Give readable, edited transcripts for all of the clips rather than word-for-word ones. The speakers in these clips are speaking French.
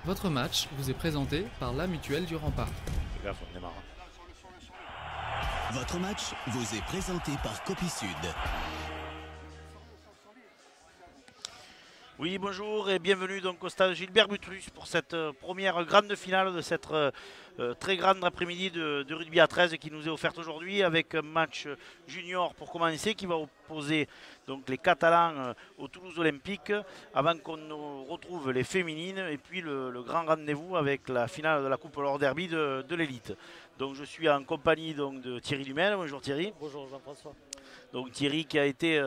Votre match vous est présenté par la Mutuelle du Rempart. Fais gaffe, on démarre. Votre match vous est présenté par Copisud. Oui, bonjour et bienvenue donc au stade Gilbert Butrus pour cette première grande finale de cette très grande après-midi de rugby à 13 qui nous est offerte aujourd'hui avec un match junior pour commencer qui va opposer donc les Catalans au Toulouse Olympique avant qu'on nous retrouve les féminines et puis le grand rendez-vous avec la finale de la Coupe Lord Derby de l'élite. Donc je suis en compagnie donc, de Thierry Lumel. Bonjour Thierry. Bonjour Jean-François. Donc Thierry qui a été,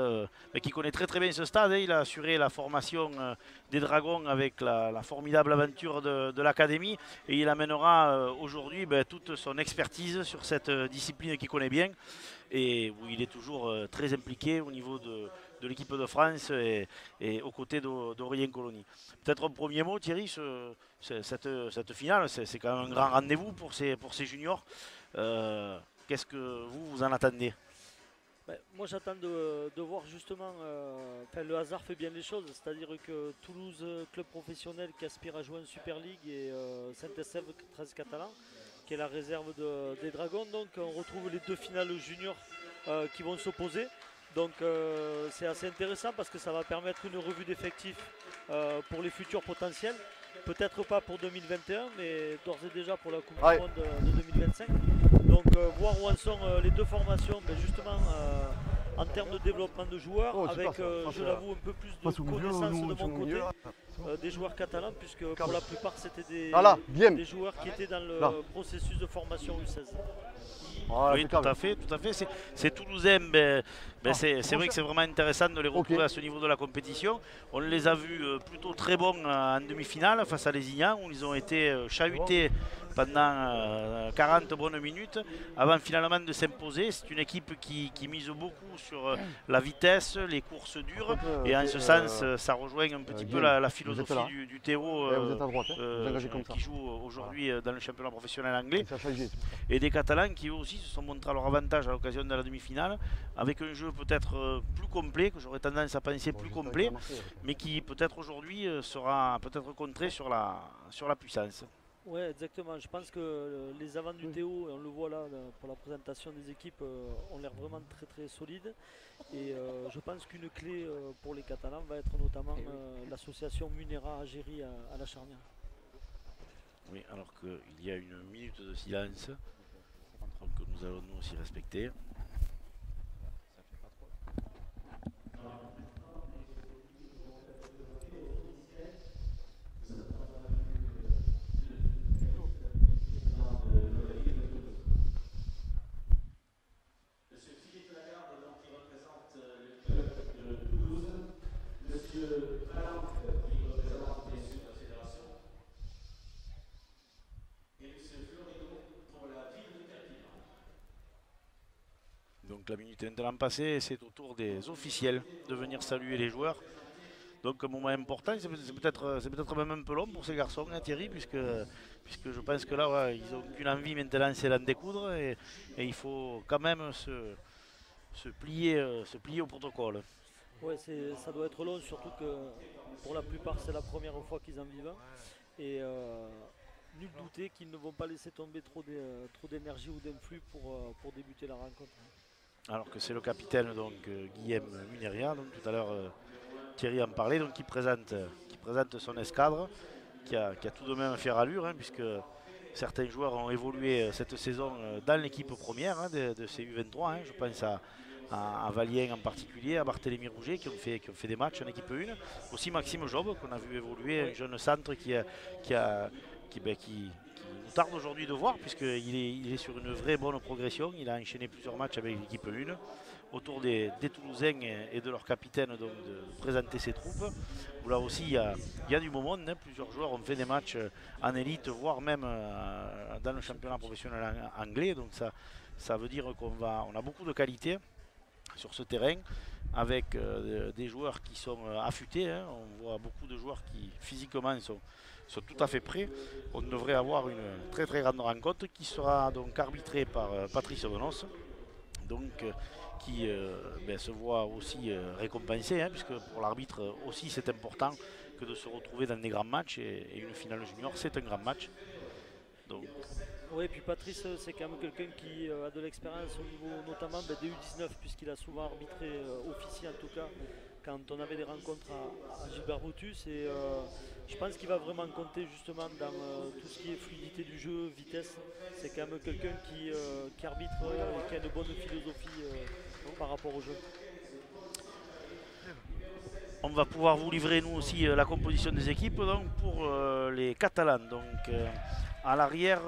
qui connaît très très bien ce stade, hein. Il a assuré la formation des Dragons avec la formidable aventure de l'académie et il amènera aujourd'hui toute son expertise sur cette discipline qu'il connaît bien et où il est toujours très impliqué au niveau de l'équipe de France et aux côtés d'Aurélien Colony. Peut-être un premier mot Thierry, cette finale, c'est quand même un grand rendez-vous pour ces juniors. Qu'est-ce que vous en attendez ? Moi j'attends de voir justement, le hasard fait bien les choses, c'est-à-dire que Toulouse, club professionnel qui aspire à jouer en Super League et Saint-Estève 13 Catalan, qui est la réserve des Dragons. Donc on retrouve les deux finales juniors qui vont s'opposer. Donc c'est assez intéressant parce que ça va permettre une revue d'effectifs pour les futurs potentiels. Peut-être pas pour 2021, mais d'ores et déjà pour la Coupe du Monde de 2025. Donc voir où en sont les deux formations, justement en termes de développement de joueurs, avec, je l'avoue, un peu plus de connaissances de mon côté des joueurs catalans, puisque pour la plupart c'était des joueurs qui étaient dans le processus de formation U16. Oui, tout à fait, tout à fait. C'est toulousain, c'est vrai que c'est vraiment intéressant de les retrouver à ce niveau de la compétition. On les a vus plutôt très bons en demi-finale face à Lézignan, où ils ont été chahutés pendant 40 bonnes minutes avant finalement de s'imposer. C'est une équipe qui mise beaucoup sur la vitesse, les courses dures, et en ce sens, ça rejoint un petit peu la philosophie du Théo qui joue aujourd'hui dans le championnat professionnel anglais, et des Catalans qui eux aussi se sont montrés à leur avantage à l'occasion de la demi-finale, avec un jeu peut-être plus complet, que j'aurais tendance à penser plus complet, mais qui peut-être aujourd'hui sera peut-être contré sur la puissance. Oui, exactement. Je pense que les avants du Théo, on le voit là pour la présentation des équipes, ont l'air vraiment très très solides. Et je pense qu'une clé pour les Catalans va être notamment l'association Munera-Agérie à la charnière. Oui, alors qu'il y a une minute de silence, donc que nous allons nous aussi respecter. Donc la minute est maintenant passée, c'est au tour des officiels de venir saluer les joueurs. Donc un moment important, c'est peut-être même un peu long pour ces garçons, hein, Thierry, puisque je pense que là, ouais, ils n'ont qu'une envie maintenant, c'est d'en découdre, et il faut quand même se plier au protocole. Oui, ça doit être long, surtout que pour la plupart c'est la première fois qu'ils en vivent. Et nul douter qu'ils ne vont pas laisser tomber trop d'énergie ou d'influx pour débuter la rencontre. Alors que c'est le capitaine donc Guillaume Muneria, donc tout à l'heure Thierry en parlait, donc qui présente son escadre, qui a tout de même fait rallure, hein, puisque certains joueurs ont évolué cette saison dans l'équipe première de ces U23. Hein, je pense à Valien en particulier, à Barthélémy Rouget qui ont fait des matchs en équipe 1. Aussi Maxime Job qu'on a vu évoluer, un jeune centre qui nous tarde aujourd'hui de voir, puisqu'il est sur une vraie bonne progression. Il a enchaîné plusieurs matchs avec l'équipe 1. Autour des Toulousains et de leur capitaine donc, de présenter ses troupes. Où là aussi il y a du moment, hein. Plusieurs joueurs ont fait des matchs en élite, voire même dans le championnat professionnel anglais. Donc ça veut dire qu'on a beaucoup de qualité sur ce terrain, avec des joueurs qui sont affûtés, hein. On voit beaucoup de joueurs qui physiquement sont tout à fait prêts. On devrait avoir une très très grande rencontre qui sera donc arbitrée par Patrice Venos, donc qui se voit aussi récompensé, hein, puisque pour l'arbitre aussi c'est important que de se retrouver dans des grands matchs. Et une finale junior, c'est un grand match. Donc. Oui, et puis Patrice, c'est quand même quelqu'un qui a de l'expérience au niveau notamment des U19, puisqu'il a souvent arbitré, officié en tout cas, quand on avait des rencontres à Gilbert Brutus. Et je pense qu'il va vraiment compter justement dans tout ce qui est fluidité du jeu, vitesse. C'est quand même quelqu'un qui arbitre et qui a une bonne philosophie par rapport au jeu. On va pouvoir vous livrer nous aussi la composition des équipes donc, pour les Catalans. Donc, à l'arrière,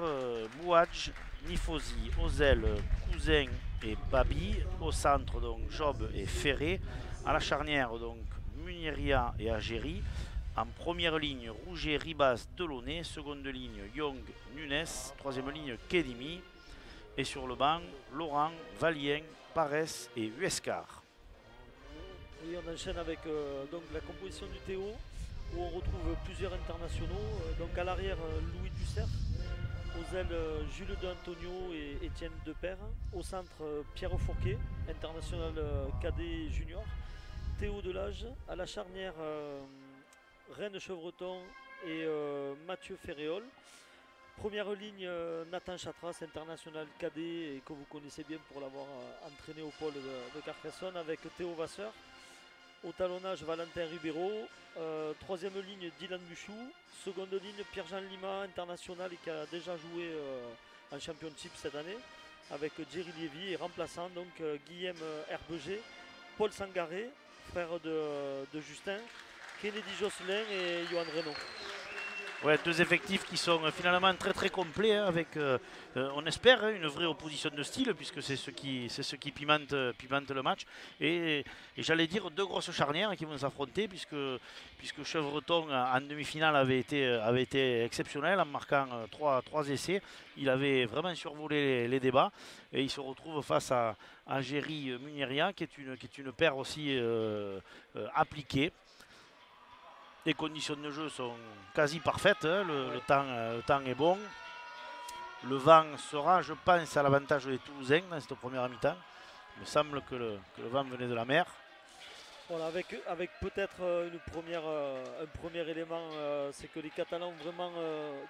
Bouadj, Nifosi, Ozel, Cousin et Babi. Au centre, donc Job et Ferré. À la charnière, donc Muniria et Agéri. En première ligne, Rouget, Ribas, Delaunay. Seconde ligne, Young, Nunes. Troisième ligne, Kedimi. Et sur le banc, Laurent, Valien, Parès et Huescar. Et on enchaîne avec donc la composition du Théo, où on retrouve plusieurs internationaux. Donc à l'arrière, Louis Ducerf. Aux ailes, Jules de Antonio et Étienne Depère. Au centre, Pierre Fourquet, international cadet et junior. Théo Delage. À la charnière, Reine Chevreton et Mathieu Ferréol. Première ligne, Nathan Chatras, international cadet et que vous connaissez bien pour l'avoir entraîné au pôle de Carcassonne, avec Théo Vasseur. Au talonnage, Valentin Ribeiro. Troisième ligne, Dylan Buchou. Seconde ligne, Pierre-Jean Lima, international et qui a déjà joué en championship cette année, avec Jerry Lévy. Et remplaçant, donc Guillaume Herbeger, Paul Sangaré, frère de Justin, Kennedy Josselin et Johan Renaud. Ouais, deux effectifs qui sont finalement très très complets, hein, avec, on espère, hein, une vraie opposition de style, puisque c'est ce qui pimente le match. Et j'allais dire deux grosses charnières qui vont s'affronter, puisque Chevreton en demi-finale avait été exceptionnel en marquant trois essais. Il avait vraiment survolé les débats et il se retrouve face à Géry Muniria, qui est une paire aussi appliquée. Les conditions de jeu sont quasi parfaites, hein. Le temps est bon. Le vent sera, je pense, à l'avantage des Toulousains dans cette première mi-temps. Il me semble que le vent venait de la mer. Voilà, avec peut-être un premier élément, c'est que les Catalans ont vraiment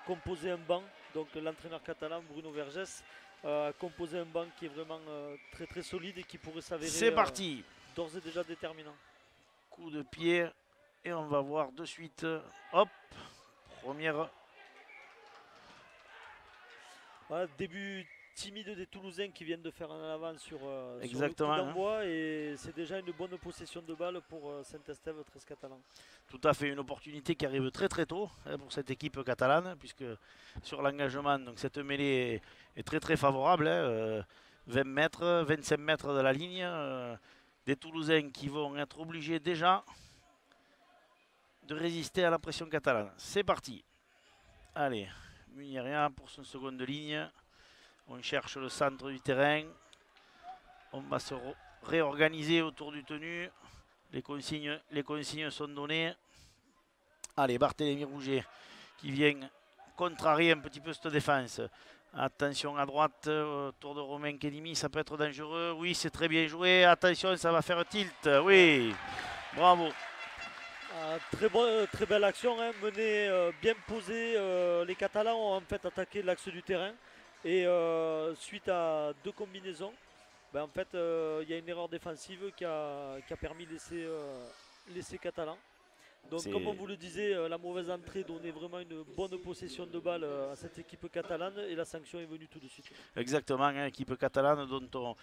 composé un banc. Donc l'entraîneur catalan, Bruno Vergès, a composé un banc qui est vraiment très très solide et qui pourrait s'avérer d'ores et déjà déterminant. Coup de pied. Et on va voir de suite, hop, première. Voilà, début timide des Toulousains qui viennent de faire un avant sur le coup Exactement, d'envoi, hein. Et c'est déjà une bonne possession de balle pour Saint-Estève, 13 catalans. Tout à fait, une opportunité qui arrive très très tôt, hein, pour cette équipe catalane, puisque sur l'engagement, donc cette mêlée est très très favorable, hein, 20 mètres, 25 mètres de la ligne, des Toulousains qui vont être obligés déjà de résister à la pression catalane. C'est parti. Allez, Muniria pour son seconde ligne. On cherche le centre du terrain. On va se réorganiser autour du tenu. Les consignes sont données. Allez, Barthélémy Rouget qui vient contrarier un petit peu cette défense. Attention à droite, autour de Romain Kedimi, ça peut être dangereux. Oui, c'est très bien joué. Attention, ça va faire tilt. Oui, bravo. Très belle action, hein, menée, bien posée. Les Catalans ont en fait attaqué l'axe du terrain et suite à deux combinaisons, ben, en fait, il y a une erreur défensive qui a permis l'essai catalan. Donc comme on vous le disait, la mauvaise entrée donnait vraiment une bonne possession de balle à cette équipe catalane et la sanction est venue tout de suite. Exactement, hein, équipe catalane dont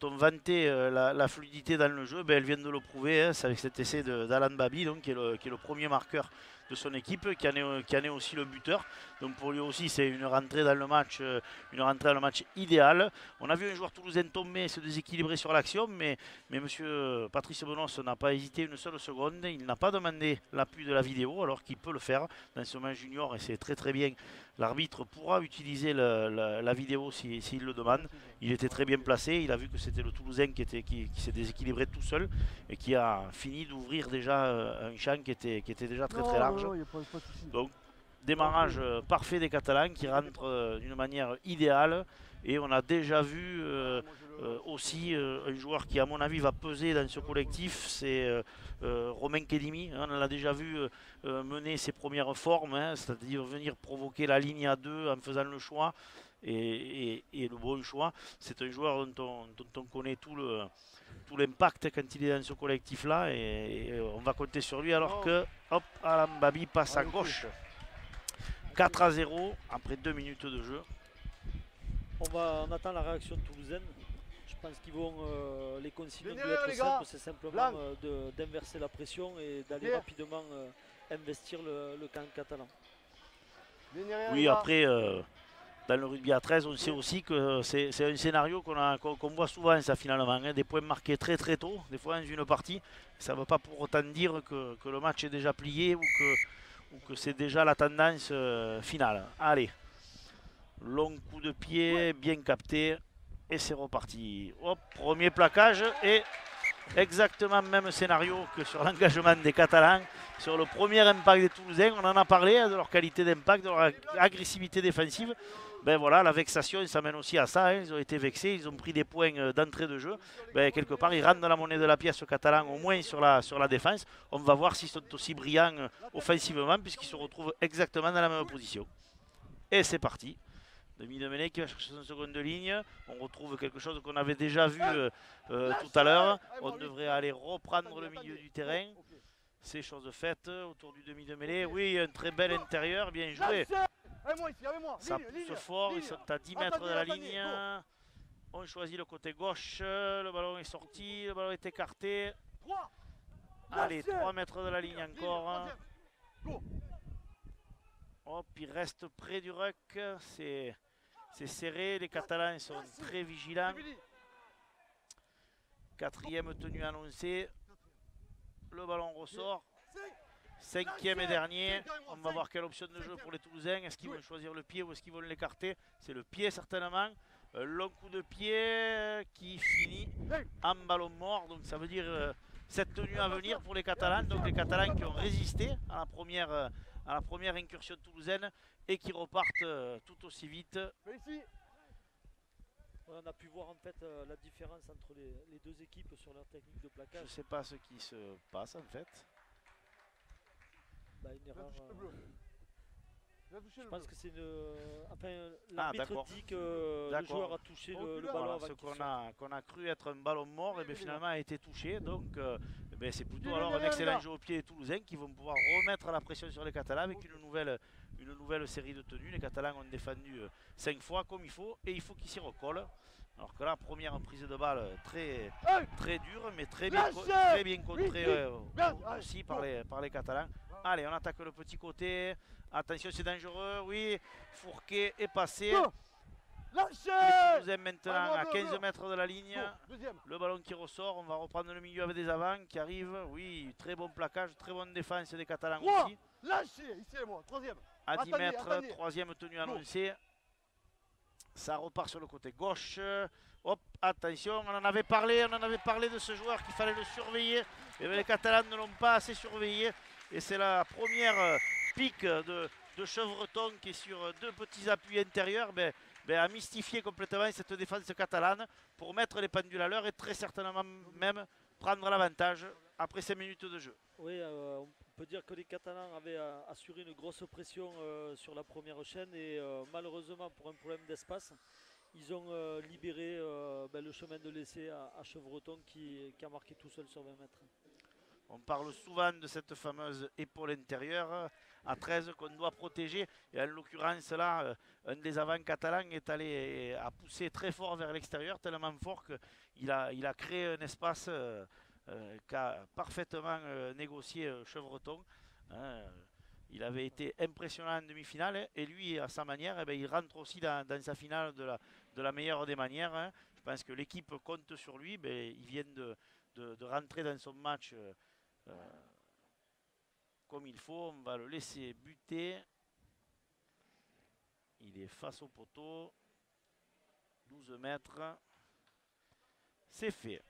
on vantait la fluidité dans le jeu, ben, elle vient de le prouver, hein, avec cet essai d'Alan Babi, donc, qui est le premier marqueur de son équipe, qui en est aussi le buteur. Donc pour lui aussi c'est une rentrée dans le match idéale. On a vu un joueur toulousain tomber, se déséquilibrer sur l'action, mais monsieur Patrice Benoît n'a pas hésité une seule seconde. Il n'a pas demandé l'appui de la vidéo alors qu'il peut le faire dans ce match junior et c'est très très bien. L'arbitre pourra utiliser la vidéo s'il le demande. Il était très bien placé, il a vu que c'était le Toulousain qui s'est déséquilibré tout seul et qui a fini d'ouvrir déjà un champ qui était déjà très très large. Donc Démarrage parfait des Catalans qui rentrent d'une manière idéale. Et on a déjà vu aussi un joueur qui, à mon avis, va peser dans ce collectif, c'est Romain Kedimi. On l'a déjà vu mener ses premières formes, hein, c'est-à-dire venir provoquer la ligne à 2 en faisant le choix et le bon choix. C'est un joueur dont on connaît tout l'impact quand il est dans ce collectif-là et on va compter sur lui alors que hop, Alam Babi passe à gauche. 4-0 après 2 minutes de jeu. On attend la réaction toulousaine. Je pense qu'ils vont les consignes vont être simples, c'est simplement d'inverser la pression et d'aller rapidement investir le camp catalan. Oui, après dans le rugby à 13, on sait aussi que c'est un scénario qu'on voit souvent ça finalement, hein, des points marqués très très tôt, des fois dans une partie. Ça ne veut pas pour autant dire que le match est déjà plié ou que c'est déjà la tendance finale. Allez, long coup de pied, bien capté, et c'est reparti. Hop, premier plaquage, et exactement le même scénario que sur l'engagement des Catalans. Sur le premier impact des Toulousains, on en a parlé, hein, de leur qualité d'impact, de leur agressivité défensive. Ben voilà, la vexation, ça mène aussi à ça, hein. Ils ont été vexés, ils ont pris des points d'entrée de jeu. Ben, quelque part, ils rentrent dans la monnaie de la pièce aux Catalans, au moins sur la défense. On va voir s'ils sont aussi brillants offensivement, puisqu'ils se retrouvent exactement dans la même position. Et c'est parti. Demi de mêlée qui va chercher son seconde ligne. On retrouve quelque chose qu'on avait déjà vu tout à l'heure. On devrait aller reprendre le milieu du terrain. C'est chose faite autour du demi de mêlée. Oui, un très bel intérieur, bien joué. Ça pousse fort, ils sont à 10 mètres de la ligne. On choisit le côté gauche, le ballon est sorti, le ballon est écarté. Allez, 3 mètres de la ligne encore. Hop, il reste près du ruck, c'est serré, les Catalans sont très vigilants. Quatrième tenue annoncée, le ballon ressort. Cinquième et dernier, on va voir quelle option de jeu pour les Toulousains. Est-ce qu'ils vont choisir le pied ou est-ce qu'ils vont l'écarter? C'est le pied certainement. Un long coup de pied qui finit en ballon mort. Donc ça veut dire cette tenue à venir pour les Catalans. Donc les Catalans qui ont résisté à la première incursion toulousaine et qui repartent tout aussi vite. On a pu voir en fait la différence entre les deux équipes sur leur technique de plaquage. Je ne sais pas ce qui se passe en fait. Bah, une erreur. Je pense que c'est une. Enfin, l'arbitre dit que le joueur a touché le ballon. Voilà, ce qu'on a cru être un ballon mort, et bien finalement a été touché. Donc c'est plutôt alors un excellent jeu au pied des Toulousains qui vont pouvoir remettre la pression sur les Catalans avec une nouvelle série de tenues. Les Catalans ont défendu 5 fois comme il faut et il faut qu'ils s'y recollent. Alors que là, première prise de balle très dure, mais très bien contrée aussi par les Catalans. Allez, on attaque le petit côté. Attention, c'est dangereux. Oui, Fourquet est passé. Les Toulousains maintenant à 15 mètres de la ligne. Le ballon qui ressort. On va reprendre le milieu avec des avants qui arrivent. Oui, très bon plaquage, très bonne défense des Catalans aussi. À 10 mètres, troisième tenue annoncée. Ça repart sur le côté gauche. Hop, attention, on en avait parlé de ce joueur qu'il fallait le surveiller. Et les Catalans ne l'ont pas assez surveillé. Et c'est la première pique de Chevreton qui est sur deux petits appuis intérieurs. A mystifié complètement cette défense catalane pour mettre les pendules à l'heure et très certainement même prendre l'avantage après 5 minutes de jeu. Oui, on peut dire que les Catalans avaient assuré une grosse pression sur la première chaîne et malheureusement pour un problème d'espace, ils ont libéré le chemin de l'essai à Chevreton qui a marqué tout seul sur 20 mètres. On parle souvent de cette fameuse épaule intérieure à 13 qu'on doit protéger. Et en l'occurrence là, un des avants catalans est allé à pousser très fort vers l'extérieur, tellement fort qu'il a créé un espace qu'a parfaitement négocié Chevreton. Il avait été impressionnant en demi-finale et lui, à sa manière, il rentre aussi dans sa finale de la meilleure des manières. Je pense que l'équipe compte sur lui. Il vient de rentrer dans son match comme il faut. On va le laisser buter. Il est face au poteau. 12 mètres. C'est fait.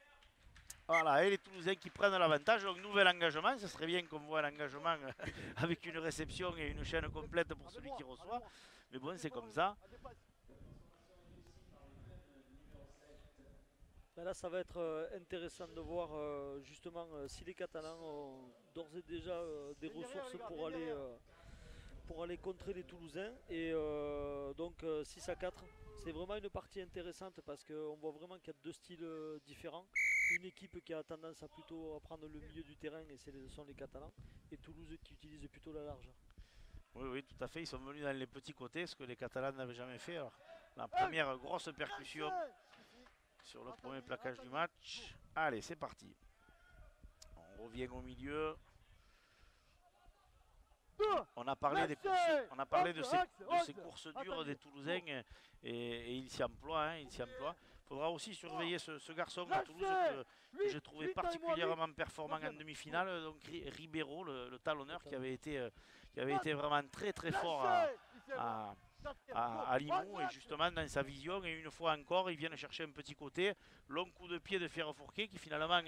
Voilà, et les Toulousains qui prennent l'avantage. Donc, nouvel engagement. Ce serait bien qu'on voit un engagement avec une réception et une chaîne complète pour celui qui reçoit. Mais bon, c'est comme ça. Là, ça va être intéressant de voir justement si les Catalans ont d'ores et déjà des ressources pour aller contrer les Toulousains. Et donc 6 à 4, c'est vraiment une partie intéressante parce qu'on voit vraiment qu'il y a deux styles différents. Une équipe qui a tendance à plutôt prendre le milieu du terrain, et ce sont les Catalans, et Toulouse qui utilise plutôt la large. Oui, oui, tout à fait. Ils sont venus dans les petits côtés, ce que les Catalans n'avaient jamais fait. Alors, la première grosse percussion sur le premier plaquage du match. Allez, c'est parti. On revient au milieu. On a parlé de ces courses dures des Toulousains et ils s'y emploient. Hein, il faudra aussi surveiller ce garçon de Toulouse que j'ai trouvé particulièrement performant en demi-finale. Donc Ribeiro, le talonneur, qui avait été vraiment très très fort à Limoux, et justement dans sa vision. Et une fois encore, ils viennent chercher un petit côté. Long coup de pied de Pierre Fourquet qui finalement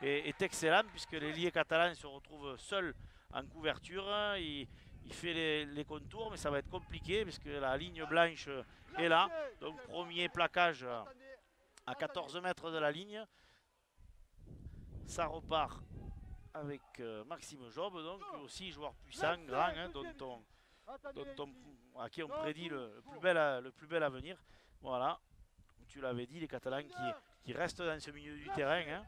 est excellent, puisque l'ailier catalan se retrouve seul en couverture. Il fait les contours, mais ça va être compliqué puisque la ligne blanche est là. Donc premier plaquage à 14 mètres de la ligne. Ça repart avec Maxime Job, donc aussi joueur puissant, grand, hein, à qui on prédit le plus bel avenir. Voilà, tu l'avais dit, les Catalans qui restent dans ce milieu du terrain. Hein.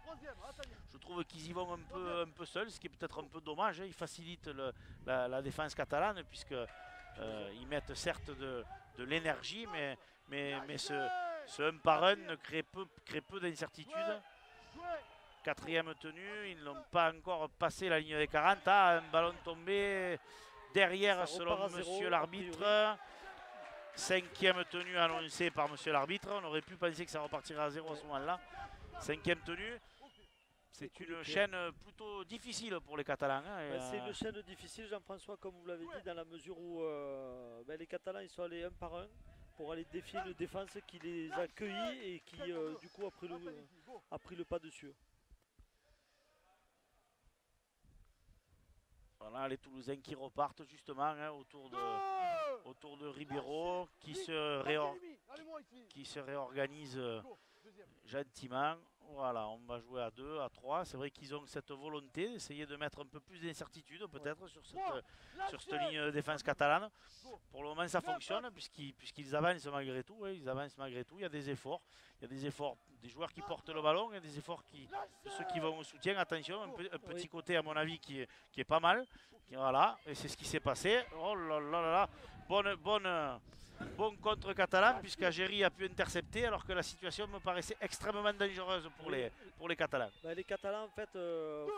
Je trouve qu'ils y vont un peu seuls, ce qui est peut-être un peu dommage. Hein. Ils facilitent la défense catalane, puisque ils mettent certes de l'énergie, mais ce 1 par 1 crée peu d'incertitude. Quatrième tenue, ils n'ont pas encore passé la ligne des 40. Ah, un ballon tombé derrière selon monsieur l'arbitre. Cinquième tenue annoncée par monsieur l'arbitre. On aurait pu penser que ça repartirait à 0 à ce moment-là. Cinquième tenue. C'est une chaîne plutôt difficile pour les Catalans. Hein, c'est une chaîne difficile, Jean-François, comme vous l'avez dit, dans la mesure où les Catalans ils sont allés 1 par 1 pour aller défier une défense qui les a cueillis et qui du coup a pris le pas dessus. Voilà, les Toulousains qui repartent justement, hein, autour de Ribeiro, qui se réorganise gentiment. Voilà, on va jouer à 2, à 3. C'est vrai qu'ils ont cette volonté d'essayer de mettre un peu plus d'incertitude peut-être sur cette ligne de défense catalane. Pour le moment, ça fonctionne puisqu'ils avancent malgré tout. Hein, ils avancent malgré tout. Il y a des efforts. Il y a des efforts des joueurs qui portent le ballon, il y a des efforts de ceux qui vont au soutien. Attention, un petit côté à mon avis qui est pas mal. Voilà, et c'est ce qui s'est passé. Oh là là là, bon contre catalan, puisqu'Agéry a pu intercepter alors que la situation me paraissait extrêmement dangereuse pour les Catalans. Les Catalans en fait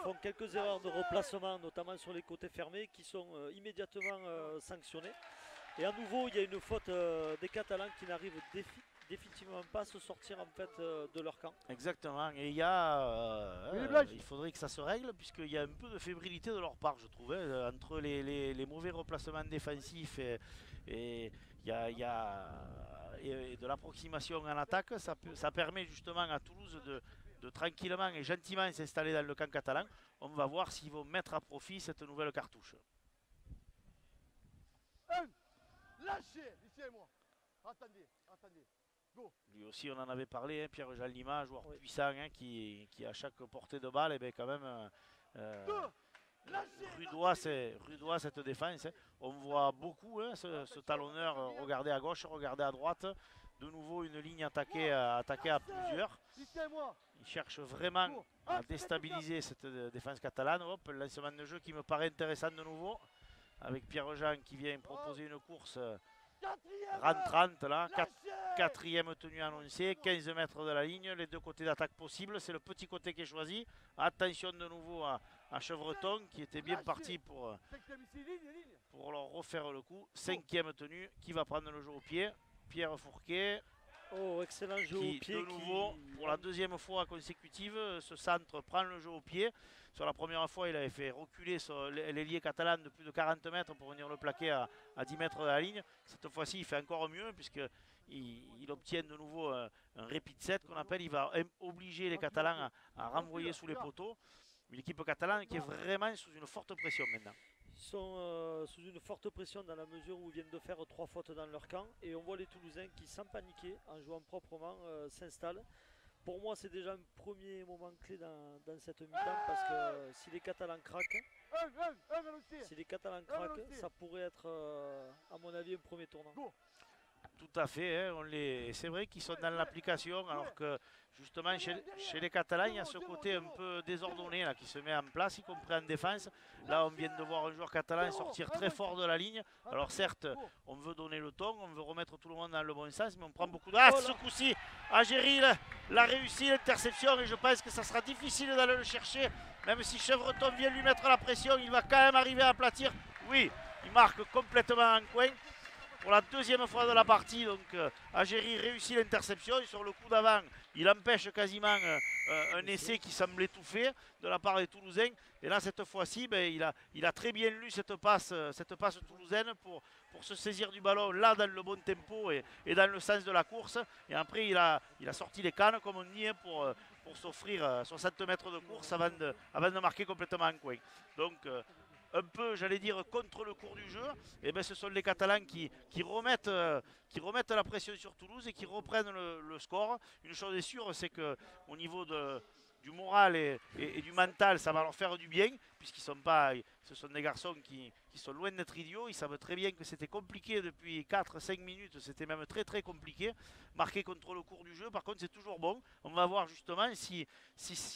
font quelques erreurs de replacement, notamment sur les côtés fermés, qui sont immédiatement sanctionnées. Et à nouveau, il y a une faute des Catalans qui n'arrivent définitivement pas à se sortir en fait de leur camp. Exactement, et il faudrait que ça se règle, puisqu'il y a un peu de fébrilité de leur part, je trouvais, entre les mauvais replacements défensifs et de l'approximation en attaque. Ça permet justement à Toulouse de tranquillement et gentiment s'installer dans le camp catalan. On va voir s'ils vont mettre à profit cette nouvelle cartouche. Lâchez, ici et moi. Attendez. Go. Lui aussi, on en avait parlé, hein, Pierre-Jean Lima, joueur puissant, hein, qui à chaque portée de balle, quand même rudois cette défense. Hein. On voit beaucoup, hein, ce talonneur regarder à gauche, regarder à droite. De nouveau une ligne attaquée à plusieurs. Il cherche vraiment à déstabiliser cette défense catalane. Hop, le lancement de jeu qui me paraît intéressant de nouveau. Avec Pierre-Jean qui vient proposer une course rentrante là. Quatrième tenue annoncée, 15 mètres de la ligne. Les deux côtés d'attaque possibles. C'est le petit côté qui est choisi. Attention de nouveau à Chevreton qui était bien parti pour leur refaire le coup. Cinquième tenue qui va prendre le jeu au pied. Pierre Fourquet. Oh, excellent jeu au pied. De nouveau, pour la deuxième fois consécutive, ce centre prend le jeu au pied. Sur la première fois, il avait fait reculer l'ailier catalan de plus de 40 mètres pour venir le plaquer à 10 mètres de la ligne. Cette fois-ci, il fait encore mieux puisqu'il obtient de nouveau un repeat set qu'on appelle. Il va obliger les Catalans à renvoyer sous les poteaux. Une équipe catalane qui est vraiment sous une forte pression maintenant. Ils sont sous une forte pression dans la mesure où ils viennent de faire 3 fautes dans leur camp. Et on voit les Toulousains qui, sans paniquer, en jouant proprement, s'installent. Pour moi, c'est déjà un premier moment clé dans cette mi-temps parce que si les Catalans craquent, ça pourrait être, à mon avis, un premier tournant. Tout à fait, hein, c'est vrai qu'ils sont dans l'application alors que justement chez les Catalans il y a ce côté un peu désordonné là, qui se met en place, y compris en défense. Là on vient de voir un joueur catalan sortir très fort de la ligne. Alors certes on veut donner le ton, on veut remettre tout le monde dans le bon sens, mais on prend beaucoup de... Ah, ce coup-ci, Agéry l'a réussi l'interception et je pense que ça sera difficile d'aller le chercher. Même si Chevreton vient lui mettre la pression, il va quand même arriver à aplatir. Oui, il marque complètement en coin. Pour la deuxième fois de la partie, donc Agéry réussit l'interception et sur le coup d'avant, il empêche quasiment un essai qui semblait tout fait de la part des Toulousains. Et là, cette fois-ci, ben, il a très bien lu cette passe toulousaine pour se saisir du ballon là dans le bon tempo et dans le sens de la course. Et après, il a sorti les cannes, comme on dit, pour s'offrir 60 mètres de course avant de marquer complètement en coin. Donc, un peu, j'allais dire, contre le cours du jeu, et ben ce sont les Catalans qui remettent la pression sur Toulouse et qui reprennent le score. Une chose est sûre, c'est qu'au niveau du moral et du mental, ça va leur faire du bien, puisqu'ils sont pas, ce sont des garçons qui sont loin d'être idiots. Ils savent très bien que c'était compliqué depuis 4-5 minutes, c'était même très très compliqué, marquer contre le cours du jeu. Par contre, c'est toujours bon. On va voir justement si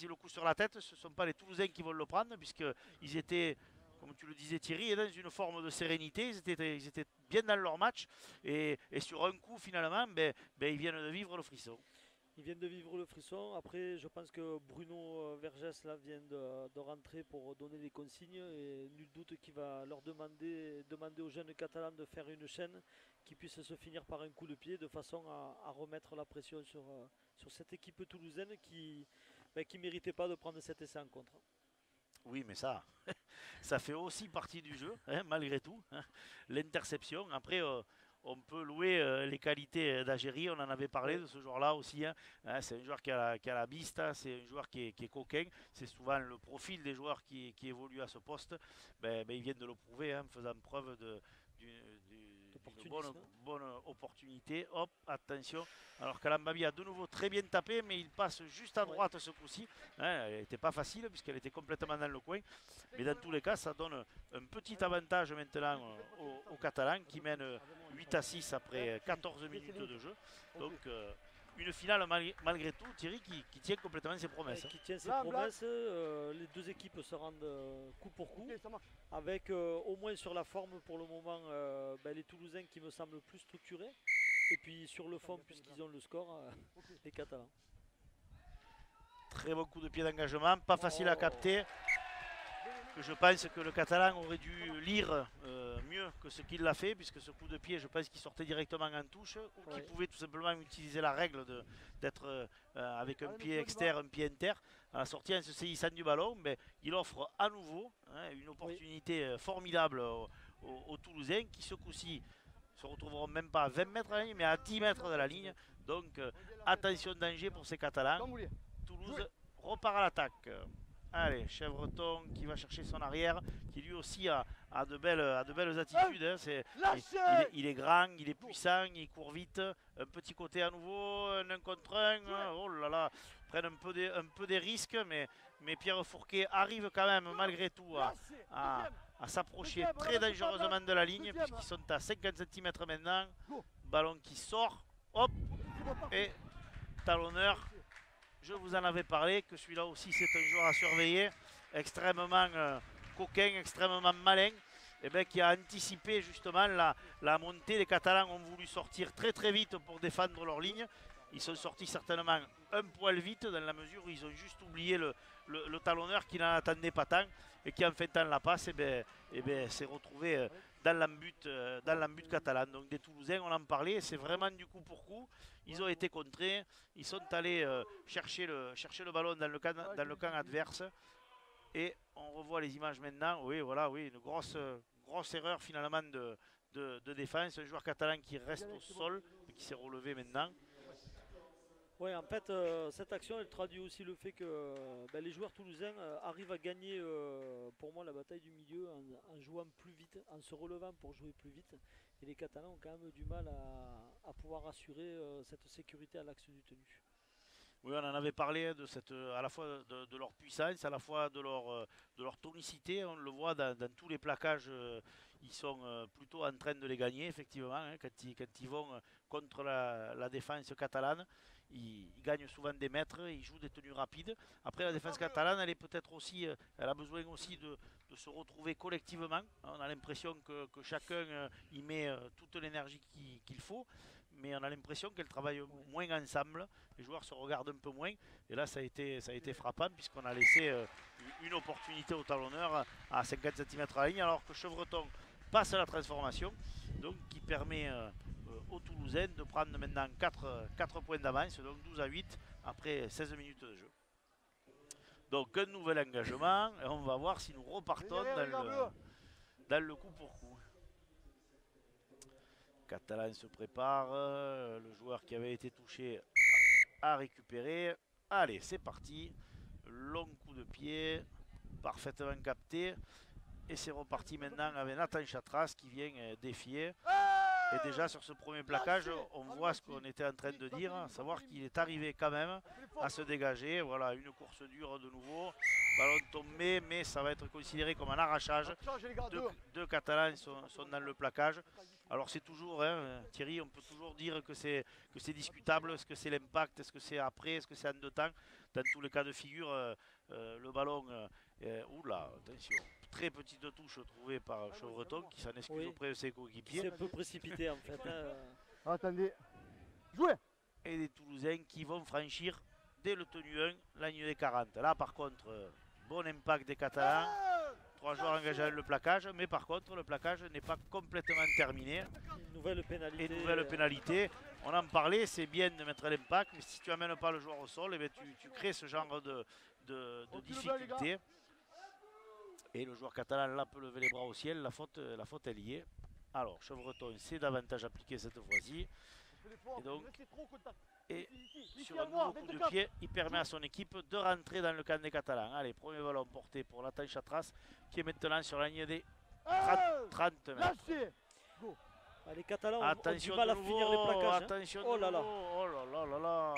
le coup sur la tête, ce ne sont pas les Toulousains qui vont le prendre, puisqu'ils étaient, comme tu le disais Thierry, dans une forme de sérénité, ils étaient bien dans leur match et sur un coup finalement, ils viennent de vivre le frisson. Ils viennent de vivre le frisson. Après, je pense que Bruno Vergès là, vient de rentrer pour donner les consignes et nul doute qu'il va leur demander aux jeunes Catalans de faire une chaîne qui puisse se finir par un coup de pied de façon à remettre la pression sur cette équipe toulousaine qui ne méritait pas de prendre cet essai en contre. Oui, mais ça fait aussi partie du jeu, hein, malgré tout. Hein. L'interception, après, on peut louer les qualités d'Agéry, on en avait parlé de ce joueur-là aussi. Hein. C'est un joueur qui a la biste, c'est un joueur qui est coquin. C'est souvent le profil des joueurs qui évoluent à ce poste. Ils viennent de le prouver, hein, en faisant preuve d'une bonne opportunité. Hop, attention. Alors Kalambabi a de nouveau très bien tapé, mais il passe juste à droite ce coup-ci. Hein, elle n'était pas facile puisqu'elle était complètement dans le coin. Mais dans tous les cas, ça donne un petit avantage maintenant aux Catalans qui mènent 8-6 après 14 minutes de jeu. Donc une finale malgré tout, Thierry, qui tient complètement ses promesses. Qui tient ses promesses. Les deux équipes se rendent coup pour coup. Avec au moins sur la forme pour le moment les Toulousains qui me semblent plus structurés. Et puis sur le fond, puisqu'ils ont le score, les Catalans. Très bon coup de pied d'engagement, pas facile à capter. Je pense que le Catalan aurait dû lire mieux que ce qu'il l'a fait, puisque ce coup de pied, je pense qu'il sortait directement en touche, ou qu'il pouvait tout simplement utiliser la règle d'être avec un pied externe, un pied inter. À la sortie, en se saisissant du ballon, il offre à nouveau une opportunité formidable aux Toulousains, qui ce coup-ci se retrouveront même pas à 20 mètres de la ligne, mais à 10 mètres de la ligne. Donc attention, danger pour ces Catalans. Toulouse repart à l'attaque. Allez, Chevreton qui va chercher son arrière, qui lui aussi a de belles attitudes. Hein. Il est grand, il est puissant, il court vite. Un petit côté à nouveau, un 1 contre 1. Oh là là, prennent un peu des risques, mais Pierre Fourquet arrive quand même malgré tout à s'approcher très dangereusement de la ligne, puisqu'ils sont à 50 cm maintenant. Ballon qui sort, hop, et talonneur. Je vous en avais parlé, que celui-là aussi c'est un joueur à surveiller, extrêmement coquin, extrêmement malin, qui a anticipé justement la montée. Les Catalans ont voulu sortir très très vite pour défendre leur ligne. ils sont sortis certainement un poil vite dans la mesure où ils ont juste oublié le talonneur qui n'en attendait pas tant et qui en feintant la passe s'est retrouvé dans l'embut catalan. Donc des Toulousains, on en parlait, c'est vraiment du coup pour coup. Ils ont été contrés, ils sont allés chercher le ballon dans le camp adverse. Et on revoit les images maintenant. Oui, voilà, oui, une grosse erreur finalement de défense. Un joueur catalan qui reste au sol, qui s'est relevé maintenant. Oui, en fait, cette action, elle traduit aussi le fait que les joueurs toulousains arrivent à gagner, pour moi, la bataille du milieu en jouant plus vite, en se relevant pour jouer plus vite. Et les Catalans ont quand même du mal à pouvoir assurer cette sécurité à l'axe du tenu. Oui, on en avait parlé à la fois de leur puissance, à la fois de leur tonicité. On le voit dans tous les plaquages, ils sont plutôt en train de les gagner, effectivement. Hein, quand ils vont contre la défense catalane, ils gagnent souvent des mètres, ils jouent des tenues rapides. Après, la défense catalane, elle est peut-être aussi, elle a besoin aussi de se retrouver collectivement. On a l'impression que chacun y met toute l'énergie qu'il faut. Mais on a l'impression qu'elle travaille moins ensemble, les joueurs se regardent un peu moins, et là ça a été frappant puisqu'on a laissé une opportunité au talonneur à 50 cm à la ligne, alors que Chevreton passe à la transformation, donc qui permet aux Toulousains de prendre maintenant 4 points d'avance, donc 12-8 après 16 minutes de jeu. Donc un nouvel engagement, et on va voir si nous repartons dans le coup pour coup. Catalan se prépare, le joueur qui avait été touché a récupéré. Allez, c'est parti. Long coup de pied, parfaitement capté. Et c'est reparti maintenant avec Nathan Chatras qui vient défier. Et déjà sur ce premier plaquage, on voit ce qu'on était en train de dire, à savoir qu'il est arrivé quand même à se dégager. Voilà, une course dure de nouveau. Ballon tombé, mais ça va être considéré comme un arrachage. Deux Catalans sont dans le plaquage. Alors c'est toujours, hein, Thierry, on peut toujours dire que c'est discutable. Est-ce que c'est l'impact, est-ce que c'est après, est-ce que c'est en deux temps? Dans tous les cas de figure, le ballon, oula, attention, très petite touche trouvée par Chevreton qui s'en excuse auprès de ses coéquipiers. C'est un peu précipité en fait. Attendez, jouez. Et des Toulousains qui vont franchir dès le tenu 1 la ligne des 40. Là par contre, bon impact des Catalans. 3 joueurs engagés dans le plaquage, mais par contre le plaquage n'est pas complètement terminé. Une nouvelle pénalité. Et nouvelle pénalité. On en parlait, c'est bien de mettre l'impact, mais si tu n'amènes pas le joueur au sol, eh bien, tu crées ce genre de difficulté. Et le joueur catalan là peut lever les bras au ciel, la faute est liée. Alors Chevreton s'est davantage appliqué cette fois-ci. Et donc, sur un nouveau coup de pied, il permet à son équipe de rentrer dans le camp des Catalans. Allez, premier ballon porté pour Nathan Chatras qui est maintenant sur la ligne des 30 mètres. Les Catalans ont du mal à finir les plaquages. Attention Oh là là. Oh là là là là.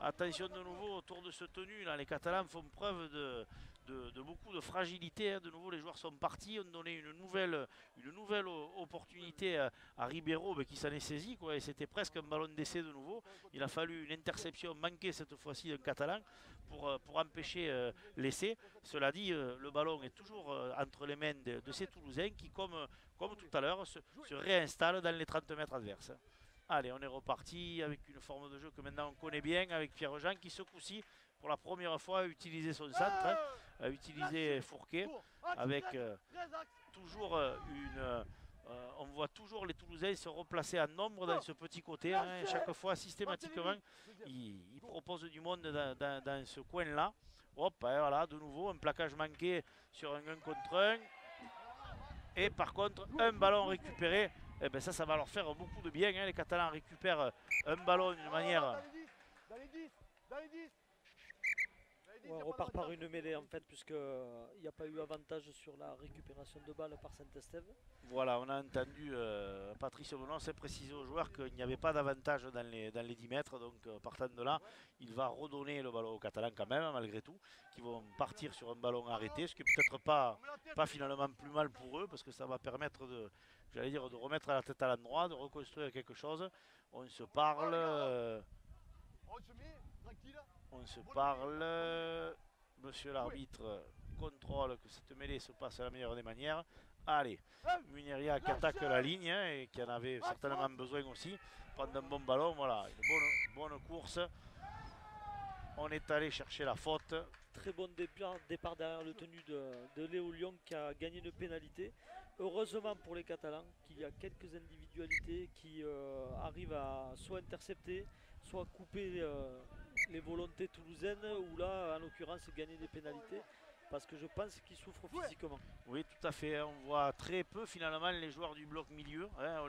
Attention de nouveau autour de ce tenu là, les Catalans font preuve de beaucoup de fragilité. De nouveau les joueurs sont partis, ont donné une nouvelle opportunité à Ribeiro qui s'en est saisi quoi, et c'était presque un ballon d'essai de nouveau. Il a fallu une interception manquée cette fois-ci d'un Catalan pour empêcher l'essai. Cela dit, le ballon est toujours entre les mains de ces Toulousains qui comme tout à l'heure se réinstallent dans les 30 mètres adverses. Allez, on est reparti avec une forme de jeu que maintenant on connaît bien, avec Pierre-Jean qui ce coup-ci, pour la première fois, a utilisé son centre, a utilisé Fourquet, avec toujours on voit toujours les Toulousains se replacer en nombre dans ce petit côté. Hein, chaque fois, systématiquement, ils proposent du monde dans ce coin-là. Hop, et voilà, de nouveau, un plaquage manqué sur un 1 contre 1. Et par contre, un ballon récupéré. Eh ben ça va leur faire beaucoup de bien. Hein. Les Catalans récupèrent un ballon d'une manière... Dans les 10. On repart par une mêlée en fait, puisqu'il n'y a pas eu avantage sur la récupération de balles par Saint-Estève. Voilà, on a entendu Patrice Bonon préciser aux joueurs qu'il n'y avait pas d'avantage dans les 10 mètres. Donc partant de là, il va redonner le ballon aux Catalans quand même, malgré tout, qui vont partir sur un ballon arrêté, ce qui est peut-être pas finalement plus mal pour eux, parce que ça va permettre de remettre la tête à l'endroit, de reconstruire quelque chose. On se parle... On se parle, monsieur l'arbitre contrôle que cette mêlée se passe à la meilleure des manières Allez, Muneria qui attaque la ligne hein, et qui en avait certainement besoin aussi. Prendre un bon ballon, voilà, une bonne course. On est allé chercher la faute. Très bon départ derrière le tenu de Léo Lyon qui a gagné une pénalité. Heureusement pour les Catalans qu'il y a quelques individualités qui arrivent à soit intercepter, soit couper les volontés toulousaines ou là en l'occurrence gagner des pénalités. Parce que je pense qu'ils souffrent physiquement. Oui, tout à fait. On voit très peu finalement les joueurs du bloc milieu. Hein,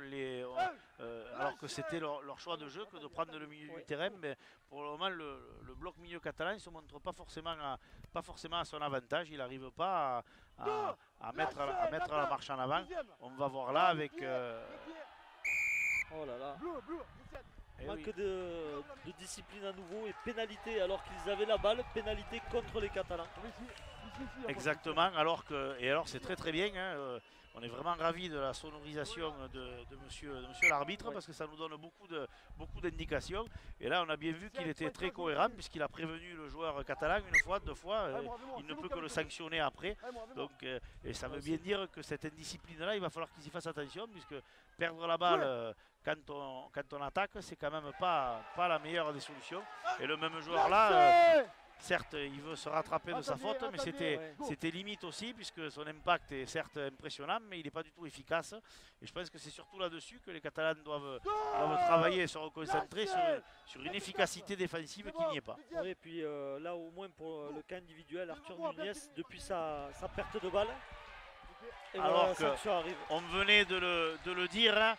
alors que c'était leur choix de jeu que de prendre le milieu du terrain. Mais pour le moment, le bloc milieu catalan ne se montre pas forcément à son avantage. Il n'arrive pas à mettre la marche en avant. On va voir là avec... Oh là là. Eh Manque oui. de discipline à nouveau et pénalité alors qu'ils avaient la balle, pénalité contre les Catalans. Exactement, alors c'est très très bien. Hein, on est vraiment ravis de la sonorisation de monsieur l'arbitre parce que ça nous donne beaucoup d'indications. Et là on a bien vu qu'il était très cohérent puisqu'il a prévenu le joueur catalan une fois, deux fois. Il ne peut que le sanctionner après. Donc, et ça veut bien dire que cette indiscipline là, il va falloir qu'ils y fassent attention puisque perdre la balle quand on attaque, c'est quand même pas la meilleure des solutions. Et le même joueur là... certes, il veut se rattraper de sa faute, mais c'était limite aussi, puisque son impact est certes impressionnant, mais il n'est pas du tout efficace. Et je pense que c'est surtout là-dessus que les Catalans doivent travailler et se reconcentrer sur une efficacité défensive qui n'y est pas. Oui, et puis là, au moins pour le cas individuel, Arthur Nunez, depuis sa perte de balle, et alors voilà, qu'on venait de le dire, hein,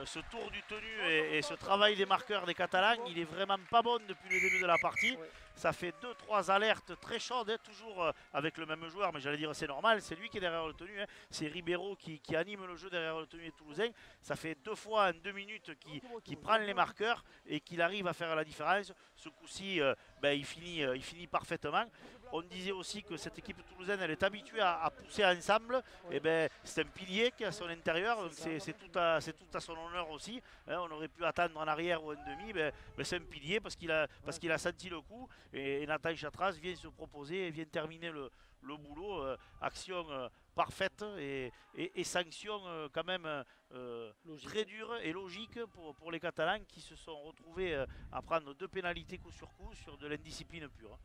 ce tour du tenu et ce travail des marqueurs des Catalans, il est vraiment pas bon depuis le début de la partie. Ouais. Ça fait 2-3 alertes très chaudes, hein, toujours avec le même joueur, mais j'allais dire c'est normal, c'est lui qui est derrière le tenu, hein. C'est Ribeiro qui anime le jeu derrière le tenu toulousain. Ça fait 2 fois en 2 minutes qu'il prend les marqueurs et qu'il arrive à faire la différence. Ce coup-ci, il finit parfaitement. On disait aussi que cette équipe toulousaine, elle est habituée à pousser ensemble. Et c'est un pilier qui est à son intérieur, donc c'est tout à son honneur aussi. Hein, on aurait pu attendre en arrière ou en demi, c'est un pilier parce qu'il a senti le coup. Et Nathan Chatras vient se proposer et vient terminer le boulot. Action parfaite et sanction quand même très dure et logique pour les Catalans qui se sont retrouvés à prendre 2 pénalités coup sur coup sur de l'indiscipline pure.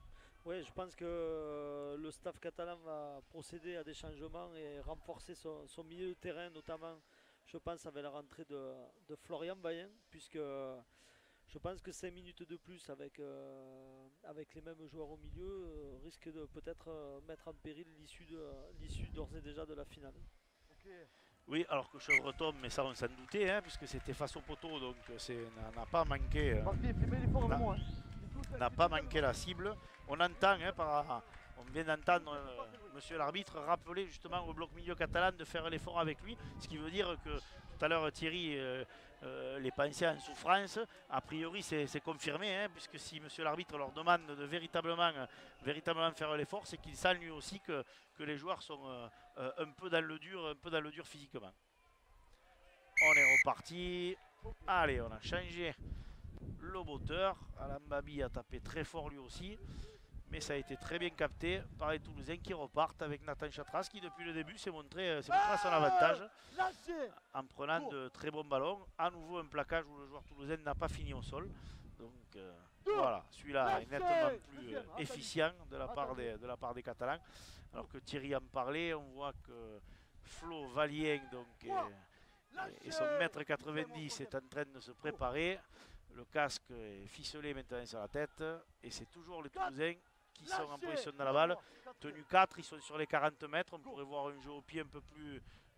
Oui, je pense que le staff catalan va procéder à des changements et renforcer son milieu de terrain, notamment, je pense, avec la rentrée de Florian Bayen, puisque je pense que 5 minutes de plus avec les mêmes joueurs au milieu risque de peut-être mettre en péril l'issue d'ores et déjà de la finale. Oui, alors que Chevre tombe, mais ça on s'en doutait, hein, puisque c'était face au poteau, donc n'a pas manqué. N'a pas manqué la cible. On entend, hein, on vient d'entendre monsieur l'arbitre rappeler justement au bloc milieu catalan de faire l'effort avec lui, ce qui veut dire que tout à l'heure Thierry les pensait en souffrance. A priori c'est confirmé, hein, puisque si monsieur l'arbitre leur demande de véritablement faire l'effort, c'est qu'il sent lui aussi que les joueurs sont un peu dans le dur physiquement. On est reparti. Allez, on a changé le botteur. Alain Babi a tapé très fort lui aussi. Mais ça a été très bien capté par les Toulousains qui repartent avec Nathan Chatras qui depuis le début s'est montré à son avantage en prenant de très bons ballons. À nouveau un plaquage où le joueur toulousain n'a pas fini au sol. Donc voilà, celui-là est nettement plus efficient de la part des Catalans. Alors que Thierry en parlait, on voit que Flo Valien donc, et son mètre 90 est en train de se préparer. Le casque est ficelé maintenant sur la tête et c'est toujours les Toulousains qui sont en position de la balle. Tenue 4, ils sont sur les 40 mètres. On pourrait voir un jeu au pied un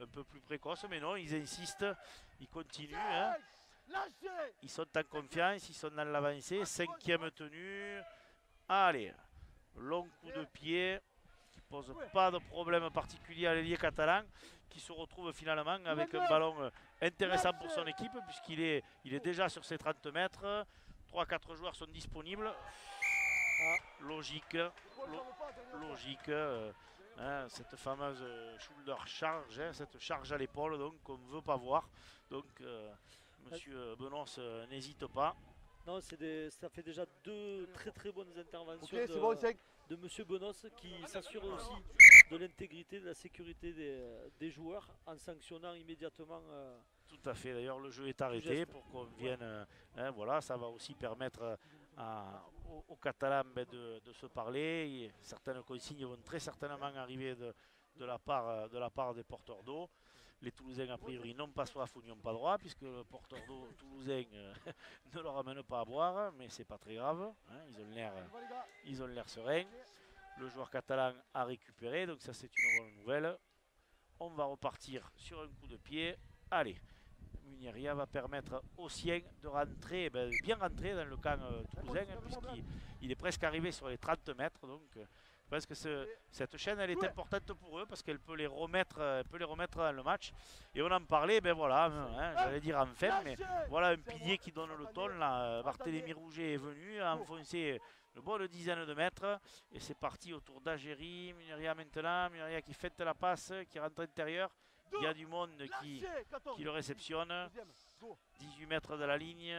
peu plus précoce, mais non, ils insistent, ils continuent. Hein. Ils sont en confiance, ils sont dans l'avancée. 5e tenue. Allez, long coup de pied qui ne pose pas de problème particulier à l'ailier catalan qui se retrouve finalement avec un ballon intéressant pour son équipe puisqu'il est déjà sur ses 30 mètres. 3-4 joueurs sont disponibles. Logique, hein, cette fameuse shoulder charge, hein, cette charge à l'épaule donc qu'on ne veut pas voir. Donc monsieur Benoît n'hésite pas. Non, ça fait déjà 2 très bonnes interventions de Monsieur Benos qui s'assure aussi de l'intégrité, de la sécurité des joueurs en sanctionnant immédiatement. Tout à fait, d'ailleurs le jeu est arrêté pour qu'on vienne, voilà, ça va aussi permettre aux Catalans de se parler. Certaines consignes vont très certainement arriver de la part des porteurs d'eau. Les Toulousains a priori n'ont pas soif ou n'ont pas droit puisque le porteur d'eau toulousain ne leur amène pas à boire, mais c'est pas très grave, hein, ils ont l'air sereins. Le joueur catalan a récupéré, donc ça c'est une bonne nouvelle. On va repartir sur un coup de pied. Allez, Muniria va permettre aux siens de rentrer, bien rentrer dans le camp toulousain, puisqu'il est presque arrivé sur les 30 mètres. Donc je pense que cette chaîne elle est importante pour eux parce qu'elle peut les remettre, dans le match. Et on en parlait, voilà, hein, j'allais dire enfin, mais voilà un pilier qui donne le ton. Là, Barthélémy Rouget est venu, a enfoncé une bonne dizaine de mètres. Et c'est parti autour d'Agéry. Muniria maintenant, Muniria qui fête la passe, qui rentre à l'intérieur. Il y a du monde qui le réceptionne. 18 mètres de la ligne.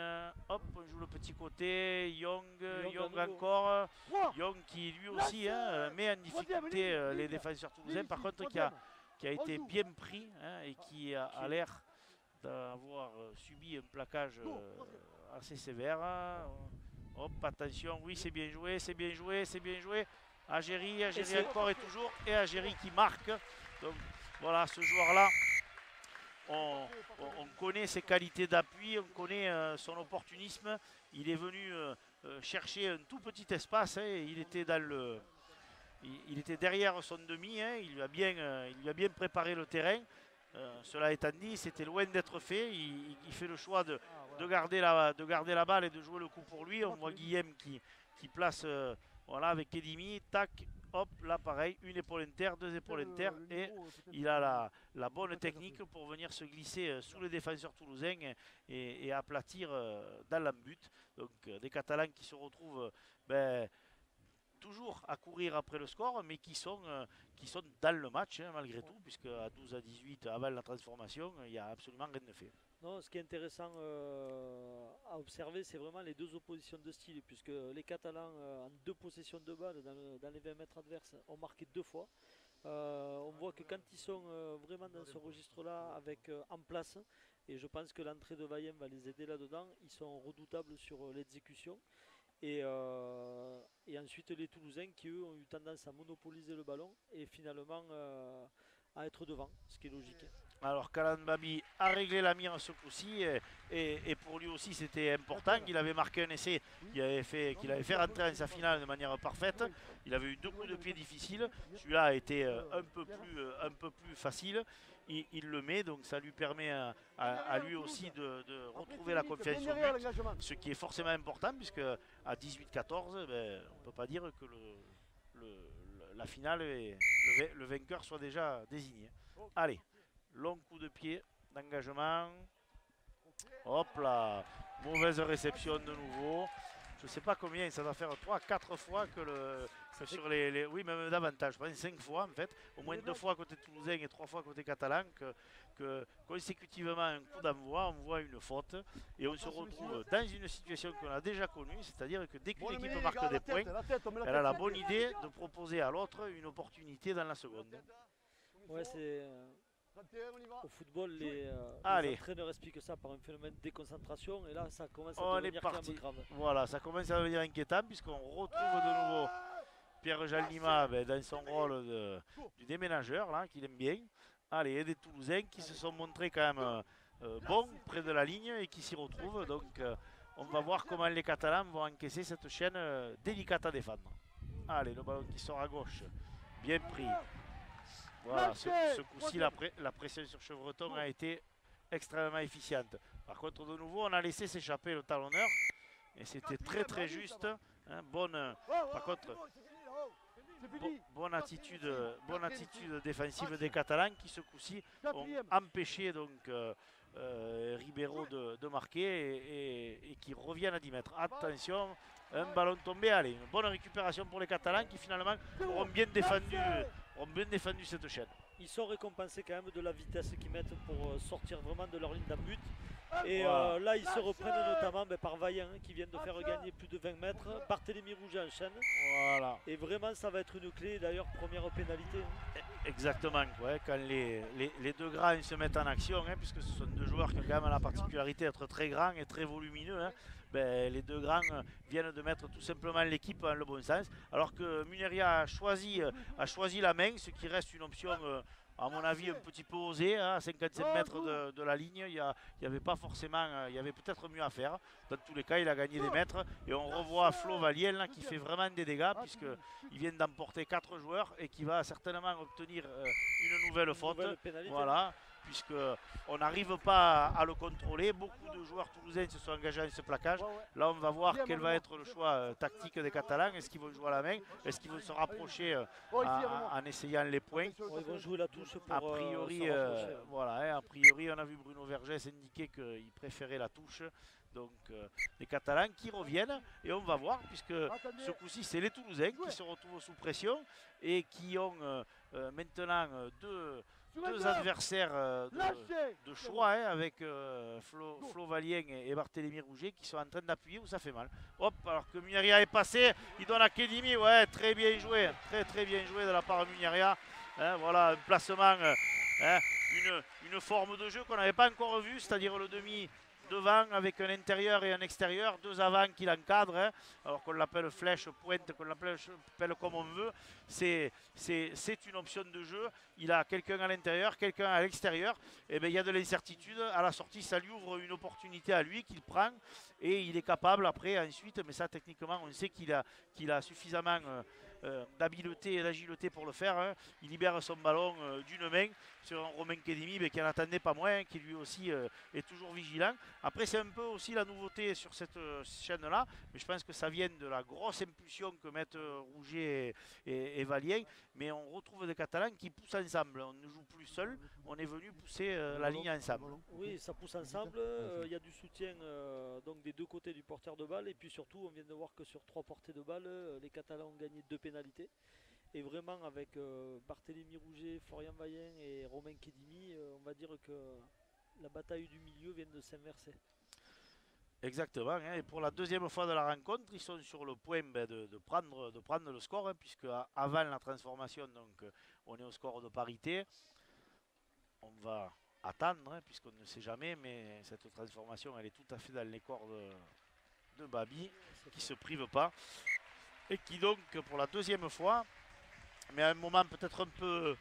Hop, on joue le petit côté. Young encore. Young qui lui aussi met en difficulté les défenseurs toulousains. Par contre, qui a été bien pris et qui a l'air d'avoir subi un plaquage assez sévère. Hop, attention, oui, c'est bien joué, c'est bien joué, c'est bien joué. Agéry encore et toujours. Et Agéry qui marque. Donc, voilà, ce joueur-là, on connaît ses qualités d'appui, on connaît son opportunisme. Il est venu chercher un tout petit espace. Il était derrière son demi. Il lui a bien préparé le terrain. Cela étant dit, c'était loin d'être fait. Il fait le choix de garder la balle et de jouer le coup pour lui. On voit Guillaume qui place voilà, avec Kedimi. Tac. Hop, là pareil, une épaule inter, deux épaules inter et il a la bonne technique pour venir se glisser sous les défenseurs toulousains et aplatir dans l'embut. Donc des Catalans qui se retrouvent toujours à courir après le score, mais qui sont dans le match malgré tout, puisque à 12-18 avant la transformation, il n'y a absolument rien de fait. Non, ce qui est intéressant à observer, c'est vraiment les deux oppositions de style, puisque les Catalans, en 2 possessions de balle dans les 20 mètres adverses, ont marqué 2 fois. On voit que quand ils sont vraiment dans ce registre-là, avec en place, et je pense que l'entrée de Vaillant va les aider là-dedans, ils sont redoutables sur l'exécution. Et ensuite les Toulousains qui eux ont eu tendance à monopoliser le ballon et finalement à être devant, ce qui est logique. Alors Kalan Babi a réglé la mire ce coup-ci et pour lui aussi c'était important. Il avait marqué un essai qu'il avait fait rentrer en sa finale de manière parfaite. Il avait eu 2 coups de pied difficiles. Celui-là a été un peu plus facile. Il le met, donc ça lui permet à lui aussi de retrouver la confiance au but, ce qui est forcément important puisque à 18-14, on ne peut pas dire que la finale et le vainqueur soit déjà désigné. Allez, long coup de pied d'engagement. Hop là, mauvaise réception de nouveau. Je ne sais pas combien, ça doit faire 3-4 fois que sur oui, même davantage, je pense 5 fois en fait, au moins 2 fois côté toulousain et 3 fois côté catalan, que consécutivement un coup d'envoi, on voit une faute et on se retrouve dans une situation qu'on a déjà connue, c'est-à-dire que dès qu'une équipe marque des points, elle a la bonne idée de proposer à l'autre une opportunité dans la seconde. Ouais, c'est... Au football, les entraîneurs expliquent ça par un phénomène de déconcentration et là ça commence à devenir quand même grave. Voilà, ça commence à devenir inquiétant puisqu'on retrouve de nouveau Pierre-Jean Lima dans son rôle du déménageur là, qu'il aime bien. Allez, et des Toulousains qui se sont montrés quand même bons près de la ligne et qui s'y retrouvent. Donc on va voir comment les Catalans vont encaisser cette chaîne délicate à défendre. Allez, le ballon qui sort à gauche, bien pris. Voilà, ce coup-ci, la pression sur Chevreton a été extrêmement efficiente. Par contre, de nouveau, on a laissé s'échapper le talonneur. Et c'était très juste. Hein, par contre, bonne attitude défensive des Catalans qui, ce coup-ci, ont empêché donc, Ribeiro de marquer et qui reviennent à 10 mètres. Attention, un ballon tombé. Allez, une bonne récupération pour les Catalans qui finalement auront bien défendu cette chaîne. ils sont récompensés quand même de la vitesse qu'ils mettent pour sortir vraiment de leur ligne d'en but. Et Voilà. là, ils se reprennent notamment par Vaillant qui vient de faire gagner plus de 20 mètres. Barthélemy Rouget enchaîne. Voilà. Et vraiment, ça va être une clé. D'ailleurs, première pénalité. Exactement, ouais, quand les deux grands ils se mettent en action, hein, puisque ce sont deux joueurs qui ont quand même la particularité d'être très grands et très volumineux. Hein, ben, les deux grands viennent de mettre tout simplement l'équipe dans le bon sens. Alors que Muneria a choisi la main, ce qui reste une option à mon avis un petit peu osée, hein, à 55 mètres de la ligne. Il n'y avait pas forcément, il y avait peut-être mieux à faire. Dans tous les cas, il a gagné des mètres et on revoit Flo Valien là, qui fait vraiment des dégâts puisqu'il vient d'emporter 4 joueurs et qui va certainement obtenir une nouvelle faute. Voilà, puisqu'on n'arrive pas à le contrôler. Beaucoup de joueurs toulousains se sont engagés dans ce plaquage. Là, on va voir quel va être le choix tactique des Catalans. Est-ce qu'ils vont jouer à la main? Est-ce qu'ils vont se rapprocher en essayant les points? Ils vont jouer la touche pour a priori, se rapprocher. voilà, hein, a priori, on a vu Bruno Vergès indiquer qu'il préférait la touche. Donc les Catalans qui reviennent et on va voir puisque ce coup-ci c'est les Toulousains qui se retrouvent sous pression et qui ont maintenant deux adversaires de choix hein, avec Flo Valien et Barthélemy Rouget qui sont en train d'appuyer où ça fait mal. Hop, alors que Muneria est passé, il donne à Kedimi, ouais, très bien joué, très bien joué de la part de Muneria. Hein, voilà, un placement, hein, une forme de jeu qu'on n'avait pas encore vue, c'est-à-dire le demi devant avec un intérieur et un extérieur, deux avants qui l'encadrent, hein, alors qu'on l'appelle flèche, pointe, qu'on l'appelle comme on veut, c'est une option de jeu. Il a quelqu'un à l'intérieur, quelqu'un à l'extérieur, et bien il y a de l'incertitude. À la sortie, ça lui ouvre une opportunité à lui qu'il prend et il est capable après ensuite, mais ça techniquement on sait qu'il a suffisamment d'habileté et d'agilité pour le faire. Hein. Il libère son ballon d'une main sur un Romain Kedimi mais qui n'en attendait pas moins, qui lui aussi est toujours vigilant. Après c'est un peu aussi la nouveauté sur cette chaîne-là, mais je pense que ça vient de la grosse impulsion que mettent Rouget et Valien, mais on retrouve des Catalans qui poussent ensemble. On ne joue plus seul, on est venu pousser la ligne ensemble. Oui, ça pousse ensemble, il y a du soutien donc des deux côtés du porteur de balle et puis surtout on vient de voir que sur 3 portées de balle, les Catalans ont gagné 2 pénalités. Et vraiment avec Barthélemy Rouget, Florian Vaillant et Romain Kedimi, on va dire que la bataille du milieu vient de s'inverser. Exactement, hein, et pour la deuxième fois de la rencontre, ils sont sur le point de prendre le score, hein, puisque avant la transformation, donc, on est au score de parité. On va attendre, hein, puisqu'on ne sait jamais, mais cette transformation, elle est tout à fait dans les corps de Babi, qui ne se prive pas, et qui donc, pour la deuxième fois, mais à un moment peut-être un peu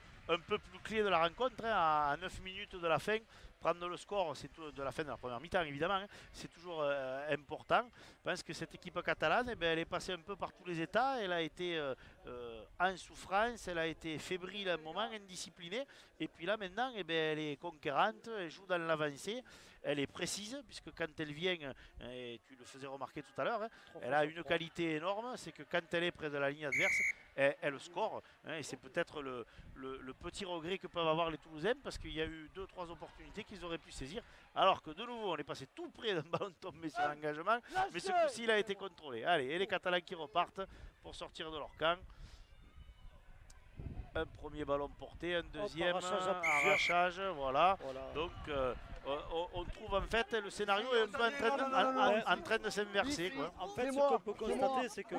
plus clé de la rencontre, hein, à 9 minutes de la fin, prendre le score, c'est de la fin de la première mi-temps évidemment, hein, c'est toujours important. Je pense que cette équipe catalane, eh bien, elle est passée un peu par tous les états, elle a été en souffrance, elle a été fébrile à un moment, indisciplinée, et puis là maintenant, eh bien, elle est conquérante, elle joue dans l'avancée, elle est précise, puisque quand elle vient, et tu le faisais remarquer tout à l'heure, hein, elle a une qualité énorme, c'est que quand elle est près de la ligne adverse, elle score, hein, et c'est peut-être le petit regret que peuvent avoir les Toulousains parce qu'il y a eu 2-3 opportunités qu'ils auraient pu saisir, alors que de nouveau on est passé tout près d'un ballon tombé sur l'engagement, mais ce coup-ci il a été contrôlé. Allez, et les Catalans qui repartent pour sortir de leur camp. Un premier ballon porté, un deuxième arrachage, voilà. Donc on trouve en fait le scénario est un peu en train de s'inverser. En fait, ce qu'on peut constater, c'est que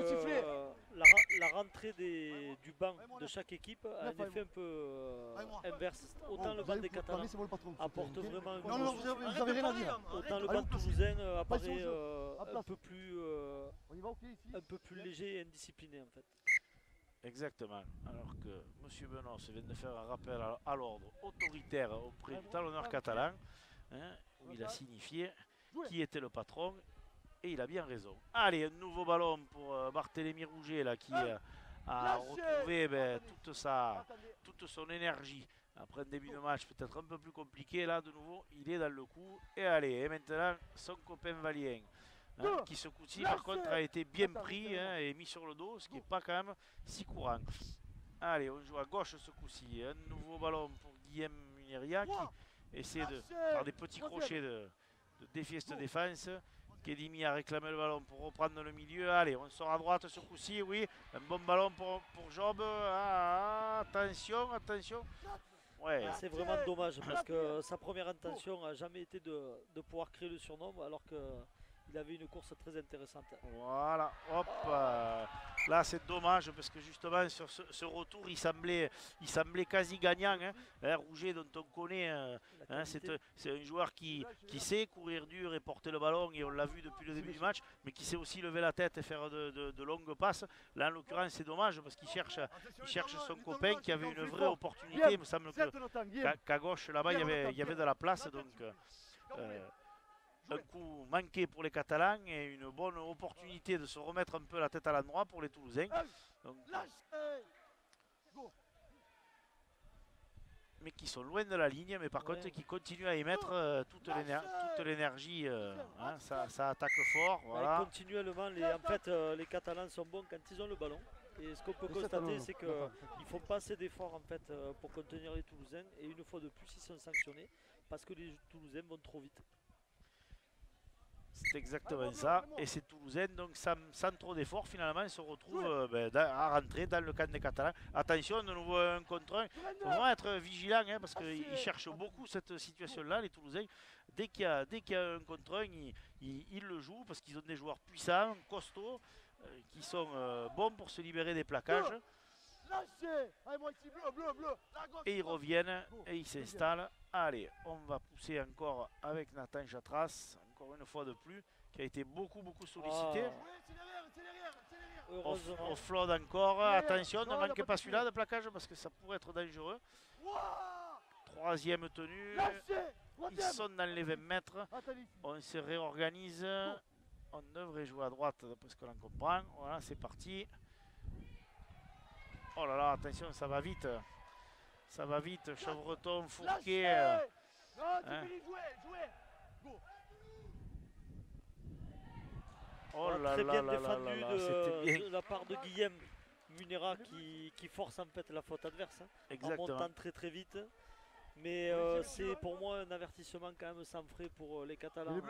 la rentrée du banc de chaque équipe a un effet un peu inverse. Autant le banc des Catalans apporte vraiment une autant le banc toulousain apparaît un peu plus léger et indiscipliné en fait. Exactement, alors que M. Benos vient de faire un rappel à l'ordre autoritaire auprès du talonneur catalan, hein, où il a signifié qui était le patron, et il a bien raison. Allez, un nouveau ballon pour Barthélemy Rouget, là, qui a retrouvé toute son énergie. Après un début de match peut-être un peu plus compliqué, là de nouveau, il est dans le coup, et allez, et maintenant son copain Valien. Hein, qui ce coup-ci par contre a été bien pris hein, et mis sur le dos, ce qui n'est pas quand même si courant. Allez, on joue à gauche ce coup-ci. Un nouveau ballon pour Guillaume Muneria qui essaie de faire des petits crochets de défier cette défense. Kedimi a réclamé le ballon pour reprendre le milieu. Allez, on sort à droite ce coup-ci, oui. Un bon ballon pour Job. Attention. Ouais. C'est vraiment dommage parce que sa première intention n'a jamais été de pouvoir créer le surnombre alors qu'il avait une course très intéressante. Voilà, hop, là c'est dommage parce que justement sur ce retour il semblait quasi gagnant. Rouget dont on connaît, c'est un joueur qui sait courir dur et porter le ballon et on l'a vu depuis le début du match, mais qui sait aussi lever la tête et faire de longues passes. Là en l'occurrence c'est dommage parce qu'il cherche son copain qui avait une vraie opportunité. Il me semble qu'à gauche là-bas il y avait de la place, donc un coup manqué pour les Catalans et une bonne opportunité de se remettre un peu la tête à l'endroit pour les Toulousains. Donc, mais qui sont loin de la ligne, mais par contre qui continuent à y mettre toute l'énergie. Ça attaque fort. Voilà. Continuellement, en fait, les Catalans sont bons quand ils ont le ballon. Et ce qu'on peut constater, c'est qu'ils ne font pas assez d'efforts en fait, pour contenir les Toulousains. Et une fois de plus, ils sont sanctionnés parce que les Toulousains vont trop vite. C'est exactement ça, et ces Toulousains, donc sans trop d'efforts, finalement, se retrouvent à rentrer dans le camp des Catalans. Attention, de nouveau un contre un. Il faut vraiment être vigilant parce qu'ils cherchent beaucoup cette situation-là, les Toulousains. Dès qu'il y a un contre un, ils le jouent parce qu'ils ont des joueurs puissants, costauds, qui sont bons pour se libérer des plaquages. Et ils reviennent et ils s'installent. Allez, on va pousser encore avec Nathan Chatras, encore une fois de plus, qui a été beaucoup sollicité. On flotte encore. Attention, ne manquez pas celui-là de plaquage parce que ça pourrait être dangereux. Troisième tenue. Ils sont dans les 20 mètres. On se réorganise. On devrait jouer à droite d'après ce que l'on comprend. Voilà, c'est parti. Oh là là, attention, ça va vite. Ça va vite. Chevreton, Fourquet. Oh là très bien là défendu là, bien. de la part de Guillaume Munera qui force en fait la faute adverse en montant très vite. Mais c'est pour moi un avertissement quand même sans frais pour les Catalans.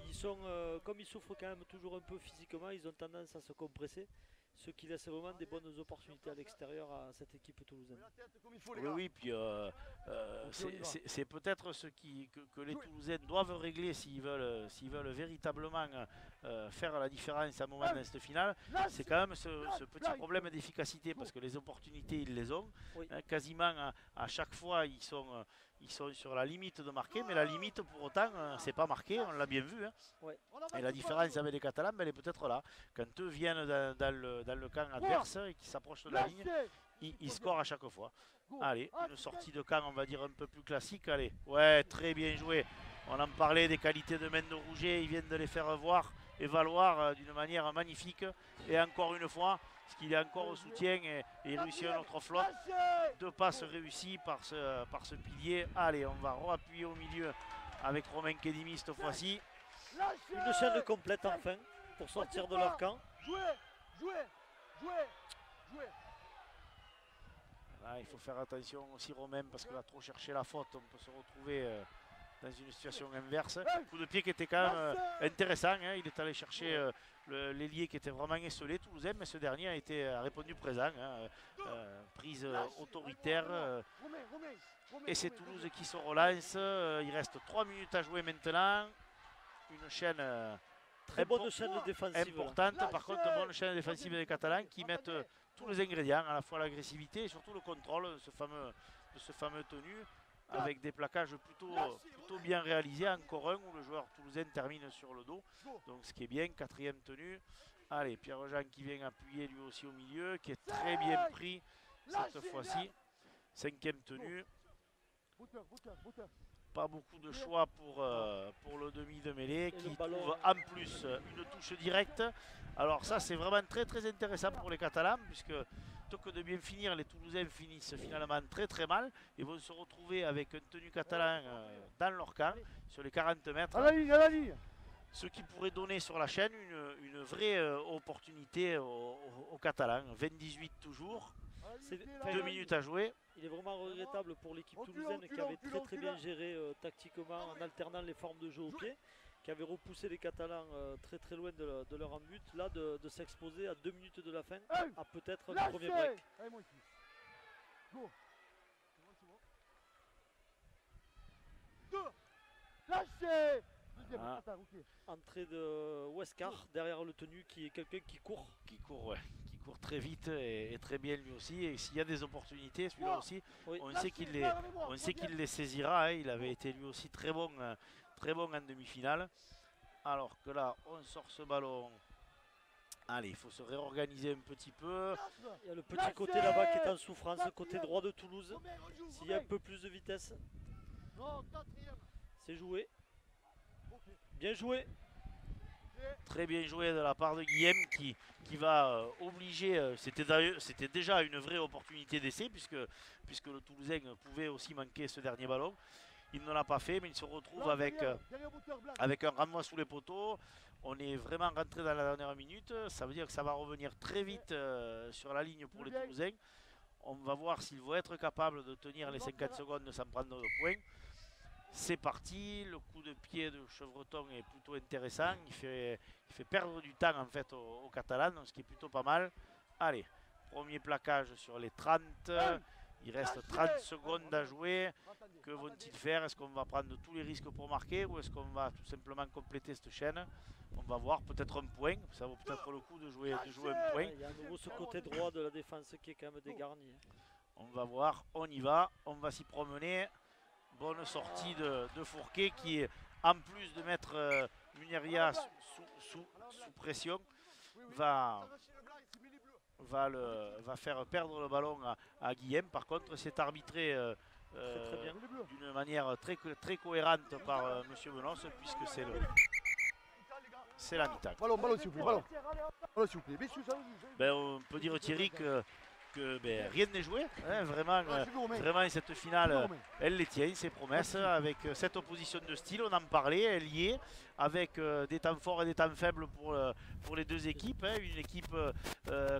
Ils sont, comme ils souffrent quand même toujours un peu physiquement, ils ont tendance à se compresser. Ce qui laisse vraiment des bonnes opportunités à l'extérieur à cette équipe toulousaine. Oui, puis c'est peut-être ce que les Toulousains doivent régler s'ils veulent véritablement faire la différence à un moment dans cette finale. C'est quand même ce petit problème d'efficacité parce que les opportunités, ils les ont. Oui. Quasiment à chaque fois, ils sont sur la limite de marquer, mais la limite pour autant, c'est pas marqué, on l'a bien vu. Ouais. Et la différence avec les Catalans, elle est peut-être là. Quand eux viennent dans le camp adverse et qu'ils s'approchent de la ligne, ils scorent à chaque fois. Allez, une sortie de camp, on va dire un peu plus classique. Allez, ouais, très bien joué. On en parlait des qualités de main de Rouget, ils viennent de les faire voir et valoir d'une manière magnifique. Et encore une fois, parce qu'il est encore au soutien et il réussit un autre flot. Deux passes réussies par ce pilier. Allez, on va appuyer au milieu avec Romain Kedimi cette fois-ci. Une chaîne complète enfin pour sortir de leur camp. Là, il faut faire attention aussi Romain parce qu'il a trop cherché la faute. On peut se retrouver dans une situation inverse. Coup de pied qui était quand même intéressant. Il est allé chercher l'ailier qui était vraiment esselé, Toulousain, mais ce dernier a répondu présent. Prise autoritaire. Et c'est Toulouse qui se relance. Il reste 3 minutes à jouer maintenant. Une chaîne très bonne chaîne défensive importante. Par contre, bonne chaîne défensive des Catalans qui mettent tous les ingrédients, à la fois l'agressivité et surtout le contrôle de ce fameux tenue, avec des plaquages plutôt bien réalisés. Encore un où le joueur toulousain termine sur le dos. Donc ce qui est bien, quatrième tenue. Allez, Pierre-Jean qui vient appuyer lui aussi au milieu, qui est très bien pris cette fois-ci. Cinquième tenue. Pas beaucoup de choix pour le demi de mêlée qui trouve en plus une touche directe. Alors ça c'est vraiment très intéressant pour les Catalans puisque plutôt que de bien finir, les Toulousains finissent finalement très mal et vont se retrouver avec un tenue catalan dans leur camp sur les 40 mètres. À la ligne. Ce qui pourrait donner sur la chaîne une vraie opportunité aux Catalans. 20-18 toujours. 2 minutes à jouer. Il est vraiment regrettable pour l'équipe toulousaine qui avait très bien géré tactiquement en alternant les formes de jeu au pied, qui avait repoussé les Catalans très loin de leur but. Là, de s'exposer à 2 minutes de la fin à peut-être le premier break. Lâchez. Deuxième, Ah. attends, ok. Entrée de Westcar derrière le tenu qui est quelqu'un qui court. Qui court, ouais. Qui court très vite et très bien lui aussi. Et s'il y a des opportunités, celui-là aussi, Oui. on sait qu'il les saisira. Hein. Il avait été lui aussi très bon en demi-finale. Alors que là, on sort ce ballon. Allez, il faut se réorganiser un petit peu. Il y a le petit côté là-bas qui est en souffrance, côté droit de Toulouse. S'il y a un peu plus de vitesse, Non, quatrième. c'est joué. Ok. Bien joué. Très bien joué de la part de Guillaume qui va obliger. C'était déjà une vraie opportunité d'essai puisque le Toulousain pouvait aussi manquer ce dernier ballon. Il ne l'a pas fait, mais il se retrouve avec un renvoi sous les poteaux. On est vraiment rentré dans la dernière minute. Ça veut dire que ça va revenir très vite sur la ligne pour les Toulousains. On va voir s'ils vont être capables de tenir les 50 secondes sans prendre de points. C'est parti, le coup de pied de Chevreton est plutôt intéressant. Il fait perdre du temps en fait aux Catalans, ce qui est plutôt pas mal. Allez, premier plaquage sur les 30. Il reste 30 secondes à jouer. Que vont-ils faire? Est-ce qu'on va prendre tous les risques pour marquer ou est-ce qu'on va tout simplement compléter cette chaîne? On va voir, peut-être un point. Ça vaut peut-être le coup de jouer un point. Il y a à nouveau ce côté droit de la défense qui est quand même dégarni. On va voir, on y va, on va s'y promener. Bonne sortie de Fourquet qui, en plus de mettre Muneria sous pression, va faire perdre le ballon à Guillaume. Par contre, c'est arbitré Très bien. d'une manière très cohérente par Monsieur Menos, puisque c'est la mi-temps. Ballon, s'il vous plaît, ballon. Ballon, s'il vous plaît. Messieurs, ça Ben, on peut dire, Thierry, que rien n'est joué. Hein, vraiment, cette finale, elle les tient, ses promesses, avec cette opposition de style, on en parlait, elle y est, avec des temps forts et des temps faibles pour les deux équipes. Hein. Une équipe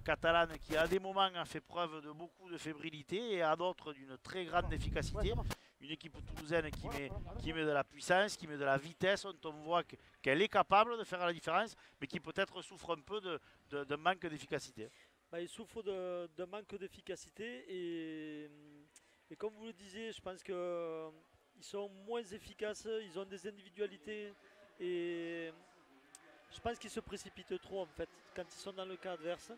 catalane qui, à des moments, a fait preuve de beaucoup de fébrilité et à d'autres d'une très grande efficacité. Une équipe toulousaine qui met de la puissance, qui met de la vitesse, dont on voit qu'elle est capable de faire la différence, mais qui peut-être souffre un peu de manque d'efficacité. Il souffre d'un manque d'efficacité et comme vous le disiez, je pense qu'ils sont moins efficaces, ils ont des individualités et je pense qu'ils se précipitent trop en fait quand ils sont dans le cas adverse.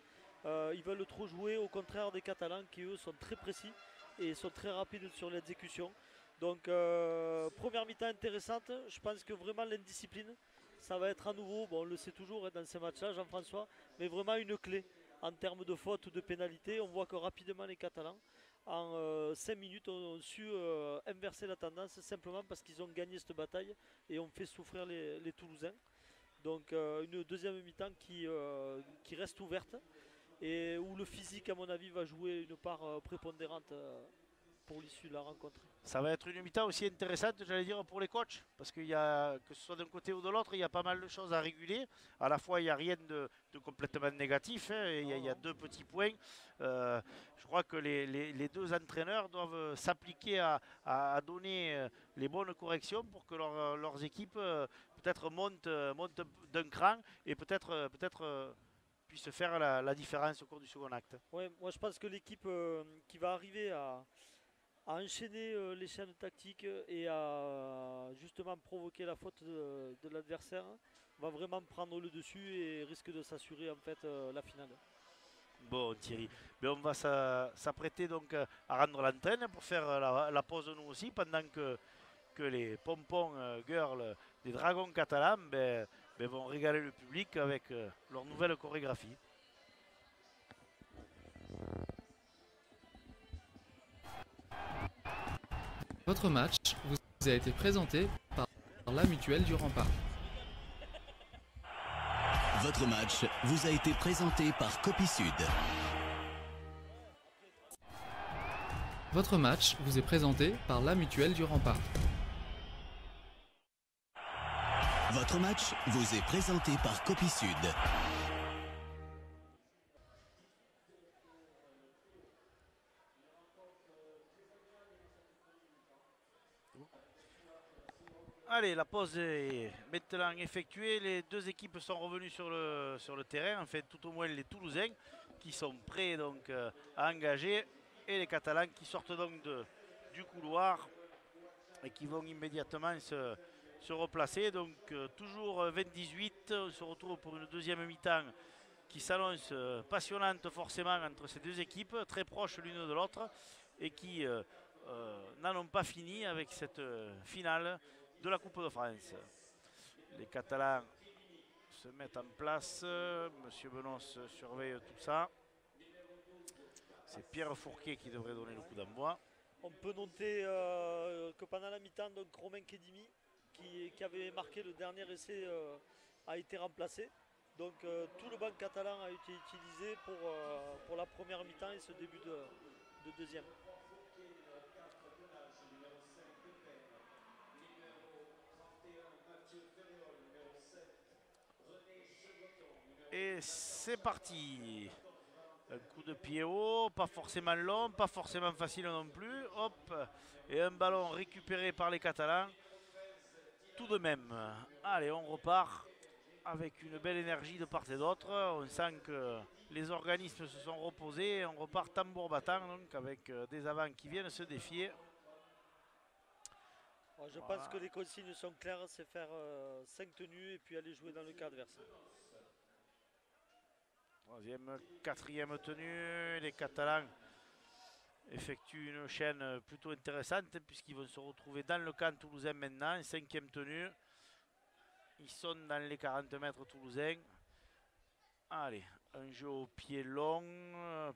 Ils veulent trop jouer, au contraire des Catalans qui eux sont très précis et sont très rapides sur l'exécution. Donc première mi-temps intéressante, je pense que vraiment l'indiscipline, ça va être à nouveau, bon, on le sait toujours dans ces matchs-là Jean-François, mais vraiment une clé. En termes de fautes ou de pénalités, on voit que rapidement les Catalans, en 5 minutes, ont su inverser la tendance simplement parce qu'ils ont gagné cette bataille et ont fait souffrir les Toulousains. Donc une deuxième mi-temps qui reste ouverte et où le physique, à mon avis, va jouer une part prépondérante pour l'issue de la rencontre. Ça va être une mi-temps aussi intéressante, j'allais dire, pour les coachs, parce qu'il y a, que ce soit d'un côté ou de l'autre, il y a pas mal de choses à réguler. À la fois, il n'y a rien de complètement négatif, hein, il y a deux petits points. Je crois que les deux entraîneurs doivent s'appliquer à donner les bonnes corrections pour que leurs équipes peut-être montent d'un cran et peut-être puissent faire la différence au cours du second acte. Ouais, moi je pense que l'équipe qui va arriver à enchaîner les chaînes tactiques et à justement provoquer la faute de l'adversaire va vraiment prendre le dessus et risque de s'assurer en fait la finale. Bon Thierry, mais on va s'apprêter donc à rendre l'antenne pour faire la pause nous aussi pendant que les pompons girls des Dragons catalans vont régaler le public avec leur nouvelle chorégraphie. Votre match vous a été présenté par la Mutuelle du Rempart. Votre match vous a été présenté par Copisud. Votre match vous est présenté par la Mutuelle du Rempart. Votre match vous est présenté par Copisud. Allez, la pause est maintenant effectuée. Les deux équipes sont revenues sur le terrain. En fait, tout au moins les Toulousains qui sont prêts donc à engager et les Catalans qui sortent donc du couloir et qui vont immédiatement se replacer. Donc toujours 20-18, on se retrouve pour une deuxième mi-temps qui s'annonce passionnante forcément entre ces deux équipes, très proches l'une de l'autre, et qui n'en ont pas fini avec cette finale de la Coupe de France. Les Catalans se mettent en place, Monsieur Benos surveille tout ça. C'est Pierre Fourquet qui devrait donner le coup d'envoi. On peut noter que pendant la mi-temps, donc Romain Kedimi, qui avait marqué le dernier essai, a été remplacé. Donc tout le banc catalan a été utilisé pour la première mi-temps et ce début de deuxième. Et c'est parti. Un coup de pied haut, pas forcément long, pas forcément facile non plus. Hop, et un ballon récupéré par les Catalans. Tout de même. Allez, on repart avec une belle énergie de part et d'autre. On sent que les organismes se sont reposés. On repart tambour battant, donc avec des avants qui viennent se défier. Je pense que les consignes sont claires, c'est faire 5 tenues et puis aller jouer dans le cas adverse. Troisième, quatrième tenue, les Catalans effectuent une chaîne plutôt intéressante puisqu'ils vont se retrouver dans le camp toulousain maintenant, cinquième tenue. Ils sont dans les 40 mètres toulousains. Allez, un jeu au pied long,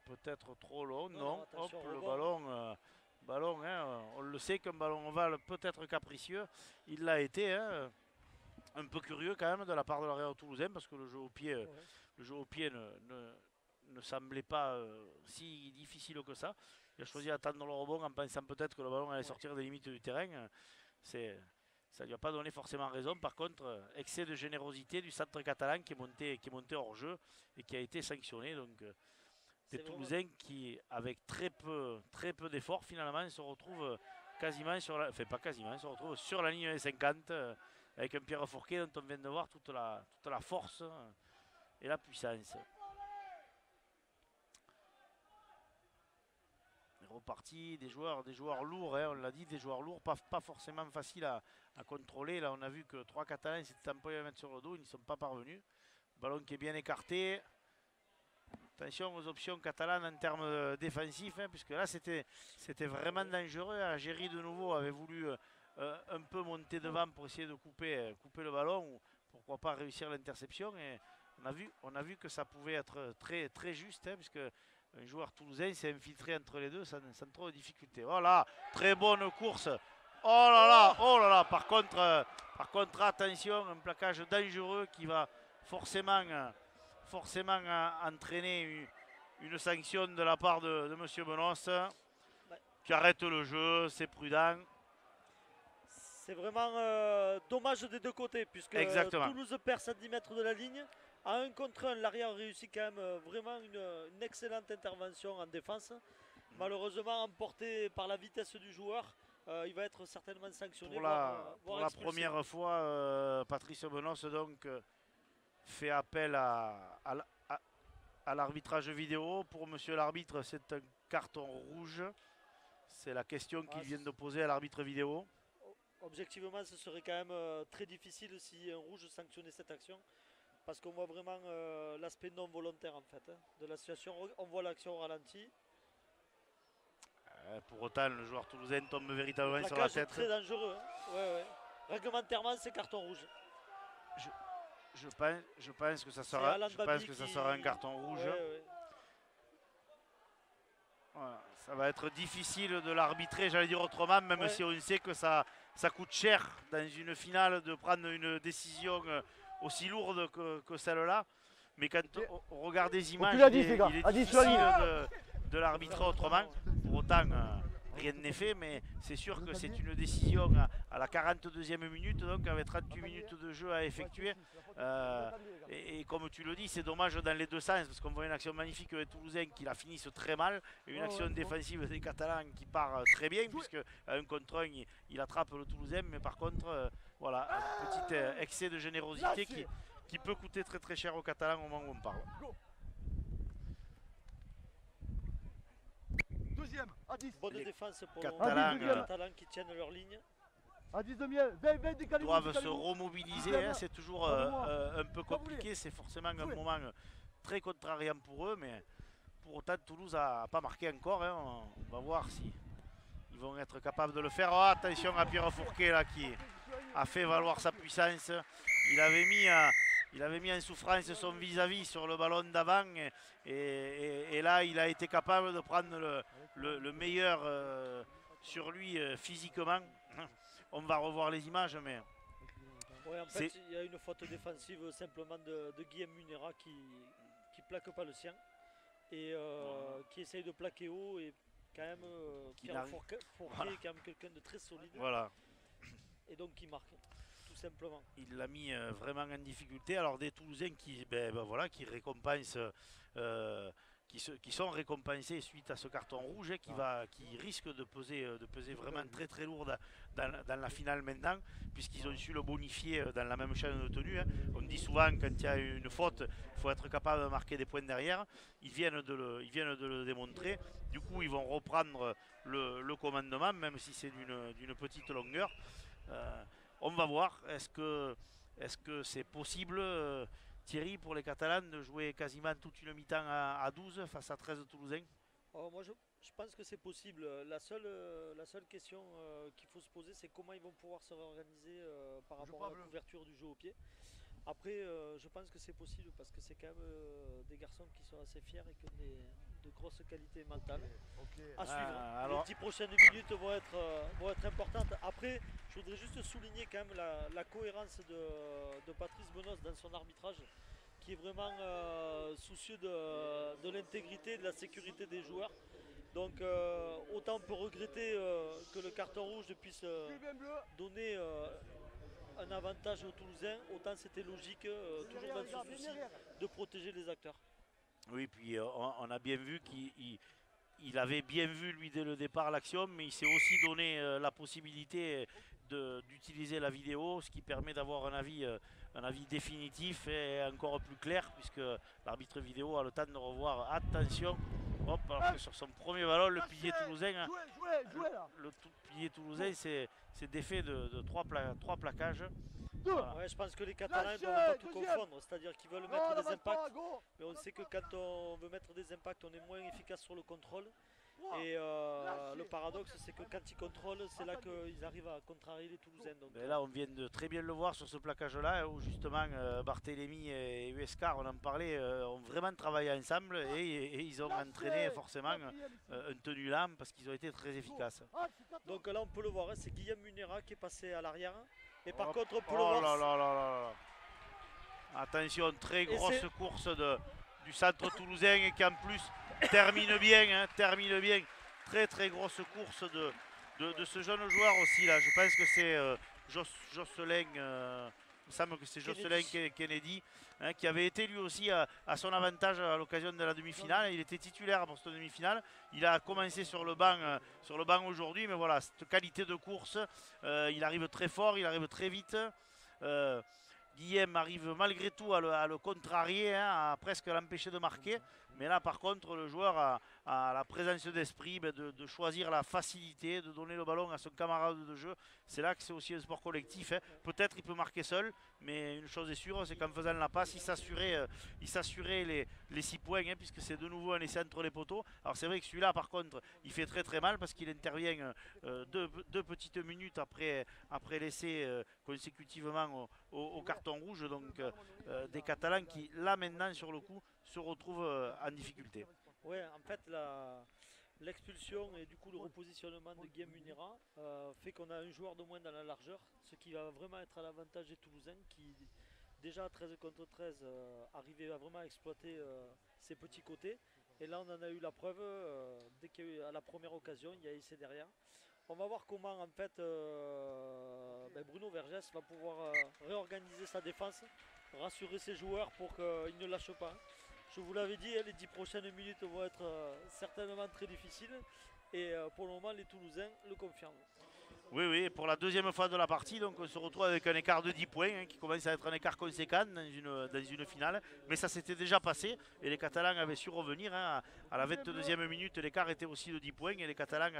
peut-être trop long, non, hop, le ballon, hein, on le sait qu'un ballon ovale peut être capricieux, il l'a été, hein, un peu curieux quand même de la part de l'arrière toulousain parce que le jeu au pied... Le jeu au pied ne semblait pas si difficile que ça. Il a choisi d'attendre le rebond en pensant peut-être que le ballon allait sortir des limites du terrain. Ça ne lui a pas donné forcément raison. Par contre, excès de générosité du centre catalan qui est monté hors jeu et qui a été sanctionné. Donc, des Toulousains qui, avec très peu d'efforts, finalement, se retrouvent quasiment sur la, enfin pas quasiment, se retrouvent sur la ligne des 50 avec un Pierre Fourquet dont on vient de voir toute la force et la puissance. Reparti, des joueurs lourds, hein, on l'a dit, des joueurs lourds, pas forcément faciles à contrôler. Là, on a vu que 3 Catalans s'étaient employés à mettre sur le dos, ils ne sont pas parvenus. Ballon qui est bien écarté. Attention aux options catalanes en termes défensifs, hein, puisque là, c'était vraiment dangereux. Algérie, de nouveau, avait voulu un peu monter devant pour essayer de couper le ballon, ou pourquoi pas réussir l'interception. Et on a vu que ça pouvait être très juste, hein, puisque un joueur toulousain s'est infiltré entre les deux sans trop de difficultés. Voilà, très bonne course. Oh là là, par contre, attention, un plaquage dangereux qui va forcément entraîner une sanction de la part de M. Benos, qui arrête le jeu, c'est prudent. C'est vraiment dommage des deux côtés, puisque Toulouse perd 70 mètres de la ligne. À 1 contre 1, l'arrière réussit quand même vraiment une excellente intervention en défense. Malheureusement, emporté par la vitesse du joueur, il va être certainement sanctionné. Pour la première fois, Patrice Benos donc, fait appel à l'arbitrage vidéo. Pour monsieur l'arbitre, c'est un carton rouge. C'est la question qu'il vient de poser à l'arbitre vidéo. Objectivement, ce serait quand même très difficile si un rouge sanctionnait cette action. Parce qu'on voit vraiment l'aspect non volontaire en fait, hein, de la situation. On voit l'action au ralenti. Pour autant, le joueur toulousain tombe véritablement sur la tête. C'est très dangereux. Hein. Ouais. Réglementairement, c'est carton rouge. Je pense que ça sera un carton rouge. Ouais. Voilà. Ça va être difficile de l'arbitrer, j'allais dire autrement, même si on sait que ça coûte cher dans une finale de prendre une décision aussi lourde que celle-là. Mais quand on regarde des images, il est difficile de l'arbitrer autrement. Pour autant, rien n'est fait, mais c'est sûr que c'est une décision à la 42e minute, donc avec 38 minutes de jeu à effectuer. Et comme tu le dis, c'est dommage dans les deux sens, parce qu'on voit une action magnifique des Toulousains qui la finissent très mal, et une action défensive des Catalans qui part très bien, puisque à 1 contre 1, il attrape le Toulousain, mais par contre, voilà, un petit excès de générosité qui peut coûter très cher aux Catalans au moment où on parle. Deuxième, à 10. Bonne défense pour les Catalans qui tiennent leur ligne. À 10 demi-heure. 20 décalez-vous. doivent se remobiliser. Hein, c'est toujours un peu compliqué. C'est forcément un moment très contrariant pour eux. Mais pour autant, Toulouse n'a pas marqué encore. Hein. On va voir si ils vont être capables de le faire. Oh, attention à Pierre Fourquet là, qui a fait valoir sa puissance. Il avait mis en souffrance son vis-à-vis sur le ballon d'avant. Et là, il a été capable de prendre le meilleur sur lui physiquement. On va revoir les images, mais ouais, en fait, il y a une faute défensive simplement de Guillaume Munera qui plaque pas le sien et qui essaye de plaquer haut et quand même Fourquet voilà. est quand même quelqu'un de très solide. Voilà. Et donc qui marque, tout simplement. Il l'a mis vraiment en difficulté. Alors des Toulousains qui récompensent, qui sont récompensés suite à ce carton rouge qui risque de peser vraiment très très lourd dans la finale maintenant, puisqu'ils ont su le bonifier dans la même chaîne de tenue. Hein. On dit souvent quand il y a une faute, il faut être capable de marquer des points derrière. Ils viennent de le démontrer. Du coup, ils vont reprendre le commandement, même si c'est d'une petite longueur. On va voir. Est-ce que c'est possible, Thierry, pour les Catalans de jouer quasiment toute une mi-temps à 12 face à 13 Toulousains? Moi, je pense que c'est possible. La seule question qu'il faut se poser, c'est comment ils vont pouvoir se réorganiser par rapport à la couverture du jeu au pied. Après, je pense que c'est possible parce que c'est quand même des garçons qui sont assez fiers et qui ont de grosses qualités mentales à suivre. Les 10 prochaines minutes vont être importantes. Après, je voudrais juste souligner quand même la cohérence de Patrice Benos dans son arbitrage, qui est vraiment soucieux de l'intégrité et de la sécurité des joueurs. Donc autant on peut regretter que le carton rouge puisse donner un avantage aux Toulousains, autant c'était logique, toujours dans ce souci de protéger les acteurs. Oui, puis on a bien vu qu'il avait bien vu lui dès le départ l'action, mais il s'est aussi donné la possibilité d'utiliser la vidéo, ce qui permet d'avoir un avis définitif et encore plus clair, puisque l'arbitre vidéo a le temps de revoir. Attention, hop, alors que sur son premier ballon, le pilier toulousain, le pilier toulousain s'est défait de trois plaquages. Voilà. Ouais, je pense que les Catalans ne doivent pas tout confondre, c'est-à-dire qu'ils veulent mettre des impacts, mais on sait que quand on veut mettre des impacts, on est moins efficace sur le contrôle. Et le paradoxe, c'est que quand ils contrôlent, c'est là qu'ils arrivent à contrarier les Toulousains. Donc, là, on vient de très bien le voir sur ce plaquage-là, où justement Barthélémy et Huescar, on en parlait, ont vraiment travaillé ensemble et ils ont entraîné forcément un tenue lame parce qu'ils ont été très efficaces. Donc là, on peut le voir, hein, c'est Guillaume Munera qui est passé à l'arrière. Et par contre, on peut le voir. Attention, très grosse course du centre toulousain et qui en plus termine bien. Très très grosse course de ce jeune joueur aussi là. Je pense que c'est Jocelyn, il me semble que c'est Jocelyn Kennedy, hein, qui avait été lui aussi à son avantage à l'occasion de la demi-finale. Il était titulaire pour cette demi-finale. Il a commencé sur le banc aujourd'hui, mais voilà, cette qualité de course, il arrive très fort, il arrive très vite. Guillaume arrive malgré tout à le contrarier, hein, à presque l'empêcher de marquer. Mais là, par contre, le joueur a la présence d'esprit de choisir la facilité, de donner le ballon à son camarade de jeu. C'est là que c'est aussi un sport collectif. Hein. Peut-être il peut marquer seul, mais une chose est sûre, c'est qu'en faisant la passe, il s'assurait les 6 points, hein, puisque c'est de nouveau un essai entre les poteaux. Alors c'est vrai que celui-là, par contre, il fait très très mal parce qu'il intervient deux petites minutes après l'essai consécutivement au carton rouge. Donc des Catalans qui, là maintenant, sur le coup, se retrouvent en difficulté. Ouais, en fait, l'expulsion et du coup le repositionnement de Guillaume Munera fait qu'on a un joueur de moins dans la largeur, ce qui va vraiment être à l'avantage des Toulousains qui, déjà à 13 contre 13, arrivaient à vraiment exploiter ses petits côtés. Et là, on en a eu la preuve, dès qu'il y a eu à la première occasion, il y a essai derrière. On va voir comment en fait Bruno Vergès va pouvoir réorganiser sa défense, rassurer ses joueurs pour qu'ils ne lâchent pas. Je vous l'avais dit, les 10 prochaines minutes vont être certainement très difficiles et pour le moment les Toulousains le confirment. Oui, oui, pour la deuxième fois de la partie, donc on se retrouve avec un écart de 10 points qui commence à être un écart conséquent dans une finale. Mais ça s'était déjà passé et les Catalans avaient su revenir. À la 22e minute, l'écart était aussi de 10 points et les Catalans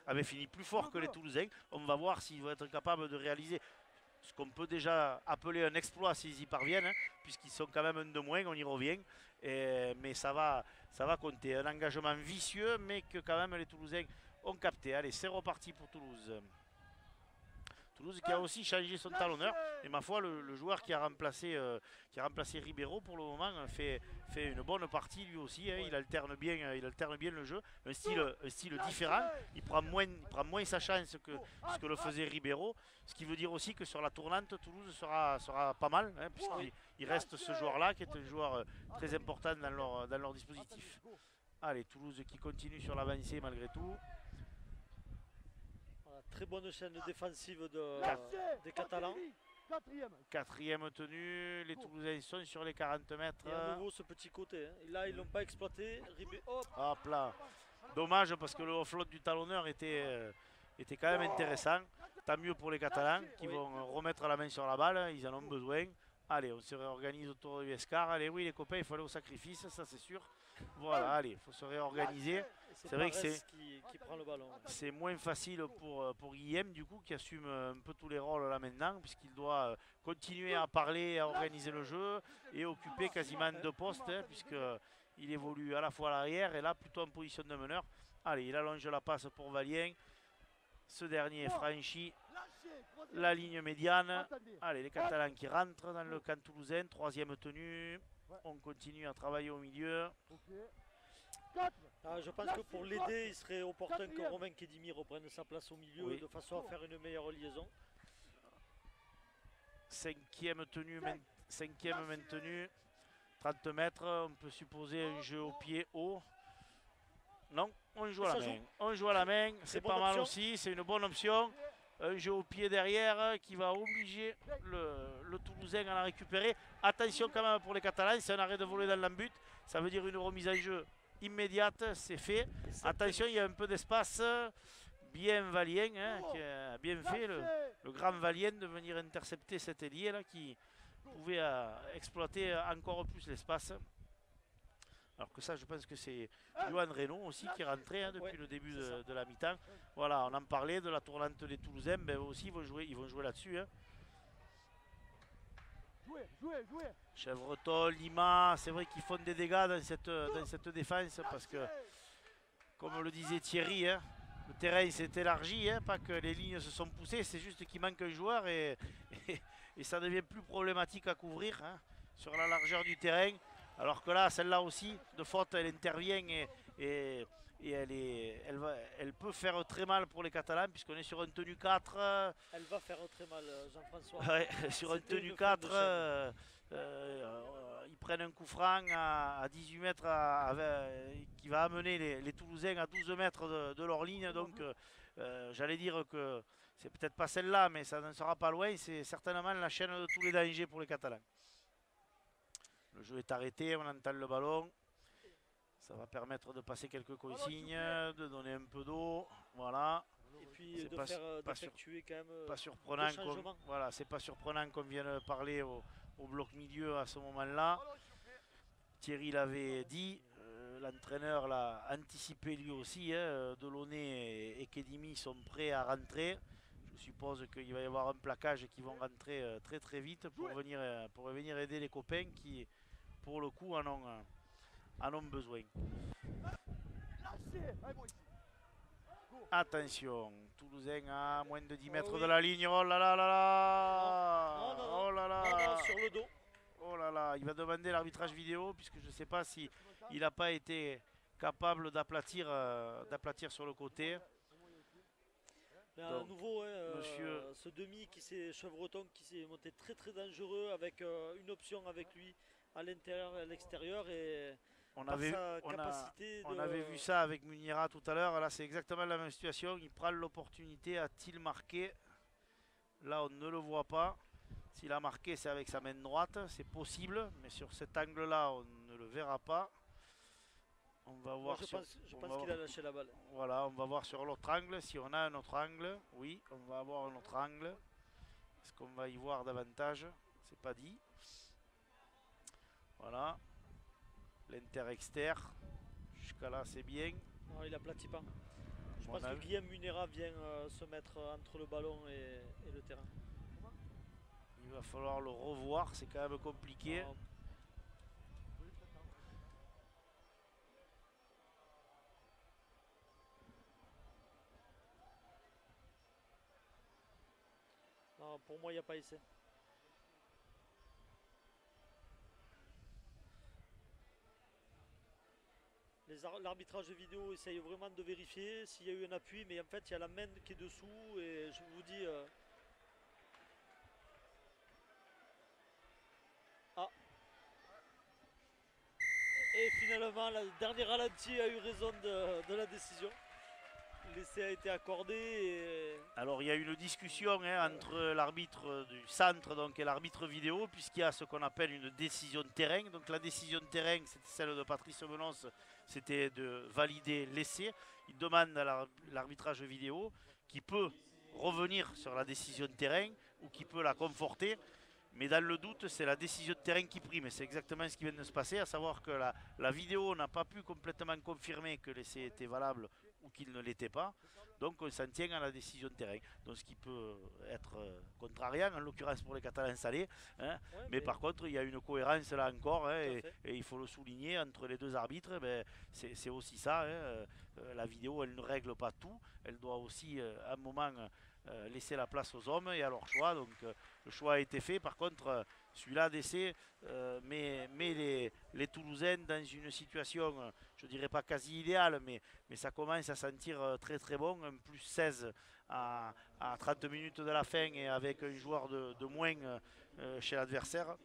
avaient fini plus fort que les Toulousains. On va voir s'ils vont être capables de réaliser ce qu'on peut déjà appeler un exploit s'ils y parviennent, puisqu'ils sont quand même un de moins, on y revient. Mais ça va compter. Un engagement vicieux, mais que quand même les Toulousains ont capté. Allez, c'est reparti pour Toulouse. Toulouse qui a aussi changé son talonneur. Et ma foi, le joueur qui a remplacé Ribeiro pour le moment fait une bonne partie lui aussi. Il alterne bien le jeu. Un style différent. Il prend moins sa chance que ce que le faisait Ribeiro. Ce qui veut dire aussi que sur la tournante, Toulouse sera pas mal. Puisqu'il reste ce joueur-là qui est un joueur très important dans leur dispositif. Allez, Toulouse qui continue sur l'avancée malgré tout. Très bonne chaîne défensive des Catalans. Quatrième tenue, les Toulousains sont sur les 40 mètres. Et à nouveau ce petit côté. Là, ils ne l'ont pas exploité. Hop là. Dommage parce que le offload du talonneur était quand même intéressant. Tant mieux pour les Catalans qui vont remettre la main sur la balle. Ils en ont besoin. Allez, on se réorganise autour du Escar. Allez, oui, les copains, il faut aller au sacrifice, ça c'est sûr. Voilà, allez, il faut se réorganiser. C'est vrai que c'est qui prend le ballon. C'est moins facile pour Guillaume, du coup, qui assume un peu tous les rôles là maintenant, puisqu'il doit continuer à parler, à organiser le jeu et occuper quasiment deux postes, puisqu'il évolue à la fois à l'arrière et là plutôt en position de meneur. Allez, il allonge la passe pour Valien. Ce dernier franchit la ligne médiane. Allez, les Catalans qui rentrent dans le camp toulousain. Troisième tenue. On continue à travailler au milieu. Je pense que pour l'aider, il serait opportun que Romain Kedimi reprenne sa place au milieu de façon à faire une meilleure liaison. Cinquième maintenue. 30 mètres. On peut supposer un jeu au pied haut. Non, on joue à la main. On joue à la main, c'est pas mal aussi, c'est une bonne option. Un jeu au pied derrière qui va obliger le Toulousain à la récupérer. Attention quand même pour les Catalans, c'est un arrêt de volée dans l'embut. Ça veut dire une remise en jeu immédiate, c'est fait. Attention, il y a un peu d'espace. Bien Valien, qui a bien fait le grand Valien de venir intercepter cet ailier là qui pouvait exploiter encore plus l'espace. Alors que ça, je pense que c'est Johan Reynaud aussi qui est rentré depuis le début de la mi-temps. Voilà, on en parlait de la tournante des Toulousains, mais aussi ils vont jouer là-dessus. Chevreton, Lima, c'est vrai qu'ils font des dégâts dans cette défense parce que, comme le disait Thierry, le terrain s'est élargi, pas que les lignes se sont poussées, c'est juste qu'il manque un joueur et ça devient plus problématique à couvrir sur la largeur du terrain. Alors que là, celle-là aussi, de faute, elle intervient et elle peut faire très mal pour les Catalans puisqu'on est sur un tenue 4. Elle va faire très mal, Jean-François. Ouais, sur un tenue 4, ils prennent un coup franc à 18 mètres qui va amener les Toulousains à 12 mètres de leur ligne. Donc, j'allais dire que c'est peut-être pas celle-là, mais ça n'en sera pas loin. C'est certainement la chaîne de tous les dangers pour les Catalans. Le jeu est arrêté, on entend le ballon. Ça va permettre de passer quelques consignes, de donner un peu d'eau. Voilà. Et puis d'effectuer quand même pas surprenant voilà, c'est pas surprenant qu'on vienne parler au bloc milieu à ce moment-là. Thierry l'avait dit, l'entraîneur l'a anticipé lui aussi. Delaunay et Kedimi sont prêts à rentrer. Je suppose qu'il va y avoir un plaquage qui vont rentrer très très vite pour venir aider les copains qui, pour le coup, en ont besoin. Attention, Toulousain à moins de 10 mètres de la ligne. Oh là là là là. Oh là là. Sur le dos. Oh là là, il va demander l'arbitrage vidéo puisque je ne sais pas si il n'a pas été capable d'aplatir sur le côté. À nouveau, ce demi Chevreton qui s'est monté très très dangereux avec une option avec lui à l'intérieur et à l'extérieur. Et on avait vu ça avec Munira tout à l'heure. Là, c'est exactement la même situation. Il prend l'opportunité. A-t-il marqué? Là, on ne le voit pas. S'il a marqué, c'est avec sa main droite. C'est possible, mais sur cet angle-là, on ne le verra pas. On va Moi, voir je sur... pense, on va qu'il voir- a lâché la balle. Voilà, on va voir sur l'autre angle si on a un autre angle. Oui, on va avoir un autre angle. Est-ce qu'on va y voir davantage? C'est pas dit. Voilà. L'inter-exter. Jusqu'à là, c'est bien. Non, il aplatit pas. Je Mon pense que avis. Guillaume Munera vient se mettre entre le ballon et le terrain. Il va falloir le revoir, c'est quand même compliqué. Non, non, pour moi, il n'y a pas essai. L'arbitrage vidéo essaye vraiment de vérifier s'il y a eu un appui, mais en fait il y a la main qui est dessous et je vous dis... Ah. Et finalement, le dernier ralenti a eu raison de la décision. L'essai a été accordé et... Alors il y a une discussion entre l'arbitre du centre donc, et l'arbitre vidéo, puisqu'il y a ce qu'on appelle une décision de terrain. Donc la décision de terrain, c'était celle de Patrice Menonce, c'était de valider l'essai. Il demande à l'arbitrage vidéo qui peut revenir sur la décision de terrain ou qui peut la conforter. Mais dans le doute, c'est la décision de terrain qui prime. C'est exactement ce qui vient de se passer, à savoir que la vidéo n'a pas pu complètement confirmer que l'essai était valable ou qu'il ne l'était pas. Donc on s'en tient à la décision de terrain. Donc ce qui peut être contrariant, en l'occurrence pour les Catalans salés. Hein. Ouais, mais par contre, il y a une cohérence là encore, hein, et il faut le souligner, entre les deux arbitres, ben, c'est aussi ça. Hein. La vidéo, elle ne règle pas tout. Elle doit aussi, à un moment, laisser la place aux hommes et à leur choix. Donc le choix a été fait. Par contre, celui-là d'essai met les Toulousains dans une situation, je ne dirais pas quasi idéale, mais ça commence à sentir très très bon. Un plus 16 à 30 minutes de la fin et avec un joueur de moins chez l'adversaire,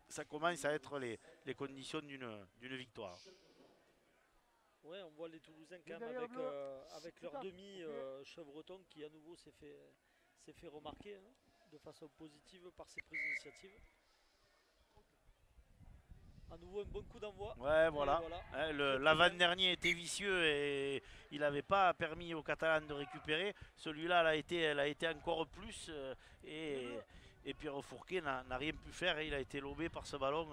ça commence à être les conditions d'une victoire. Ouais, on voit les Toulousains quand même avec leur demi Chevreton qui à nouveau s'est fait remarquer de façon positive par ses prises d'initiative. À nouveau un bon coup d'envoi. Ouais, voilà. Hein, l'avant-dernier était vicieux et il n'avait pas permis aux Catalans de récupérer. Celui-là, elle a été encore plus. Et Pierre Fourquet n'a rien pu faire. Il a été lobé par ce ballon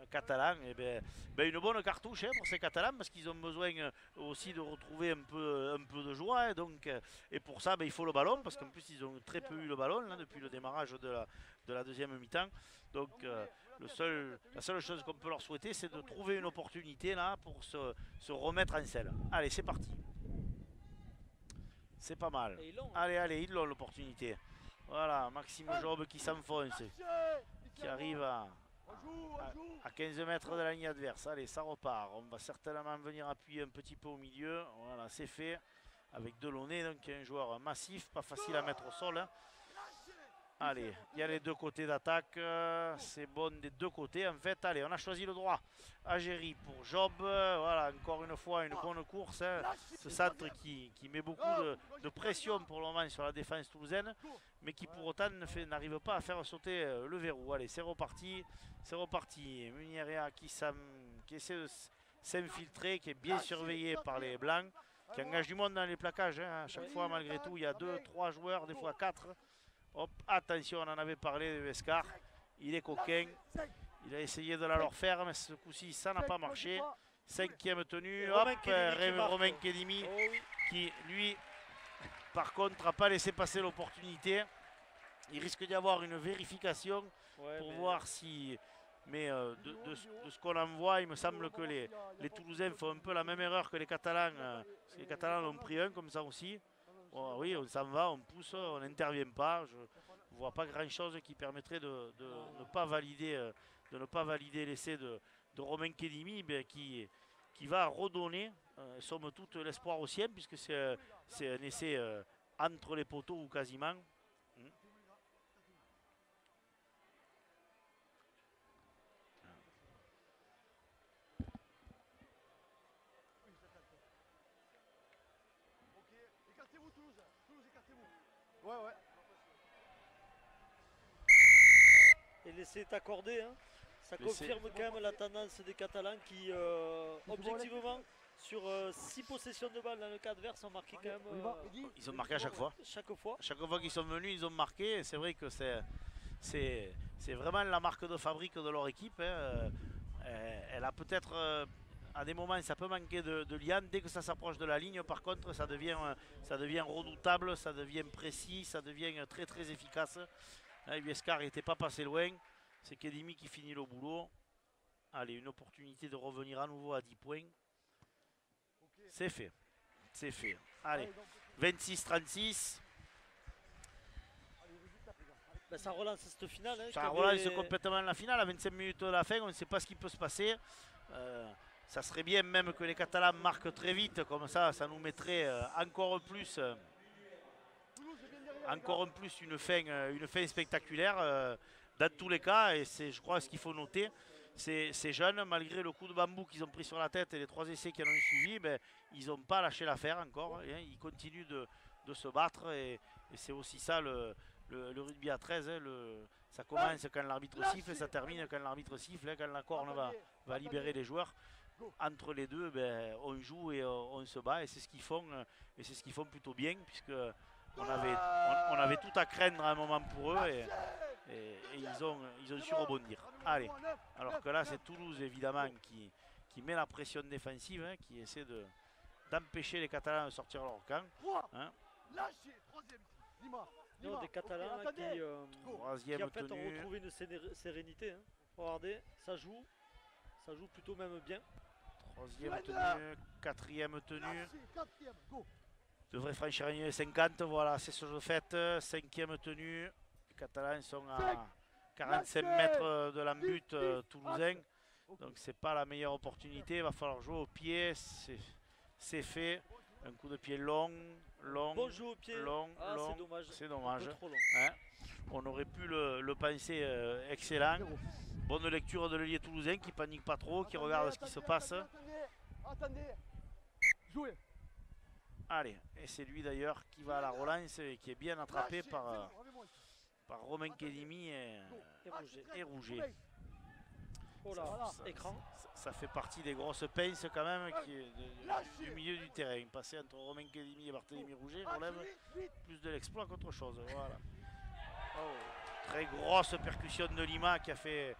catalan. Et une bonne cartouche pour ces Catalans parce qu'ils ont besoin aussi de retrouver un peu de joie. Et pour ça, il faut le ballon parce qu'en plus, ils ont très peu eu le ballon là, depuis le démarrage de la deuxième mi-temps. Donc, la seule chose qu'on peut leur souhaiter, c'est de trouver une opportunité là pour se remettre en selle. Allez, c'est parti. C'est pas mal. Allez, ils l'ont l'opportunité. Voilà, Maxime Job qui s'enfonce, qui arrive à 15 mètres de la ligne adverse. Allez, ça repart. On va certainement venir appuyer un petit peu au milieu. Voilà, c'est fait. Avec Delaunay, donc un joueur massif, pas facile à mettre au sol. Hein. Allez, il y a les deux côtés d'attaque. C'est bon des deux côtés. En fait, allez, on a choisi le droit. Agéry pour Job. Voilà, encore une fois, une bonne course. Hein. Ce centre qui met beaucoup de pression pour le moment sur la défense toulousaine, mais qui pour autant n'arrive pas à faire sauter le verrou. Allez, c'est reparti. C'est reparti. Muniera qui essaie de s'infiltrer, qui est bien surveillé par les Blancs, qui engage du monde dans les plaquages. Hein. À chaque fois, malgré tout, il y a 2-3 joueurs, des fois 4. Hop, attention, on en avait parlé de Vescar. Il est coquin. Il a essayé de la leur faire, mais ce coup-ci, ça n'a pas marché. 5e tenue. Hop, Romain Kedimi, qui, lui, par contre, n'a pas laissé passer l'opportunité. Il risque d'y avoir une vérification pour voir si... Mais de ce qu'on en voit, il me semble que les Toulousains font un peu la même erreur que les Catalans. Parce que les Catalans ont pris un comme ça aussi. Oh, oui, on s'en va, on pousse, on n'intervient pas. Je ne vois pas grand-chose qui permettrait de ne pas valider l'essai de Romain Kedimi, qui va redonner, somme toute, l'espoir au sien, puisque c'est un essai entre les poteaux ou quasiment. Écartez-vous Toulouse. Toulouse, écartez-vous. Ouais. Et l'essai est accordé. Hein. Ça confirme quand même la tendance des Catalans qui, objectivement, sur 6 possessions de balles dans le cas adverse, ont marqué quand même. Ils ont marqué à chaque fois. Chaque fois. Chaque fois qu'ils sont venus, ils ont marqué. Et c'est vrai que c'est vraiment la marque de fabrique de leur équipe. Hein. Elle a peut-être, à des moments, ça peut manquer de liane. Dès que ça s'approche de la ligne, par contre, ça devient redoutable, ça devient précis, ça devient très très efficace. Huescar n'était pas passé loin. C'est Kedimi qui finit le boulot. Allez, une opportunité de revenir à nouveau à 10 points. C'est fait. C'est fait. Allez, 26-36. Ben, ça relance cette finale. Hein, ça relance complètement la finale. À 25 minutes de la fin, on ne sait pas ce qui peut se passer. Ça serait bien même que les Catalans marquent très vite. Comme ça nous mettrait encore plus une fin spectaculaire. Dans tous les cas, et c'est, je crois, ce qu'il faut noter, ces jeunes, malgré le coup de bambou qu'ils ont pris sur la tête et les 3 essais qui en ont suivi, ben, ils n'ont pas lâché l'affaire encore. Hein, ils continuent de se battre et c'est aussi ça le rugby à 13. Hein, ça commence quand l'arbitre siffle et ça termine quand l'arbitre siffle, hein, quand la corne va libérer les joueurs. Entre les deux, ben, on joue et on se bat et c'est ce qu'ils font, et c'est ce qu'ils font plutôt bien, puisque on avait tout à craindre à un moment pour eux et ils ont su rebondir. Allez, alors que là c'est Toulouse évidemment qui met la pression défensive, hein, qui essaie d'empêcher les Catalans de sortir leur camp. Hein. Non, des Catalans qui en fait ont retrouvé une sérénité. Hein. Regardez, ça joue plutôt même bien. 3e tenue, 4e tenue. Devrait franchir une 50, voilà, c'est ce que je fais. 5e tenue. Les Catalans sont à 45 mètres de l'embut toulousain. Donc c'est pas la meilleure opportunité. Il va falloir jouer au pied. C'est fait. Un coup de pied long. Bon jeu au pied. Long. C'est dommage. C'est dommage. Trop long. Hein, on aurait pu le penser excellent. Bonne lecture de l'ailier toulousain qui panique pas trop, qui regarde ce qui se passe. Attendez. Jouez. Allez, et c'est lui d'ailleurs qui va à la relance et qui est bien attrapé par Romain Kedimi et Rouget. Oh là, écran. Ça fait partie des grosses pinces quand même du milieu du terrain. Passer entre Romain Kedimi et Barthélemy Rouget relève plus de l'exploit qu'autre chose. Voilà. Oh, très grosse percussion de Lima qui a fait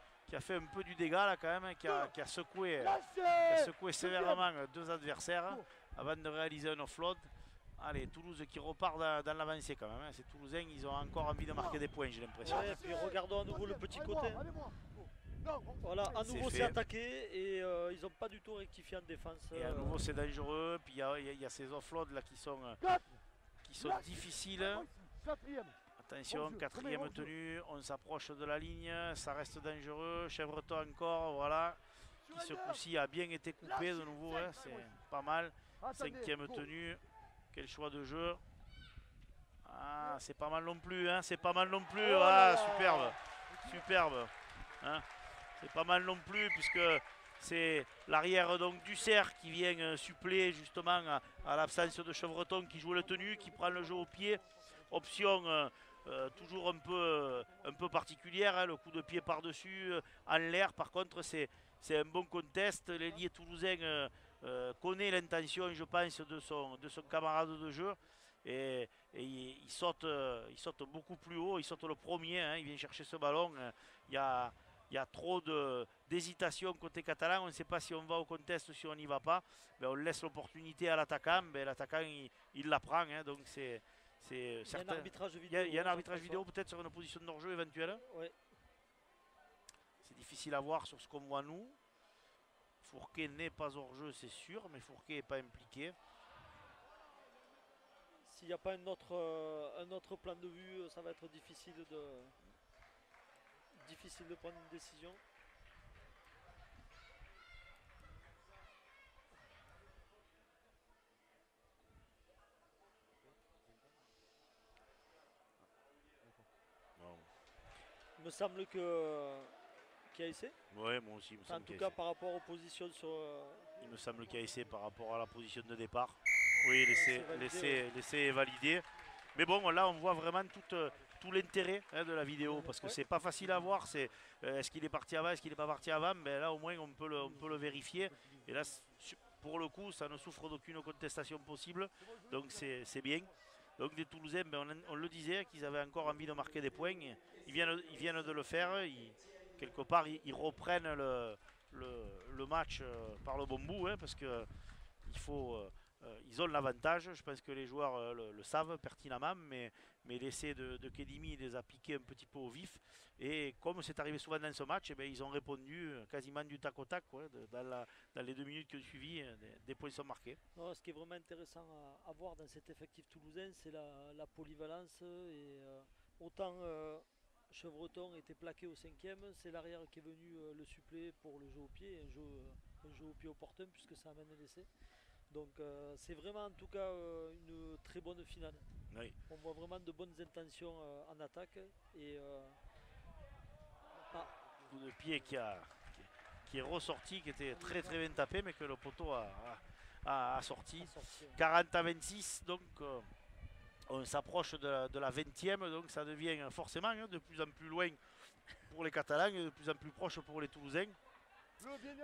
un peu du dégât là quand même, qui a secoué sévèrement 2 adversaires avant de réaliser un offload. Allez, Toulouse qui repart dans l'avancée quand même. Ces Toulousains, ils ont encore envie de marquer des points, j'ai l'impression. Ouais, et puis regardons à nouveau le petit côté. Voilà, à nouveau c'est attaqué et ils n'ont pas du tout rectifié en défense. Et à nouveau c'est dangereux. Puis il y a ces offloads là qui sont difficiles. Attention, 4e tenue, on s'approche de la ligne, ça reste dangereux. Chevreton encore, voilà, qui ce coup-ci a bien été coupé de nouveau, hein, c'est pas mal. 5e tenue, quel choix de jeu. Ah, c'est pas mal non plus, hein, c'est pas mal non plus. Ah, superbe. Hein. C'est pas mal non plus puisque c'est l'arrière donc Dussert qui vient suppléer justement à l'absence de Chevreton qui joue le tenue, qui prend le jeu au pied. Option toujours un peu particulière, hein, le coup de pied par-dessus, en l'air. Par contre, c'est un bon contest. L'ailier toulousain connaît l'intention, je pense, de son camarade de jeu. Et il saute beaucoup plus haut, il saute le premier, hein, il vient chercher ce ballon. Il y a trop d'hésitation côté catalan, on ne sait pas si on va au contest ou si on n'y va pas. Ben, on laisse l'opportunité à l'attaquant, ben, l'attaquant il la prend, hein, donc c'est certain. Il y a un arbitrage vidéo. Il y a un arbitrage vidéo peut-être sur une position de hors-jeu éventuelle. Oui. C'est difficile à voir sur ce qu'on voit nous. Fourquet n'est pas hors-jeu, c'est sûr, mais Fourquet n'est pas impliqué. S'il n'y a pas un autre plan de vue, ça va être difficile de prendre une décision. Il me semble qu'il y a essai. Oui, moi aussi. En tout cas, par rapport aux positions sur. Il me semble qu'il y a essai par rapport à la position de départ. Oui, l'essai est validé. Mais bon, là, on voit vraiment tout l'intérêt de la vidéo, parce que c'est pas facile à voir. C'est est-ce qu'il est parti avant, est-ce qu'il n'est pas parti avant. Ben là, au moins, on peut le vérifier. Et là, pour le coup, ça ne souffre d'aucune contestation possible. Donc c'est bien. Donc les Toulousains, ben, on le disait, qu'ils avaient encore envie de marquer des points. Ils viennent de le faire. Quelque part, ils reprennent le match par le bon bout, hein, parce que ils ont l'avantage. Je pense que les joueurs le savent pertinemment, mais l'essai de Kedimi les a piqués un petit peu au vif. Et comme c'est arrivé souvent dans ce match, eh bien, ils ont répondu quasiment du tac au tac. Quoi, dans les 2 minutes qui ont suivi, des points sont marqués. Non, ce qui est vraiment intéressant à voir dans cet effectif toulousain, c'est la polyvalence. Et autant Chevreton était plaqué au 5e, c'est l'arrière qui est venu le suppléer pour le jeu au pied, un jeu au pied opportun puisque ça amène l'essai. Donc c'est vraiment en tout cas une très bonne finale. Oui. On voit vraiment de bonnes intentions en attaque. Et, coup de pied qui est ressorti, qui était très très bien tapé, mais que le poteau a sorti. 40-26, donc on s'approche de la 20e, donc ça devient forcément de plus en plus loin pour les Catalans et de plus en plus proche pour les Toulousains.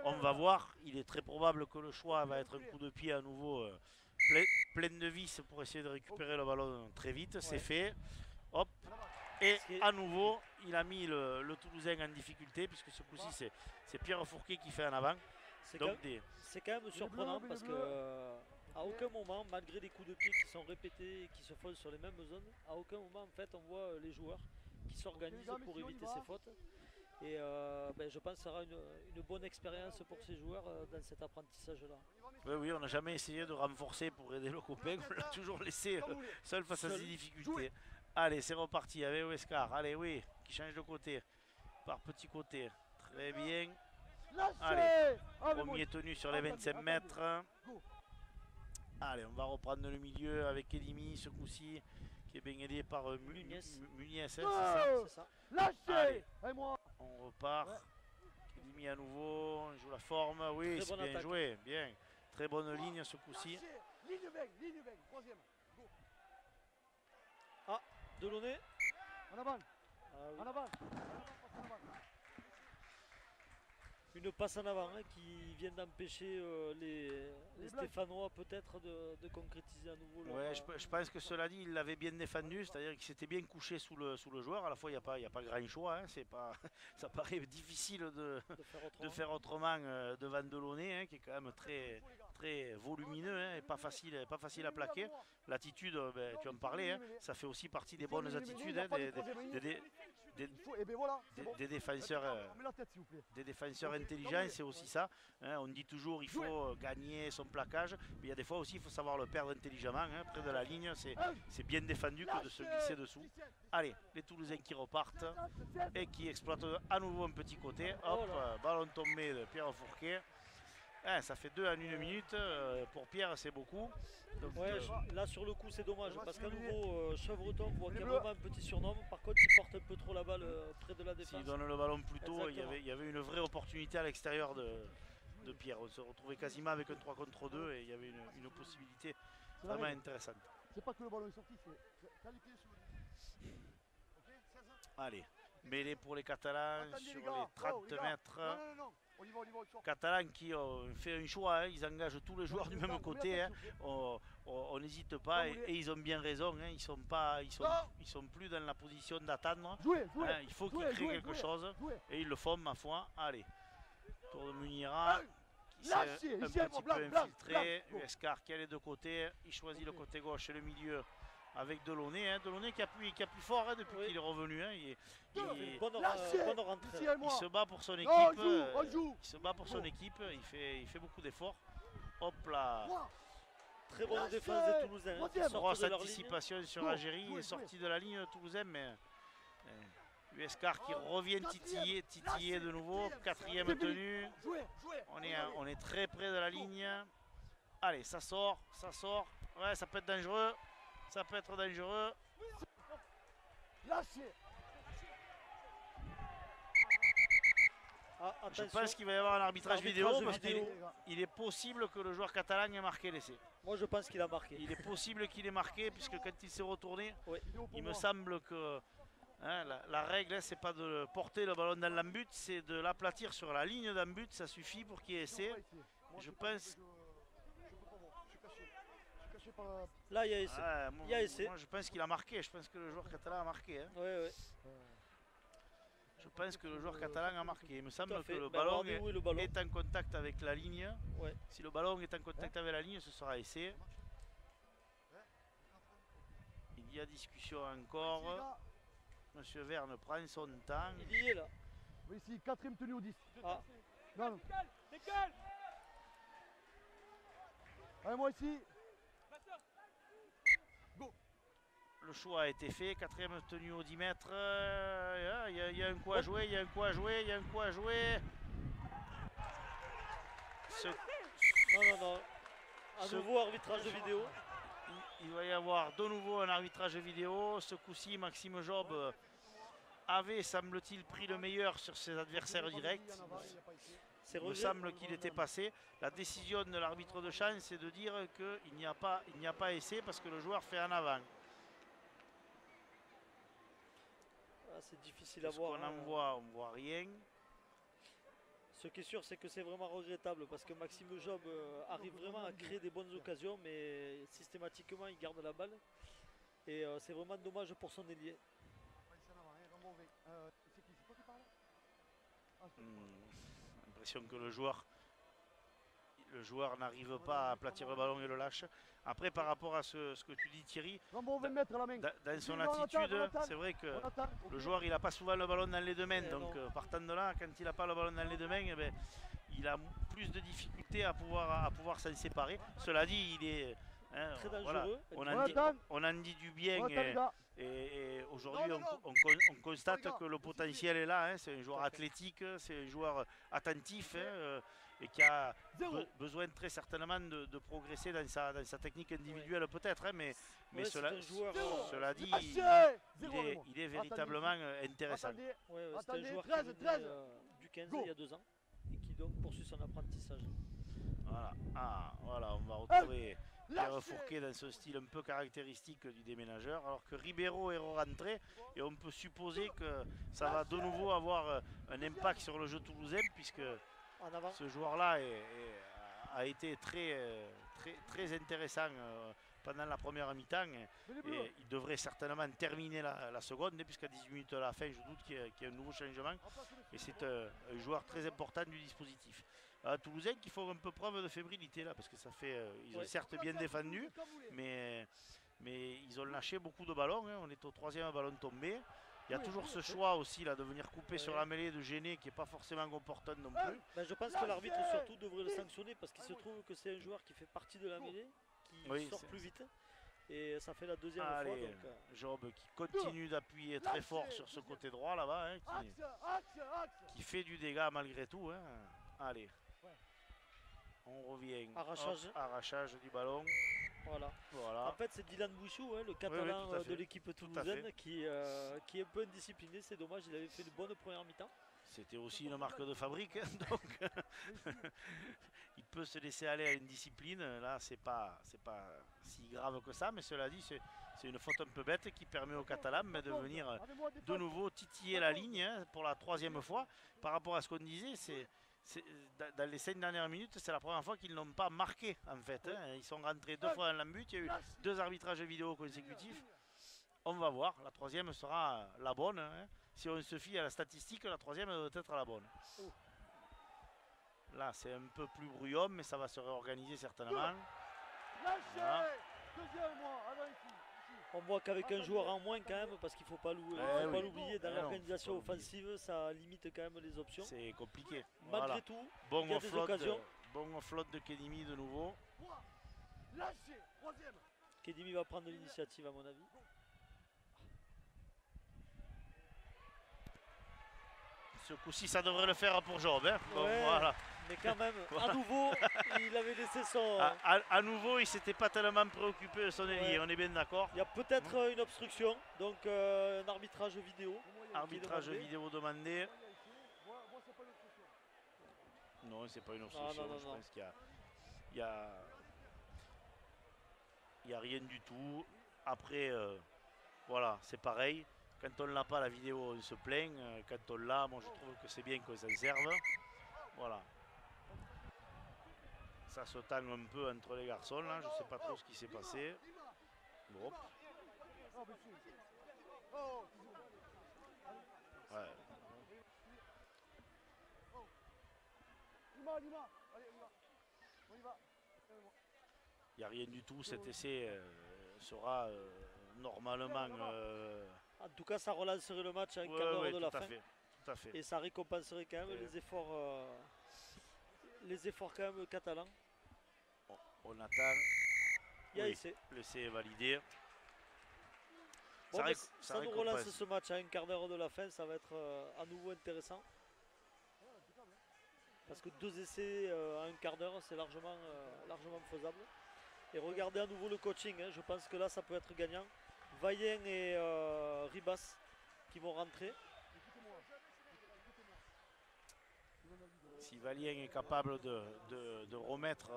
On va voir, il est très probable que le choix va être un coup de pied à nouveau plein de vis pour essayer de récupérer le ballon très vite. C'est fait. Hop. Et à nouveau, il a mis le Toulousain en difficulté, puisque ce coup-ci, c'est Pierre Fourquet qui fait en avant. C'est quand même surprenant parce que à aucun moment, malgré des coups de pied qui sont répétés et qui se font sur les mêmes zones, à aucun moment en fait on voit les joueurs qui s'organisent pour éviter ces fautes. Et je pense que ça sera une bonne expérience pour ces joueurs dans cet apprentissage-là. Oui, on n'a jamais essayé de renforcer pour aider le copain, on l'a toujours laissé seul face à ses difficultés. Allez, c'est reparti avec Huescar. Allez, oui, qui change de côté, par petit côté. Très bien. Allez, premier tenu sur les 25 mètres. Allez, on va reprendre le milieu avec Kedimi, ce coup-ci, qui est bien aidé par Muniez, c'est ça. Lâchez. On repart. Kedimi à nouveau, on joue la forme. Oui, c'est bien joué, bien. Très bonne ligne ce coup-ci. Ligne 20, troisième. Go. Ah, Delaunay. En avant. Oui. En avant. Une passe en avant qui vient d'empêcher les Stéphanois peut-être de concrétiser à nouveau leur... Ouais, je pense que cela dit, il l'avait bien défendu, c'est-à-dire qu'il s'était bien couché sous le joueur. À la fois, il n'y a pas grand choix. Hein, ça paraît difficile de faire autrement devant Delaunay, hein, qui est quand même très, très volumineux hein, et pas facile à plaquer. L'attitude, tu en parlais, hein, ça fait aussi partie des bonnes attitudes hein, des défenseurs intelligents, c'est aussi ça. Hein, on dit toujours il faut gagner son plaquage, mais il y a des fois aussi il faut savoir le perdre intelligemment. Hein, près de la ligne, c'est bien défendu que de se glisser dessous. Allez, les Toulousains qui repartent et qui exploitent à nouveau un petit côté. Hop, ballon tombé de Pierre Fourquet. Ah, ça fait 2 en 1 minute, pour Pierre c'est beaucoup. Donc, là sur le coup c'est dommage parce qu'à nouveau Chevreton voit qu'il y a vraiment un petit surnom. Par contre il porte un peu trop la balle près de la défense. S'il donne le ballon plus tôt, il y avait une vraie opportunité à l'extérieur de Pierre. On se retrouvait quasiment avec un 3 contre 2 et il y avait une possibilité vraiment intéressante. C'est pas que le ballon est sorti, c'est quand les pieds sous le... Ok, 16 ans. Allez, mêlée pour les Catalans sur les 30 mètres. Non. On y va, Catalans qui ont fait un choix, hein, ils engagent tous les joueurs du même côté, hein, on n'hésite pas et ils ont bien raison, hein, ils sont plus dans la position d'attendre, hein, il faut qu'ils créent quelque chose et ils le font ma foi. Allez, tour de Munira qui s'est un petit peu infiltré, Huescar qui a les deux côtés, il choisit le côté gauche et le milieu avec Delaunay, hein. Delaunay qui appuie fort hein, depuis qu'il est revenu. Hein. Il se bat pour son équipe. Il se bat pour son équipe. Il fait beaucoup d'efforts. Hop là. Très bonne défense des Toulousains. Grosse anticipation sur Algérie. Il est sorti de la ligne toulousaine, mais Huescar qui revient titiller de nouveau. 4e tenue. On est très près de la ligne. Allez, ça sort. Ouais, ça peut être dangereux. Ça peut être dangereux. Lâchez. Je pense qu'il va y avoir un arbitrage vidéo parce qu'il est possible que le joueur catalan ait marqué l'essai. Moi je pense qu'il a marqué. Il est possible qu'il ait marqué puisque quand il s'est retourné, il me semble que Hein, la règle, c'est pas de porter le ballon dans l'embut, c'est de l'aplatir sur la ligne d'embut, ça suffit pour qu'il y ait essai. Je pense. Je peux pas voir, je suis caché. Je suis caché par. Là, il y a essai. Il y a essai. Moi, je pense qu'il a marqué, je pense que le joueur catalan a marqué. Hein. Ouais. Je pense que le joueur catalan a marqué. Il me semble que le Ben, ballon ballon est en contact avec la ligne. Ouais. Si le ballon est en contact avec la ligne, ce sera essai. Il y a discussion encore. Monsieur Verne prend son temps. Il y est là. Oui, ici, 4ème tenue au 10. Ah. Non. Allez, moi ici. Le choix a été fait, 4ème tenue au 10 mètres. Il y a un coup à jouer, il y a un coup à jouer, il y a un coup à jouer. Non. À nouveau, arbitrage de vidéo. Il va y avoir de nouveau un arbitrage vidéo. Ce coup-ci, Maxime Job avait, semble-t-il, pris le meilleur sur ses adversaires directs. Il me semble qu'il était passé. La décision de l'arbitre de champ, c'est de dire qu'il n'y a pas essai parce que le joueur fait en avant. C'est difficile à voir. On voit rien. Ce qui est sûr, c'est que c'est vraiment regrettable parce que Maxime Job arrive vraiment à créer des bonnes occasions, mais systématiquement il garde la balle. Et c'est vraiment dommage pour son ailier. L'impression que le joueur n'arrive pas à aplatir le ballon et le lâche. Après, par rapport à ce que tu dis, Thierry, dans son attitude, c'est vrai que le joueur il n'a pas souvent le ballon dans les deux mains. Donc partant de là, quand il n'a pas le ballon dans les deux mains, eh bien, il a plus de difficultés à pouvoir s'en séparer. Cela dit, il est très dangereux. Voilà. On en dit du bien et aujourd'hui on constate que le potentiel est là. Hein. C'est un joueur athlétique, c'est un joueur attentif et qui a besoin très certainement de progresser dans sa technique individuelle peut-être. Hein, mais cela dit, il est véritablement intéressant. C'est un joueur qui venait du 15 il y a 2 ans et qui donc poursuit son apprentissage. Voilà, on va retrouver Pierre Fourquet dans ce style un peu caractéristique du déménageur, alors que Ribeiro est rentré et on peut supposer que ça va de nouveau avoir un impact sur le jeu toulousain puisque ce joueur-là a été très intéressant pendant la première mi-temps et il devrait certainement terminer la seconde puisqu'à 18 minutes à la fin je doute qu'il y ait un nouveau changement et c'est un joueur très important du dispositif. Toulousains qui font un peu preuve de fébrilité là parce que ça fait ils ont certes bien défendu mais ils ont lâché beaucoup de ballons. Hein. On est au 3e ballon tombé. Il y a toujours ce choix aussi là de venir couper sur la mêlée, de gêner, qui n'est pas forcément opportun non plus. Je pense que l'arbitre surtout devrait le sanctionner parce qu'il se trouve que c'est un joueur qui fait partie de la mêlée, qui sort plus vite. Et ça fait la 2e fois. Donc, Job qui continue d'appuyer très fort sur ce côté droit là-bas, hein, qui fait du dégât malgré tout. Hein. Allez. On revient. Arrachage du ballon. Voilà. En fait, c'est Dylan Bouchou, le catalan de l'équipe toulousaine, qui est un peu indiscipliné. C'est dommage, il avait fait une bonne première mi-temps. C'était aussi une marque de fabrique, hein, donc il peut se laisser aller à une discipline. Là, c'est pas si grave que ça, mais cela dit, c'est une faute un peu bête qui permet aux Catalans de venir de nouveau titiller la ligne hein, pour la 3e fois. Par rapport à ce qu'on disait, dans les 5 dernières minutes, c'est la première fois qu'ils n'ont pas marqué en fait. Hein. Ils sont rentrés 2 fois dans l'embut, il y a eu 2 arbitrages vidéo consécutifs. On va voir, la 3e sera la bonne. Hein. Si on se fie à la statistique, la 3e doit être la bonne. Là, c'est un peu plus bruyant, mais ça va se réorganiser certainement. Voilà. On voit qu'avec un joueur en moins quand même, parce qu'il ne faut pas l'oublier, dans l'organisation offensive, ça limite quand même les options. C'est compliqué. Malgré tout, bon il y a des occasions. Bon flotte de Kedimi de nouveau. Kedimi va prendre l'initiative à mon avis. Ce coup-ci, ça devrait le faire pour Job. Hein. Bon, voilà. Mais quand même, à nouveau, il avait laissé son... À nouveau, il ne s'était pas tellement préoccupé de son ailier, on est bien d'accord. Il y a peut-être une obstruction, donc un arbitrage vidéo. Arbitrage vidéo demandé. Non, c'est pas une obstruction, je pense qu'il y a... Il n'y a rien du tout. Après, voilà, c'est pareil. Quand on l'a pas, la vidéo, on se plaint. Quand on l'a, moi je trouve que c'est bien qu'on s'en serve. Voilà. Ça se tend un peu entre les garçons là, je sais pas trop ce qui s'est passé. Bon. Ouais. Allez, on y va. Il n'y a rien du tout, cet essai sera normalement... En tout cas, ça relancerait le match à un ouais, quart d'heure ouais, de la tout à fin. fait, tout à fait. Et ça récompenserait quand même les efforts quand même catalans. Bon, on attend. Il y a Oui, essai. l'essai est validé. Bon, ça nous relance récompense. ce match à un quart d'heure de la fin, ça va être à nouveau intéressant. Parce que 2 essais à un quart d'heure, c'est largement faisable. Et regardez à nouveau le coaching, hein, je pense que là ça peut être gagnant. Vaillant et Ribas qui vont rentrer. Si Valien est capable de remettre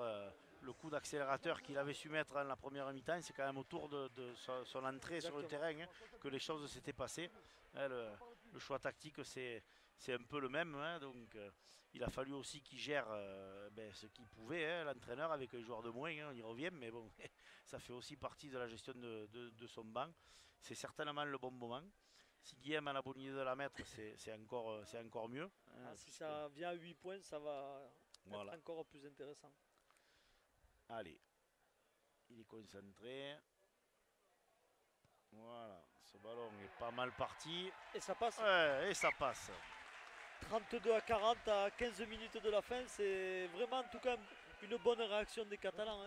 le coup d'accélérateur qu'il avait su mettre en la première mi-temps, c'est quand même autour de son entrée sur le terrain que les choses s'étaient passées. Le choix tactique, c'est un peu le même. Donc il a fallu aussi qu'il gère ce qu'il pouvait, l'entraîneur, avec un joueur de moins. On y revient, mais bon, ça fait aussi partie de la gestion de son banc. C'est certainement le bon moment. Si Guillaume a la bonne idée de la mettre, c'est encore mieux. Si ça vient à 8 points, ça va être encore plus intéressant. Allez, il est concentré. Voilà, ce ballon est pas mal parti. Et ça passe. Ouais, et ça passe. 32 à 40 à 15 minutes de la fin, c'est vraiment en tout cas une bonne réaction des Catalans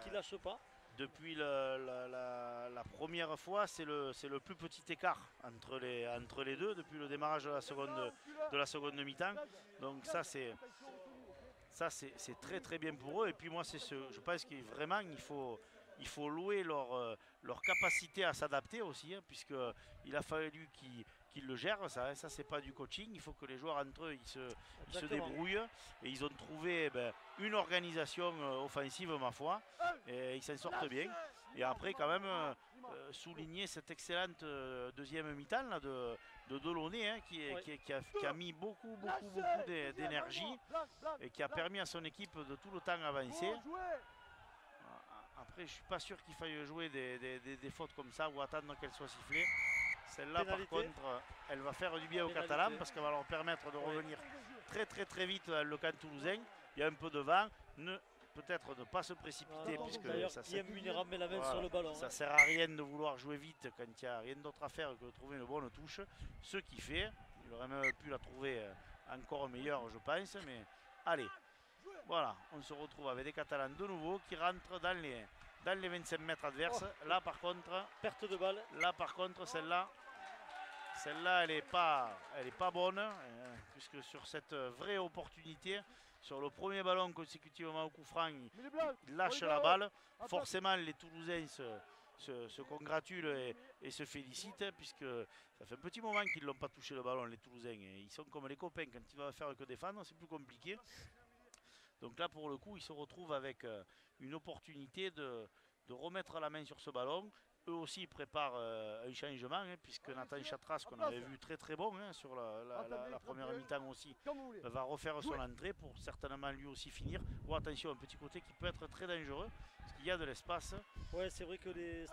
qui ne lâchent pas. Depuis la première fois, c'est le plus petit écart entre les deux depuis le démarrage de la seconde mi-temps. Donc ça c'est très très bien pour eux. Et puis moi je pense qu'il vraiment il faut louer leur capacité à s'adapter aussi, puisqu'il a fallu qu'ils le gèrent. Ça c'est pas du coaching. Il faut que les joueurs entre eux ils se débrouillent. Et ils ont trouvé une organisation offensive, ma foi. Et ils s'en sortent bien. Et après, quand même, souligner cette excellente deuxième mi-temps de Delaunay, qui a mis beaucoup d'énergie et qui a permis à son équipe de tout le temps avancer. Après, je ne suis pas sûr qu'il faille jouer des fautes comme ça ou attendre qu'elles soient sifflées. Celle-là, par contre, elle va faire du bien aux Catalans parce qu'elle va leur permettre de revenir très vite dans le camp toulousain. Il y a un peu de vent. Peut-être ne pas se précipiter, puisque ça ne sert à rien de vouloir jouer vite quand il n'y a rien d'autre à faire que de trouver une bonne touche. Ce qu'il fait, il aurait même pu la trouver encore meilleure, je pense. Mais allez, voilà, on se retrouve avec des Catalans de nouveau qui rentrent dans les 25 mètres adverses. Là par contre, perte de balle. Là par contre, celle-là elle n'est pas bonne, puisque sur cette vraie opportunité, sur le premier ballon consécutivement au coup franc, il lâche la balle. Forcément, les Toulousains se congratulent et se félicitent, puisque ça fait un petit moment qu'ils n'ont pas touché le ballon, les Toulousains. Ils sont comme les copains, quand ils ne doivent faire que défendre, c'est plus compliqué. Donc là, pour le coup, ils se retrouvent avec une opportunité de remettre la main sur ce ballon. Eux aussi ils préparent un changement, puisque Nathan Chatras, qu'on avait vu très bon sur la première mi-temps aussi, va refaire son entrée pour certainement lui aussi finir. Oh, attention, un petit côté qui peut être très dangereux, parce qu'il y a de l'espace. Ouais, c'est vrai que les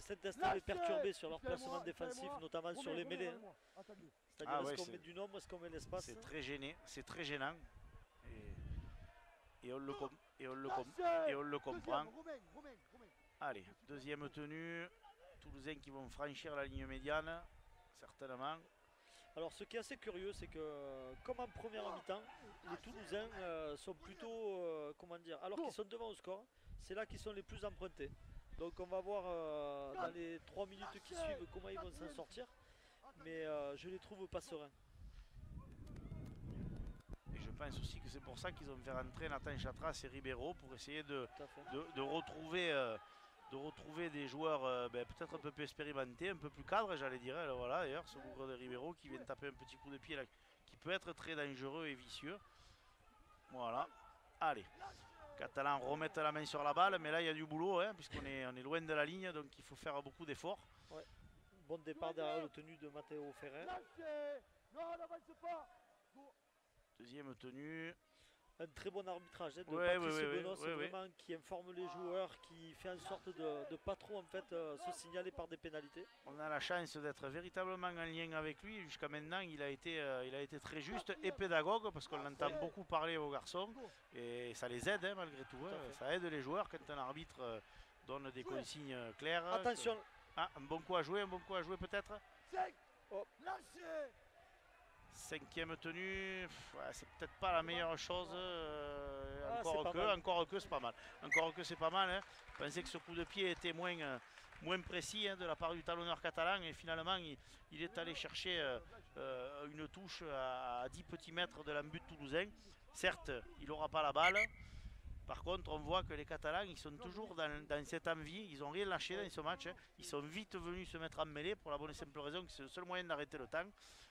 Saint-Estève est perturbé sur leur placement défensif, notamment sur les mêlées. C'est-à-dire est-ce qu'on met du nombre, est-ce qu'on met l'espace? C'est très gênant. Et on le comprend. Allez, deuxième tenue. Toulousains qui vont franchir la ligne médiane, certainement. Alors ce qui est assez curieux, c'est que comme en première mi-temps, les Toulousains sont plutôt, alors qu'ils sont devant au score, c'est là qu'ils sont les plus empruntés. Donc on va voir dans les 3 minutes qui suivent comment ils vont s'en sortir. Mais je les trouve pas sereins. Et je pense aussi que c'est pour ça qu'ils ont fait rentrer Nathan Chatras et Ribeiro, pour essayer de retrouver des joueurs peut-être un peu plus expérimentés, un peu plus cadres, j'allais dire. Voilà, d'ailleurs, ce bougre de Ribeiro qui vient taper un petit coup de pied là, qui peut être très dangereux et vicieux. Voilà. Allez. Catalans remettent la main sur la balle, mais là il y a du boulot, puisqu'on est loin de la ligne, donc il faut faire beaucoup d'efforts. Ouais. Bon départ derrière le tenu de Matteo Ferrer. Non, n'avance pas. Deuxième tenue. Un très bon arbitrage de Ouais, Patrice Benoît, ouais. vraiment qui informe les joueurs, qui fait en sorte de pas trop en fait se signaler par des pénalités. On a la chance d'être véritablement en lien avec lui. Jusqu'à maintenant, il a été très juste et pédagogue parce qu'on l'entend beaucoup parler aux garçons et ça les aide malgré tout. Ça aide les joueurs quand un arbitre donne des consignes claires. Attention. Ah, un bon coup à jouer peut-être. Oh. Lâchez. Cinquième tenue, c'est peut-être pas la meilleure chose. Encore que c'est pas mal. Encore que c'est pas mal. Hein. Je pensais que ce coup de pied était moins précis de la part du talonneur catalan et finalement il est allé chercher une touche à 10 petits mètres de l'embut toulousain. Certes, il n'aura pas la balle. Par contre, on voit que les Catalans, ils sont toujours dans cette envie. Ils n'ont rien lâché dans ce match. Hein. Ils sont vite venus se mettre en mêlée pour la bonne et simple raison que c'est le seul moyen d'arrêter le temps.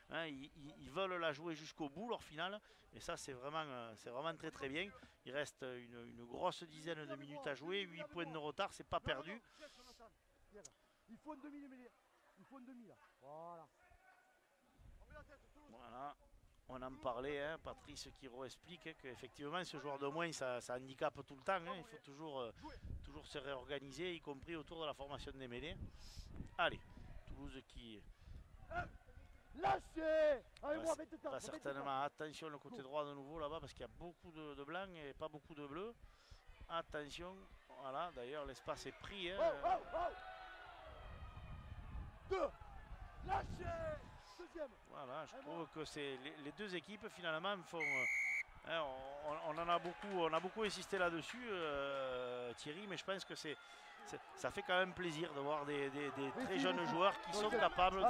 Hein, ils veulent la jouer jusqu'au bout, leur finale. Et ça, c'est vraiment très très bien. Il reste une grosse dizaine de minutes à jouer. 8 points de retard, c'est pas perdu. Il faut une demi, il faut une demi là. Voilà. Voilà. On en parlait, hein, Patrice qui explique hein, qu'effectivement ce joueur de moins ça handicape tout le temps, hein, il faut toujours se réorganiser, y compris autour de la formation des mêlées. Allez, Toulouse qui lâchez va certainement, attention le côté droit de nouveau là-bas parce qu'il y a beaucoup de blancs et pas beaucoup de bleus. Attention, voilà, d'ailleurs l'espace est pris. Hein. Deux, lâchez. Voilà, je trouve que c'est les deux équipes finalement font. Hein, on a beaucoup insisté là-dessus, Thierry, mais je pense que ça fait quand même plaisir de voir des très jeunes joueurs qui sont capables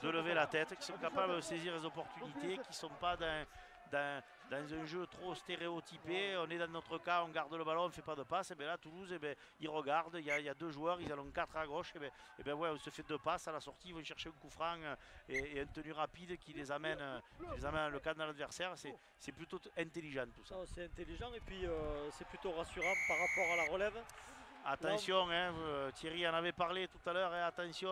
de lever la tête, qui sont capables de saisir les opportunités, qui ne sont pas dans un jeu trop stéréotypé. On est dans notre cas, on garde le ballon, on ne fait pas de passe. Et bien là, Toulouse, ils regardent, il y a deux joueurs, ils en ont 4 à gauche. Et bien ouais, on se fait 2 passes à la sortie, ils vont chercher un coup franc et une tenue rapide qui les amène le cadre de l'adversaire. C'est plutôt intelligent tout ça. C'est intelligent et puis c'est plutôt rassurant par rapport à la relève. Attention, hein, Thierry en avait parlé tout à l'heure, hein, attention,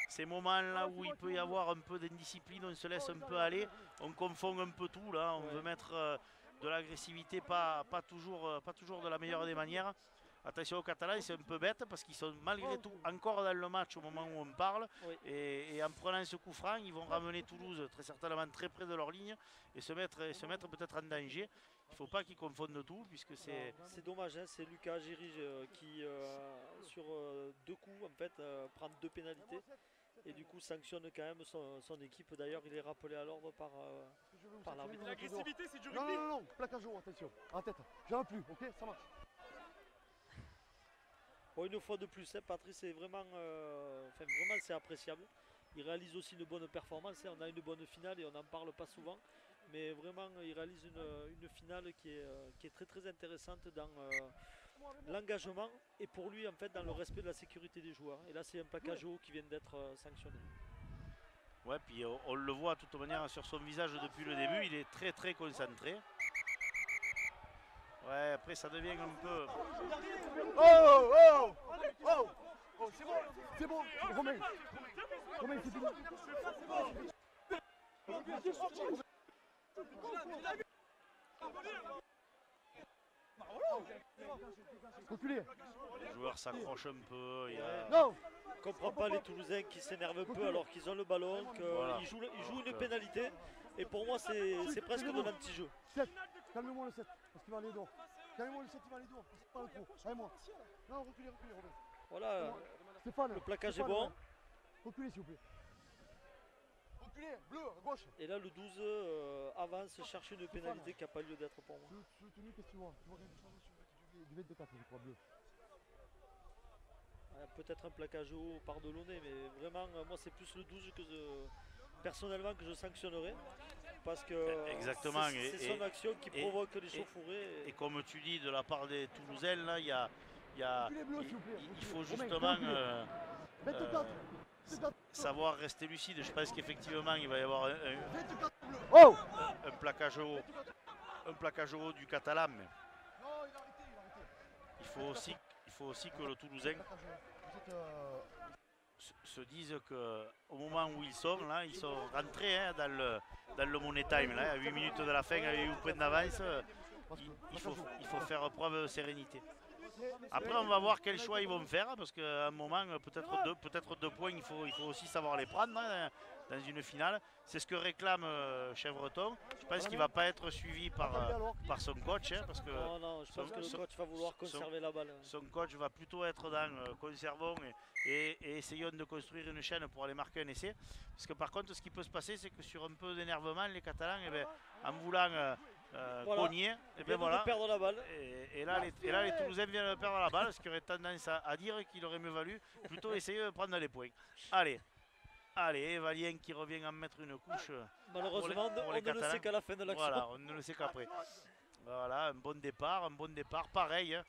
ces moments-là où il peut y avoir un peu d'indiscipline, on se laisse un peu aller, on confond un peu tout, là, on veut mettre de l'agressivité, pas toujours de la meilleure des manières. Attention aux Catalans, c'est un peu bête parce qu'ils sont malgré tout encore dans le match au moment où on parle. Oui. Et en prenant ce coup franc, ils vont ramener Toulouse très certainement très près de leur ligne et se mettre peut-être en danger. Il ne faut pas qu'ils confondent tout puisque c'est... C'est dommage, hein, c'est Lucas Agiri qui sur 2 coups en fait prend 2 pénalités et du coup sanctionne quand même son équipe. D'ailleurs il est rappelé à l'ordre par l'arbitre. L'agressivité c'est du rugby. Non, plaquage haut, attention, en tête. J'en veux plus, ok, ça marche. Bon, une fois de plus, hein, Patrice est vraiment c'est appréciable. Il réalise aussi une bonne performance. Hein. On a une bonne finale et on n'en parle pas souvent. Mais vraiment, il réalise une finale qui est très très intéressante dans l'engagement et pour lui en fait dans le respect de la sécurité des joueurs. Et là, c'est un plaquage haut qui vient d'être sanctionné. Ouais, puis on le voit de toute manière sur son visage depuis le début. Il est très très concentré. Ouais, après ça devient un peu... Oh, c'est bon, Romain, c'est fini. Reculez. Les joueurs s'accrochent un peu. Non, je ne comprends pas les Toulousains qui s'énervent un peu alors qu'ils ont le ballon, qu'ils jouent une pénalité. Et pour moi, c'est presque de l'anti-jeu. Calmez-moi le 7, parce qu'il va aller dehors. Calmez-moi le 7, il va aller dehors. C'est pas le trop. Allez, moi. Non, reculez, Robin. Voilà, Stéphane, le plaquage est bon. Reculez, s'il vous plaît. Reculez, bleu, à gauche. Et là, le 12 avance, cherche une pénalité qui n'a pas lieu d'être pour moi. Sur le tenue, qu'est-ce que tu vois? Tu vois quelque chose du 24, je crois, bleu. Peut-être un plaquage haut par Delaunay, mais vraiment, moi, c'est plus le 12 que personnellement que je sanctionnerais. Parce que c'est son action qui provoque les chauffourées. Et comme tu dis, de la part des Toulousains, là, il faut justement savoir rester lucide. Je pense qu'effectivement, il va y avoir un plaquage haut du Catalan. Mais il faut aussi que le Toulousain se disent qu'au moment où ils sont rentrés hein, dans le Money Time, là, à 8 minutes de la fin, avec 8 points d'avance, il faut faire preuve de sérénité. Après, on va voir quel choix ils vont faire, parce qu'à un moment, peut-être deux points, il faut aussi savoir les prendre hein, dans une finale. C'est ce que réclame Chevreton. Je pense qu'il ne va pas être suivi par son coach. Hein, parce que non, je pense que le coach va vouloir conserver la balle. Son coach va plutôt être dans conservons et essayons de construire une chaîne pour aller marquer un essai. Parce que par contre, ce qui peut se passer, c'est que sur un peu d'énervement, les Catalans, en voulant cogner, de perdre la balle. Et là, les Toulousains viennent de perdre la balle, ce qui aurait tendance à dire qu'il aurait mieux valu plutôt essayer de prendre les points. Allez, Valien qui revient en mettre une couche. Malheureusement, on ne le sait qu'à la fin de l'action. Voilà, on ne le sait qu'après. Voilà, un bon départ. Pareil, hein,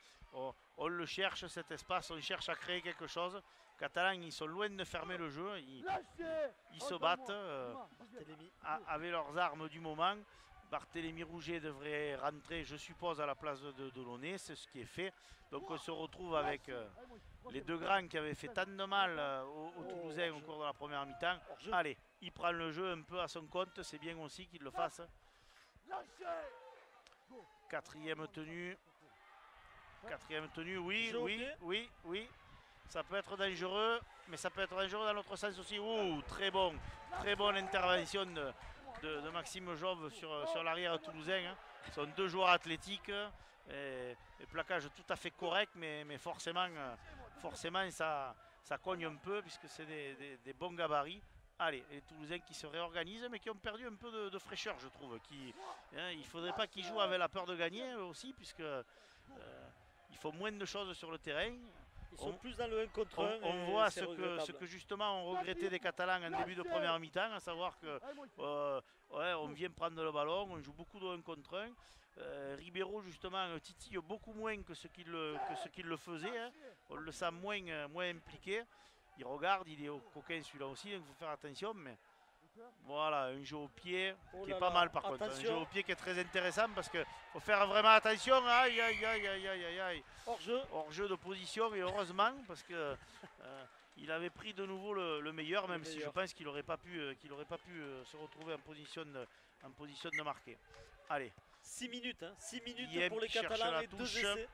on le cherche cet espace, on cherche à créer quelque chose. Catalans, ils sont loin de fermer le jeu. Ils se battent avec leurs armes du moment. Barthélémy Rouget devrait rentrer, je suppose, à la place de Delaunay. C'est ce qui est fait. Donc on se retrouve avec les deux grands qui avaient fait tant de mal aux Toulousains au cours de la première mi-temps. Allez, il prend le jeu un peu à son compte. C'est bien aussi qu'il le fasse. Quatrième tenue, oui. Ça peut être dangereux, mais ça peut être dangereux dans l'autre sens aussi. Ouh, très bonne intervention de Maxime Jauve sur l'arrière toulousain. Hein. Ce sont deux joueurs athlétiques. Et plaquage tout à fait correct, mais forcément ça cogne un peu puisque c'est des bons gabarits. Allez, les Toulousains qui se réorganisent mais qui ont perdu un peu de fraîcheur, je trouve. Il ne faudrait pas qu'ils jouent avec la peur de gagner aussi, puisque ils font moins de choses sur le terrain. Ils sont plus dans le 1 contre 1. On voit ce que justement ont regretté des Catalans en début de première mi-temps, à savoir que on vient prendre le ballon, on joue beaucoup de 1 contre 1. Ribeiro justement titille beaucoup moins que ce qu'il le faisait. Hein. On le sent moins impliqué. Il regarde, il est au coquin celui-là aussi, donc il faut faire attention. Mais voilà, un jeu au pied qui est pas mal par contre. Un jeu au pied qui est très intéressant parce qu'il faut faire vraiment attention. Aïe. Hors-jeu de position et heureusement parce que il avait pris de nouveau le meilleur, même si je pense qu'il n'aurait pas pu se retrouver en position de marquer. Allez. 6 minutes, hein. 6 minutes pour les Catalans et 2 essais.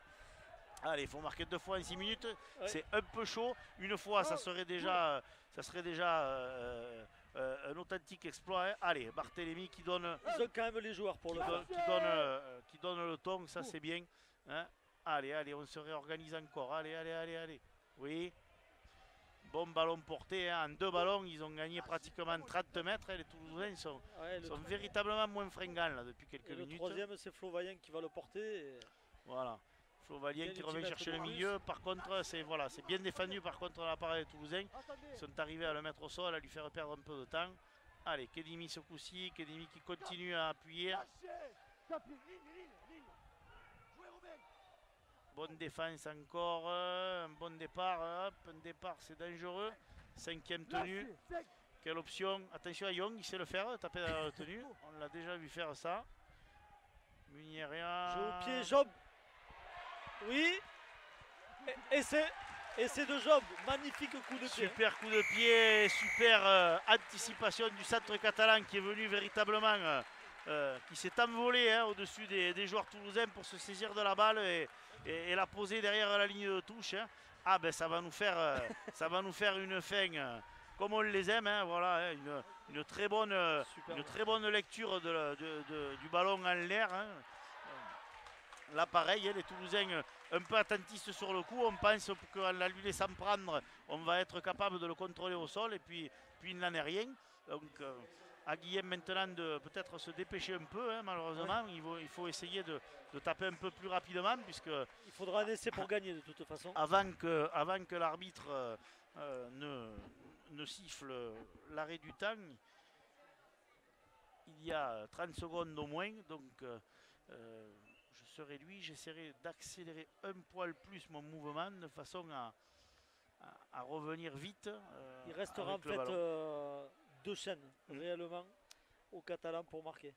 Allez, il faut marquer 2 fois en 6 minutes. Ouais. C'est un peu chaud. Une fois, ça serait déjà un authentique exploit. Hein. Allez, Barthélémy qui donne. Ils ont quand même les joueurs pour le faire. Qui donne le ton, ça c'est bien. Hein. Allez, on se réorganise encore. Allez. Oui. Bon ballon porté. Hein. En 2 ballons, ils ont gagné pratiquement 30 mètres. Hein. Les Toulousains sont véritablement moins fringants là, depuis quelques minutes. Le troisième, c'est Flo Vaillant qui va le porter. Voilà. Flo Vaillant qui revient chercher le milieu. Par contre, c'est bien défendu par contre à l'appareil des Toulousains. Ils sont arrivés à le mettre au sol, à lui faire perdre un peu de temps. Allez, Kedimi ce coup-ci. Kedimi qui continue à appuyer. Bonne défense encore. Un bon départ. Hop, un départ, c'est dangereux. 5e tenue. Quelle option. Attention à Young, il sait le faire, taper dans la tenue. On l'a déjà vu faire ça. Munieria. Jeu au pied, Job. Oui, et c'est de Job, magnifique coup de pied. Super coup de pied, super anticipation du centre catalan qui est venu véritablement, qui s'est envolé hein, au-dessus des joueurs toulousains pour se saisir de la balle et la poser derrière la ligne de touche. Hein. Ah ben ça va nous faire une fin comme on les aime, hein, voilà, hein, une très bonne lecture du ballon en l'air. Hein. Là pareil, les Toulousains un peu attentistes sur le coup, on pense qu'en la lui laissant prendre, on va être capable de le contrôler au sol et puis il n'en est rien. Donc à Guillaume maintenant de peut-être se dépêcher un peu, hein, malheureusement, il faut essayer de taper un peu plus rapidement puisque... Il faudra un essai pour gagner de toute façon. Avant que l'arbitre ne siffle l'arrêt du temps, il y a 30 secondes au moins, donc... je serai lui, j'essaierai d'accélérer un poil plus mon mouvement de façon à revenir vite. Il restera en fait 2 chaînes réellement aux Catalans pour marquer.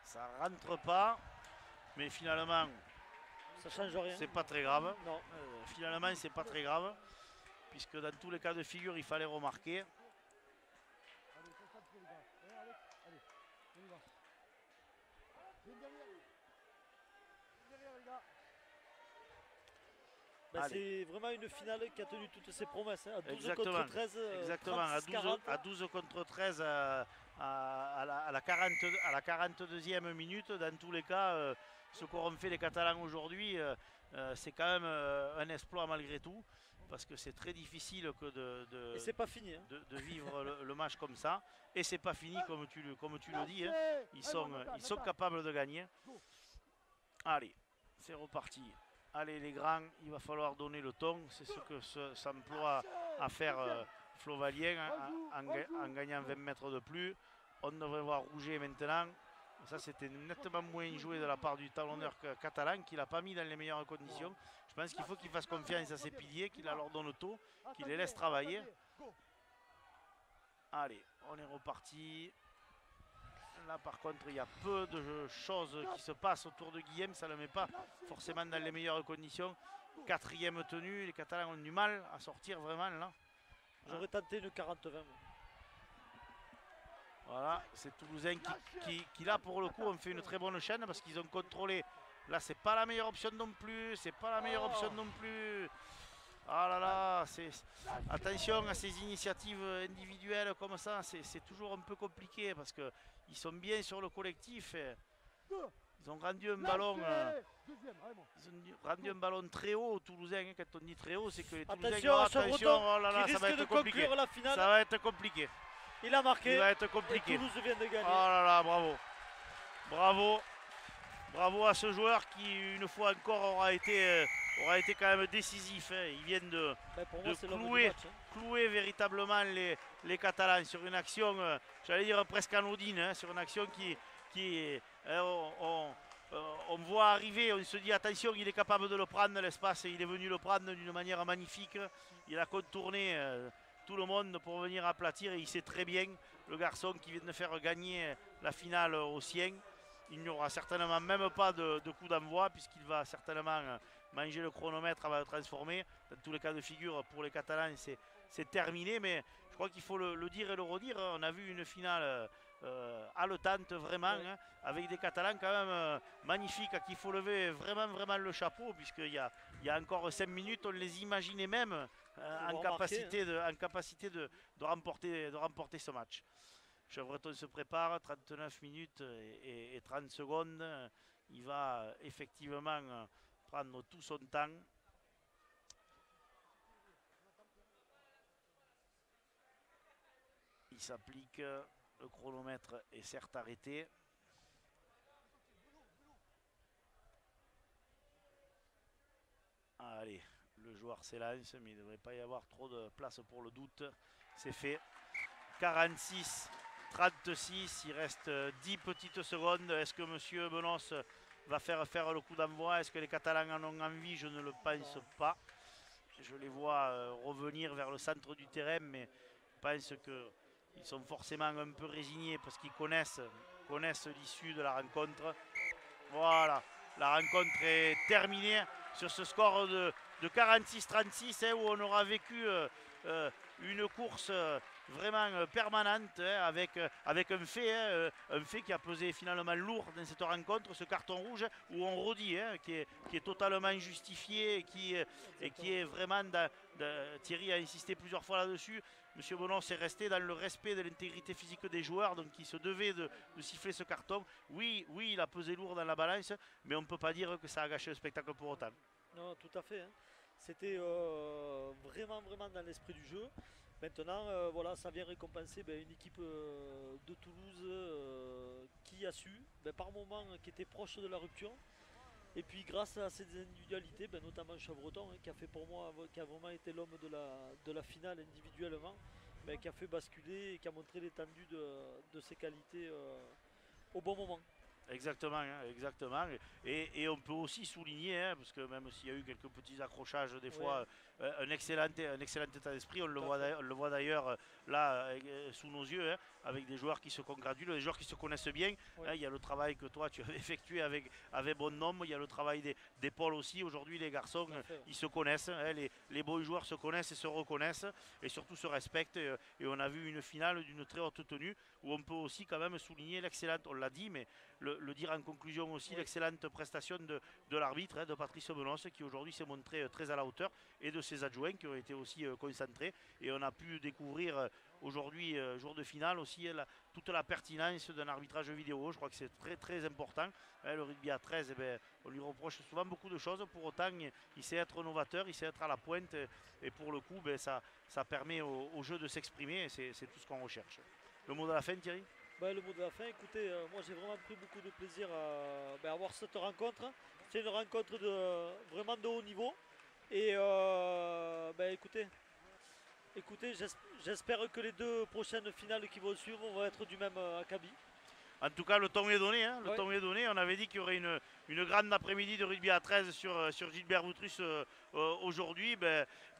Ça rentre pas. Mais finalement, ça change rien. C'est pas très grave. Non. Finalement, c'est pas très grave. Puisque dans tous les cas de figure, il fallait remarquer. Allez, concentrez les gars. Allez, allez, on y va. Viens derrière. Derrière les gars. Ben, c'est vraiment une finale qui a tenu toutes ses promesses. Hein, à 12 Exactement. contre 13. Exactement, 36, à 12 contre 13 à la 42e minute. Dans tous les cas, ce qu'auront fait les Catalans aujourd'hui, c'est quand même un exploit malgré tout. Parce que c'est très difficile que Et c'est pas fini. Hein. de vivre le match comme ça. Et c'est pas fini, comme tu le dis. Hein. Ils sont capables de gagner. Allez, c'est reparti. Allez les grands, il va falloir donner le ton. C'est ce que s'emploie à faire Flovalien en gagnant 20 mètres de plus. On devrait voir Rouget maintenant. Ça, c'était nettement moins joué de la part du talonneur catalan, qui l'a pas mis dans les meilleures conditions. Je pense qu'il faut qu'il fasse confiance à ses piliers, qu'il leur donne tôt, qu'il les laisse travailler. Allez, on est reparti. Là, par contre, il y a peu de choses qui se passent autour de Guillaume. Ça ne le met pas forcément dans les meilleures conditions. 4e tenue, les Catalans ont du mal à sortir vraiment là. J'aurais tenté une 40-20. Voilà, c'est Toulousain qui là pour le coup ont fait une très bonne chaîne parce qu'ils ont contrôlé. Là, c'est pas la meilleure option non plus. C'est pas la meilleure option non plus. Ah là là, attention à ces initiatives individuelles comme ça, c'est toujours un peu compliqué parce qu'ils sont bien sur le collectif. Ils ont rendu un ballon. Ils ont rendu un ballon très haut aux Toulousains. Quand on dit très haut, c'est que les Toulousains. Attention, oh là là, ça va être compliqué. La finale. Ça va être compliqué. Il a marqué. Il va être compliqué. Et Toulouse vient de gagner. Oh là là, bravo. Bravo. Bravo à ce joueur qui, une fois encore, aura été quand même décisif. Hein. Ils viennent de clouer véritablement les Catalans sur une action, j'allais dire presque anodine, hein, sur une action qui on voit arriver, on se dit attention, il est capable de le prendre, l'espace, il est venu le prendre d'une manière magnifique. Il a contourné tout le monde pour venir aplatir et il sait très bien, le garçon qui vient de faire gagner la finale aux siens. Il n'y aura certainement même pas de coup d'envoi puisqu'il va certainement manger le chronomètre avant de transformer. Dans tous les cas de figure, pour les Catalans, c'est terminé. Mais je crois qu'il faut le dire et le redire. On a vu une finale haletante vraiment, hein, avec des Catalans quand même magnifiques à qui il faut lever vraiment le chapeau puisqu'il y a encore 5 minutes, on les imaginait même en capacité de remporter ce match. Chevreton se prépare, 39 minutes et 30 secondes. Il va effectivement prendre tout son temps. Il s'applique, le chronomètre est certes arrêté. Allez, le joueur s'élance, mais il ne devrait pas y avoir trop de place pour le doute. C'est fait. 46. 36, il reste 10 petites secondes. Est-ce que M. Benos va faire le coup d'envoi? Est-ce que les Catalans en ont envie? Je ne le pense pas. Je les vois revenir vers le centre du terrain, mais je pense qu'ils sont forcément un peu résignés parce qu'ils connaissent l'issue de la rencontre. Voilà, la rencontre est terminée sur ce score de 46-36 hein, où on aura vécu une course vraiment permanente hein, avec un fait qui a pesé finalement lourd dans cette rencontre, ce carton rouge où on redit hein, qui est totalement justifié et qui est vraiment Thierry a insisté plusieurs fois là-dessus. Monsieur Bonon s'est resté dans le respect de l'intégrité physique des joueurs, donc il se devait de siffler ce carton. Oui, il a pesé lourd dans la balance, mais on ne peut pas dire que ça a gâché le spectacle pour autant. Non, tout à fait. Hein. C'était vraiment dans l'esprit du jeu. Maintenant, voilà, ça vient récompenser une équipe de Toulouse qui a su, par moments, qui était proche de la rupture. Et puis grâce à ces individualités, notamment Chevreton, hein, qui a fait pour moi, qui a vraiment été l'homme de la finale individuellement, qui a fait basculer et qui a montré l'étendue de ses qualités au bon moment. Exactement, hein, exactement. Et on peut aussi souligner, hein, parce que même s'il y a eu quelques petits accrochages des fois, un excellent état d'esprit. On le voit d'ailleurs là sous nos yeux, hein, avec des joueurs qui se congratulent, des joueurs qui se connaissent bien. Hein, il y a le travail que toi tu avais effectué avec Bonhomme, il y a le travail d'Paul aussi. Aujourd'hui les garçons, ils se connaissent, hein, les beaux joueurs se connaissent et se reconnaissent et surtout se respectent. Et on a vu une finale d'une très haute tenue où on peut aussi quand même souligner l'excellente, on l'a dit, mais le dire en conclusion aussi, l'excellente prestation de l'arbitre, hein, de Patrice Menos, qui aujourd'hui s'est montré très à la hauteur, et de ses adjoints qui ont été aussi concentrés. Et on a pu découvrir aujourd'hui, jour de finale aussi, toute la pertinence d'un arbitrage vidéo. Je crois que c'est très très important. Hein, le rugby à 13, on lui reproche souvent beaucoup de choses. Pour autant, il sait être novateur, il sait être à la pointe. Et pour le coup, ça permet au jeu de s'exprimer. Et c'est tout ce qu'on recherche. Le mot de la fin, Thierry? Le mot de la fin, écoutez, moi j'ai vraiment pris beaucoup de plaisir à avoir cette rencontre. C'est une rencontre vraiment de haut niveau. Et écoutez, j'espère que les 2 prochaines finales qui vont suivre vont être du même acabit. En tout cas, le temps est donné. Hein, le temps est donné. On avait dit qu'il y aurait une grande après-midi de rugby à 13 sur Gilbert Boutrus aujourd'hui.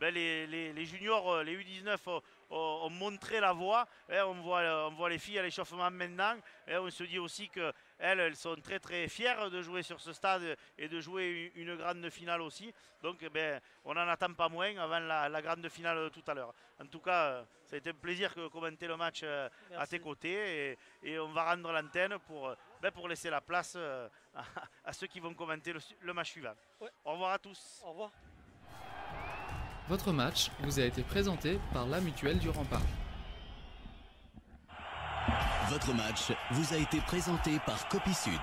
Les juniors, les U19 ont montré la voie. Hein, on voit les filles à l'échauffement maintenant. Et on se dit aussi qu'elles sont très très fières de jouer sur ce stade et de jouer une grande finale aussi. Donc on n'en attend pas moins avant la grande finale tout à l'heure. En tout cas, ça a été un plaisir de commenter le match à tes côtés. Et on va rendre l'antenne pour laisser la place à ceux qui vont commenter le match suivant. Au revoir à tous. Au revoir. Votre match vous a été présenté par la Mutuelle du Rempart. Votre match vous a été présenté par Copy Sud.